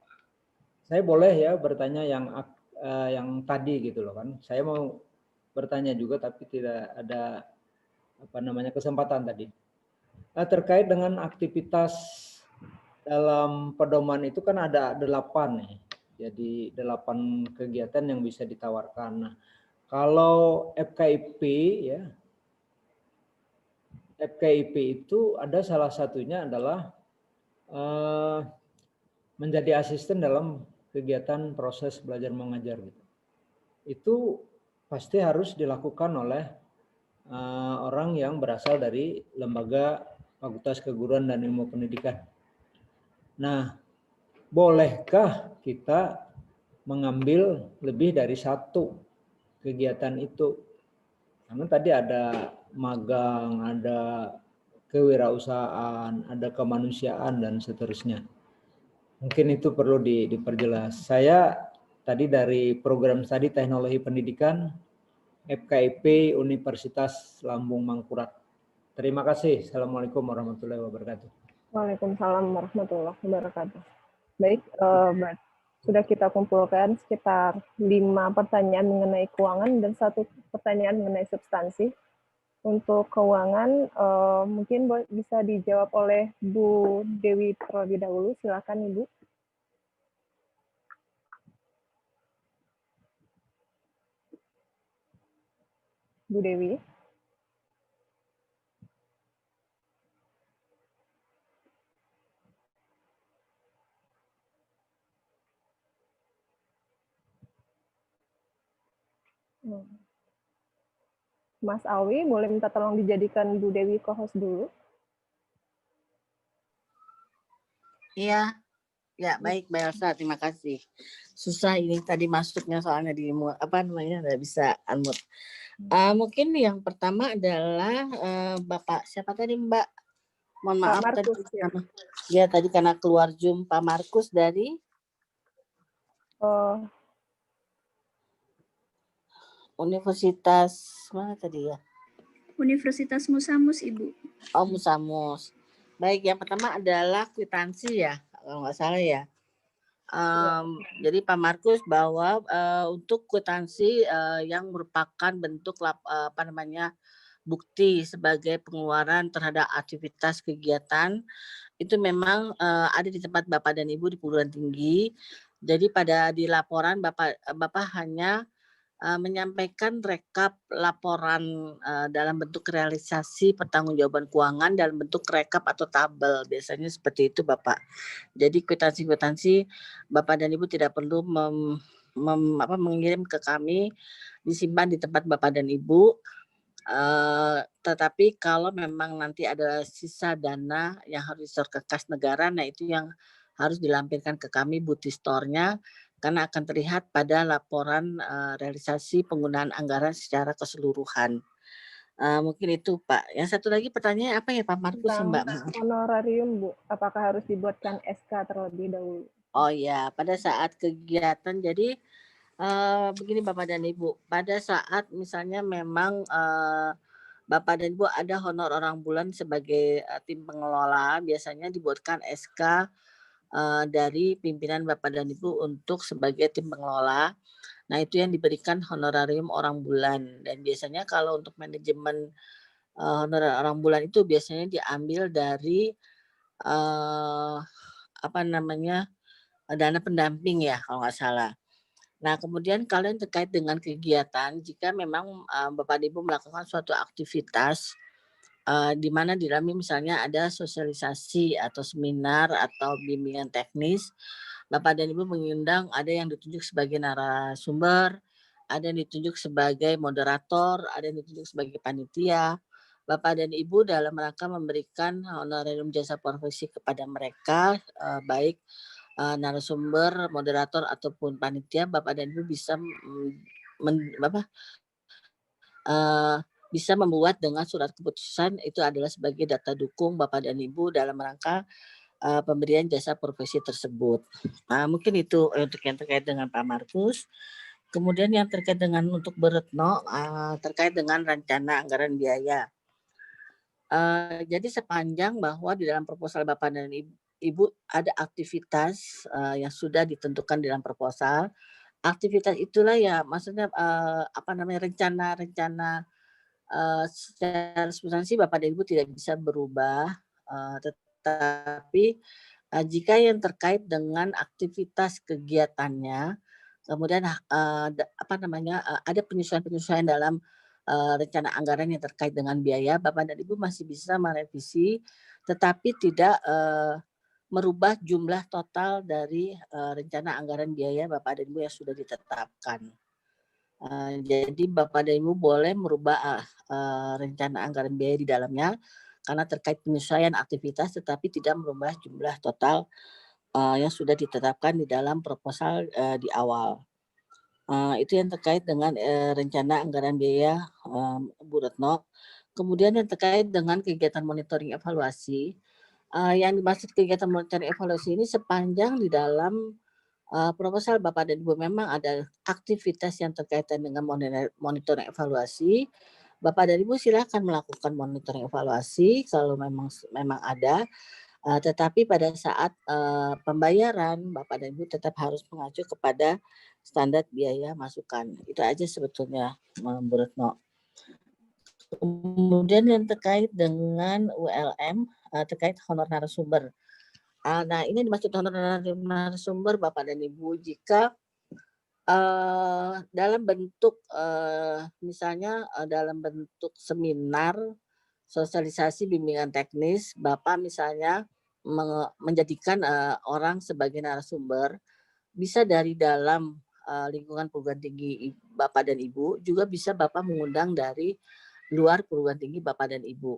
saya boleh ya bertanya yang tadi gitu loh kan. Saya mau bertanya juga tapi tidak ada kesempatan tadi. Terkait dengan aktivitas dalam pedoman itu kan ada 8 nih. Jadi 8 kegiatan yang bisa ditawarkan. Nah, kalau FKIP ya. FKIP itu ada salah satunya adalah menjadi asisten dalam kegiatan proses belajar mengajar gitu. Itu pasti harus dilakukan oleh orang yang berasal dari lembaga Fakultas Keguruan dan Ilmu Pendidikan. Nah, bolehkah kita mengambil lebih dari 1 kegiatan itu? Karena tadi ada magang, ada kewirausahaan, ada kemanusiaan, dan seterusnya. Mungkin itu perlu diperjelas. Saya tadi dari program studi teknologi pendidikan FKIP Universitas Lambung Mangkurat. Terima kasih. Assalamualaikum warahmatullahi wabarakatuh. Waalaikumsalam warahmatullahi wabarakatuh. Baik, sudah kita kumpulkan sekitar 5 pertanyaan mengenai keuangan dan 1 pertanyaan mengenai substansi. Untuk keuangan, mungkin bisa dijawab oleh Bu Dewi terlebih dahulu. Silakan Ibu. Bu Dewi. Mas Awi, boleh minta tolong dijadikan Bu Dewi co-host dulu? Iya, ya baik Mbak Elsa, terima kasih. Susah ini tadi masuknya soalnya di nggak bisa unmute. Mungkin yang pertama adalah Bapak siapa tadi Mbak? Mohon maaf Markus, tadi tadi karena keluar Zoom Pak Markus dari Universitas mana tadi ya? Universitas Musamus, Ibu. Oh, Musamus. Baik, yang pertama adalah kwitansi ya, kalau nggak salah ya. Jadi Pak Markus bahwa untuk kwitansi yang merupakan bentuk bukti sebagai pengeluaran terhadap aktivitas kegiatan itu memang ada di tempat Bapak dan Ibu di perguruan tinggi. Jadi di laporan Bapak hanya menyampaikan rekap laporan dalam bentuk realisasi pertanggungjawaban keuangan dalam bentuk rekap atau tabel. Biasanya seperti itu, Bapak. Jadi kwitansi-kwitansi Bapak dan Ibu tidak perlu mengirim ke kami, disimpan di tempat Bapak dan Ibu. Tetapi kalau memang nanti ada sisa dana yang harus disetor ke kas negara, nah itu yang harus dilampirkan ke kami booty store-nya, karena akan terlihat pada laporan realisasi penggunaan anggaran secara keseluruhan. Mungkin itu, Pak. Yang satu lagi pertanyaannya apa ya, Pak Markus, Mbak? Honorarium, Bu. Apakah harus dibuatkan SK terlebih dahulu? Oh ya, pada saat kegiatan, jadi begini Bapak dan Ibu, pada saat misalnya memang Bapak dan Ibu ada honor orang bulan sebagai tim pengelola, biasanya dibuatkan SK dari pimpinan Bapak dan Ibu untuk sebagai tim pengelola. Nah, itu yang diberikan honorarium orang bulan. Dan biasanya kalau untuk manajemen honorar orang bulan itu biasanya diambil dari dana pendamping ya kalau nggak salah. Nah, kemudian kalian terkait dengan kegiatan, jika memang Bapak dan Ibu melakukan suatu aktivitas di mana di dalamnya misalnya ada sosialisasi atau seminar atau bimbingan teknis, Bapak dan Ibu mengundang, ada yang ditunjuk sebagai narasumber, ada yang ditunjuk sebagai moderator, ada yang ditunjuk sebagai panitia. Bapak dan Ibu dalam rangka memberikan honorarium jasa profesi kepada mereka, baik narasumber, moderator ataupun panitia, Bapak dan Ibu bisa bisa membuat dengan surat keputusan itu adalah sebagai data dukung Bapak dan Ibu dalam rangka pemberian jasa profesi tersebut. Mungkin itu untuk yang terkait dengan Pak Markus. Kemudian yang terkait dengan untuk Bu Retno, terkait dengan rencana anggaran biaya. Jadi sepanjang bahwa di dalam proposal Bapak dan Ibu ada aktivitas yang sudah ditentukan di dalam proposal, aktivitas itulah ya maksudnya rencana secara substansi Bapak dan Ibu tidak bisa berubah, tetapi jika yang terkait dengan aktivitas kegiatannya, kemudian ada penyesuaian-penyesuaian dalam rencana anggaran yang terkait dengan biaya, Bapak dan Ibu masih bisa merevisi, tetapi tidak merubah jumlah total dari rencana anggaran biaya Bapak dan Ibu yang sudah ditetapkan. Jadi Bapak dan Ibu boleh merubah rencana anggaran biaya di dalamnya karena terkait penyesuaian aktivitas, tetapi tidak merubah jumlah total yang sudah ditetapkan di dalam proposal di awal. Itu yang terkait dengan rencana anggaran biaya Bu Retno. Kemudian yang terkait dengan kegiatan monitoring evaluasi, yang dimaksud kegiatan monitoring evaluasi ini sepanjang di dalam proposal Bapak dan Ibu memang ada aktivitas yang terkaitan dengan monitoring evaluasi, Bapak dan Ibu silakan melakukan monitoring evaluasi kalau memang ada. Tetapi pada saat pembayaran Bapak dan Ibu tetap harus mengacu kepada standar biaya masukan. Itu aja sebetulnya Bu Retno. Kemudian yang terkait dengan ULM, terkait honor narasumber. Nah, ini dimaksud honor narasumber Bapak dan Ibu jika dalam bentuk misalnya dalam bentuk seminar, sosialisasi bimbingan teknis, Bapak misalnya menjadikan orang sebagai narasumber, bisa dari dalam lingkungan perguruan tinggi Bapak dan Ibu, juga bisa Bapak mengundang dari luar perguruan tinggi Bapak dan Ibu.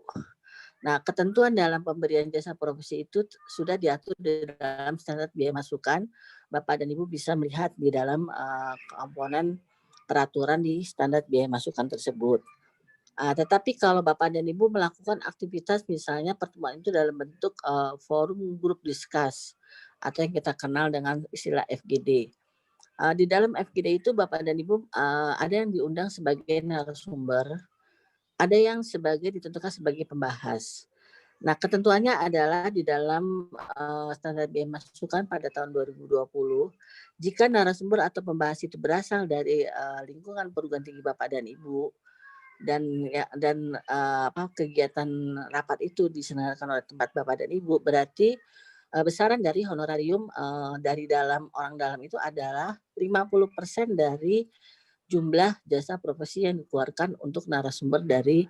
Nah, ketentuan dalam pemberian jasa profesi itu sudah diatur di dalam standar biaya masukan. Bapak dan Ibu bisa melihat di dalam komponen peraturan di standar biaya masukan tersebut. Tetapi kalau Bapak dan Ibu melakukan aktivitas misalnya pertemuan itu dalam bentuk forum group discuss atau yang kita kenal dengan istilah FGD. Di dalam FGD itu Bapak dan Ibu ada yang diundang sebagai narasumber, ada yang ditentukan sebagai pembahas. Nah, ketentuannya adalah di dalam standar biaya masukan pada tahun 2020, jika narasumber atau pembahas itu berasal dari lingkungan perguruan tinggi Bapak dan Ibu, dan kegiatan rapat itu diselenggarakan oleh tempat Bapak dan Ibu, berarti besaran dari honorarium dari dalam orang dalam itu adalah 50% dari jumlah jasa profesi yang dikeluarkan untuk narasumber dari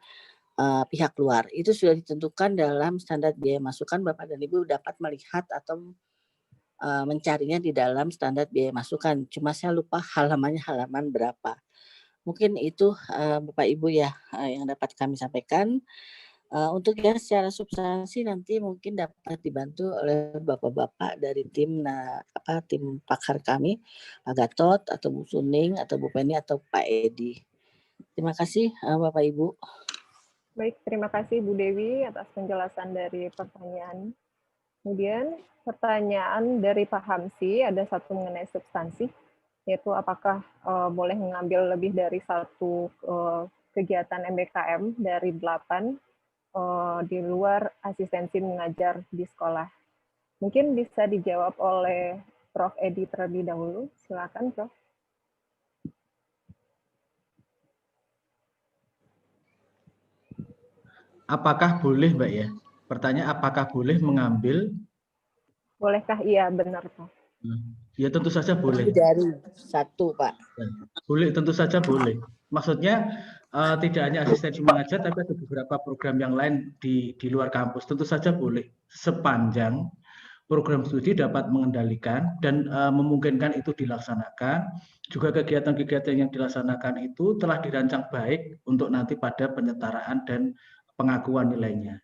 pihak luar. Itu sudah ditentukan dalam standar biaya masukan. Bapak dan Ibu dapat melihat atau mencarinya di dalam standar biaya masukan. Cuma saya lupa halamannya halaman berapa. Mungkin itu Bapak Ibu ya yang dapat kami sampaikan. Untuk yang secara substansi nanti mungkin dapat dibantu oleh bapak-bapak dari tim tim pakar kami, Pak Gatot atau Bu Suning atau Bu Penny atau Pak Edi. Terima kasih Bapak Ibu. Baik, terima kasih Bu Dewi atas penjelasan dari pertanyaan. Kemudian pertanyaan dari Pak Hamsi ada satu mengenai substansi, yaitu apakah boleh mengambil lebih dari satu kegiatan MBKM dari 8 di luar asistensi mengajar di sekolah. Mungkin bisa dijawab oleh Prof. Edi terlebih dahulu. Silakan, Prof. Apakah boleh, Mbak ya? Pertanyaan apakah boleh mengambil? Bolehkah? Iya, benar, Pak. Ya tentu saja boleh. Lebih dari satu, Pak. Boleh, tentu saja boleh. Maksudnya tidak hanya asistensi mengajar, tapi ada beberapa program yang lain di luar kampus. Tentu saja boleh, sepanjang program studi dapat mengendalikan dan memungkinkan itu dilaksanakan. Juga kegiatan-kegiatan yang dilaksanakan itu telah dirancang baik untuk nanti pada penyetaraan dan pengakuan nilainya.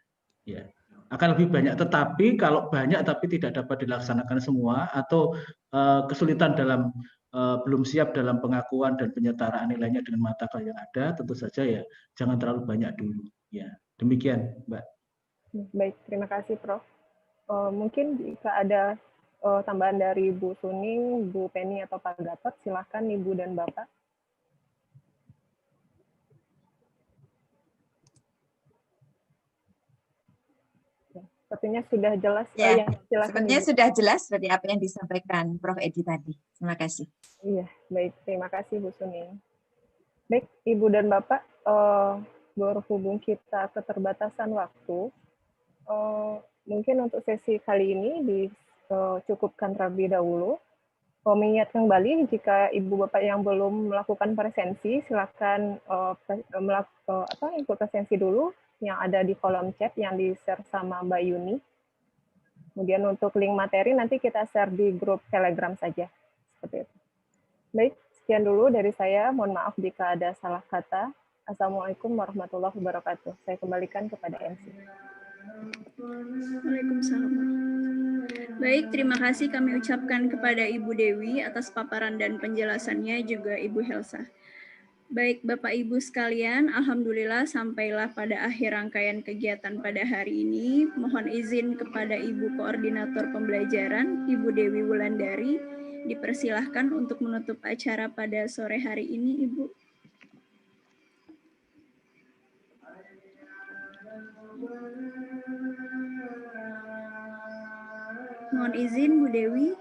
Ya, akan lebih banyak. Tetapi kalau banyak tapi tidak dapat dilaksanakan semua atau kesulitan dalam belum siap dalam pengakuan dan penyetaraan nilainya dengan mata kuliah yang ada, tentu saja ya jangan terlalu banyak dulu. Ya, demikian, Mbak. Baik, terima kasih, Prof. Mungkin jika ada tambahan dari Bu Suning, Bu Penny atau Pak Gatot, silakan Ibu dan Bapak. Sepertinya sudah jelas. Ya, silakan, sepertinya Ibu. sudah jelas seperti apa yang disampaikan Prof. Edi tadi. Terima kasih. Iya, baik. Terima kasih, Bu Suning. Baik, Ibu dan Bapak, berhubung kita keterbatasan waktu, mungkin untuk sesi kali ini dicukupkan terlebih dahulu. Mengingat kembali, jika Ibu Bapak yang belum melakukan presensi, silakan ikut presensi dulu yang ada di kolom chat yang di-share sama Mbak Yuni. Kemudian untuk link materi nanti kita share di grup Telegram saja. Seperti itu. Baik, sekian dulu dari saya. Mohon maaf jika ada salah kata. Assalamualaikum warahmatullahi wabarakatuh. Saya kembalikan kepada MC. Waalaikumsalam. Baik, terima kasih kami ucapkan kepada Ibu Dewi atas paparan dan penjelasannya, juga Ibu Helsa. Baik, Bapak Ibu sekalian, alhamdulillah sampailah pada akhir rangkaian kegiatan pada hari ini. Mohon izin kepada Ibu Koordinator Pembelajaran, Ibu Dewi Wulandari, dipersilahkan untuk menutup acara pada sore hari ini, Ibu. Mohon izin, Bu Dewi.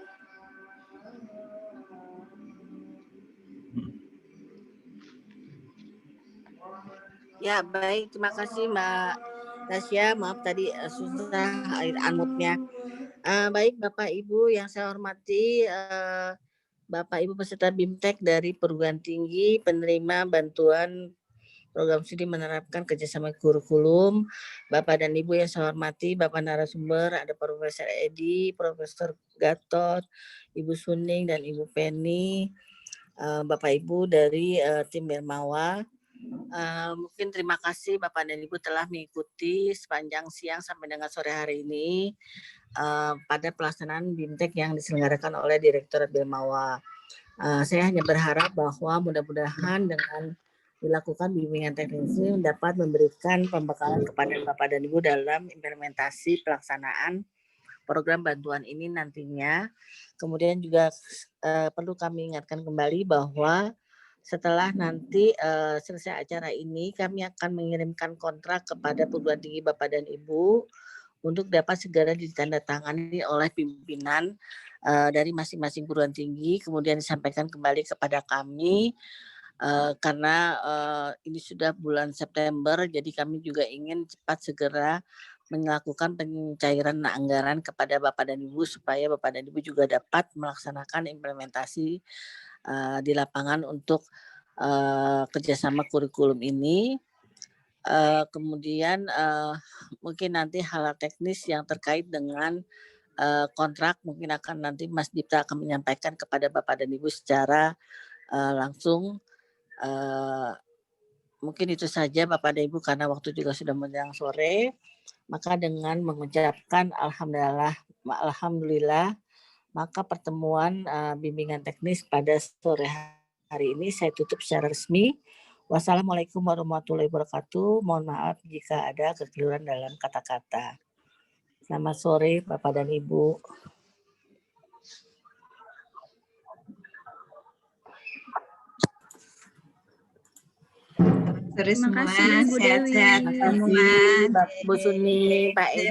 Ya, baik. Terima kasih Mbak Tasya. Maaf tadi susah air unmute-nya. Baik Bapak Ibu yang saya hormati, Bapak Ibu peserta BIMTEK dari perguruan tinggi penerima bantuan program studi menerapkan kerjasama kurikulum, Bapak dan Ibu yang saya hormati, Bapak narasumber, ada Profesor Edi, Profesor Gatot, Ibu Suning dan Ibu Penny, Bapak Ibu dari tim Bermawa. Mungkin terima kasih Bapak dan Ibu telah mengikuti sepanjang siang sampai dengan sore hari ini pada pelaksanaan BIMTEK yang diselenggarakan oleh Direktorat Bermawa. Saya hanya berharap bahwa mudah-mudahan dengan dilakukan bimbingan teknis ini dapat memberikan pembekalan kepada Bapak dan Ibu dalam implementasi pelaksanaan program bantuan ini nantinya. Kemudian juga perlu kami ingatkan kembali bahwa setelah nanti selesai acara ini, kami akan mengirimkan kontrak kepada perguruan tinggi Bapak dan Ibu untuk dapat segera ditandatangani oleh pimpinan dari masing-masing perguruan tinggi, kemudian disampaikan kembali kepada kami karena ini sudah bulan September, jadi kami juga ingin cepat segera melakukan pencairan anggaran kepada Bapak dan Ibu supaya Bapak dan Ibu juga dapat melaksanakan implementasi di lapangan untuk kerjasama kurikulum ini. Kemudian mungkin nanti hal teknis yang terkait dengan kontrak mungkin akan nanti Mas Dipta akan menyampaikan kepada Bapak dan Ibu secara langsung. Mungkin itu saja Bapak dan Ibu karena waktu juga sudah menjelang sore. Maka dengan mengucapkan alhamdulillah, maka pertemuan bimbingan teknis pada sore hari ini saya tutup secara resmi. Wassalamualaikum warahmatullahi wabarakatuh. Mohon maaf jika ada kekeliruan dalam kata-kata. Selamat sore Bapak dan Ibu. Terima kasih Bu Dewi. Terima kasih Bu Suni, Pak Edi.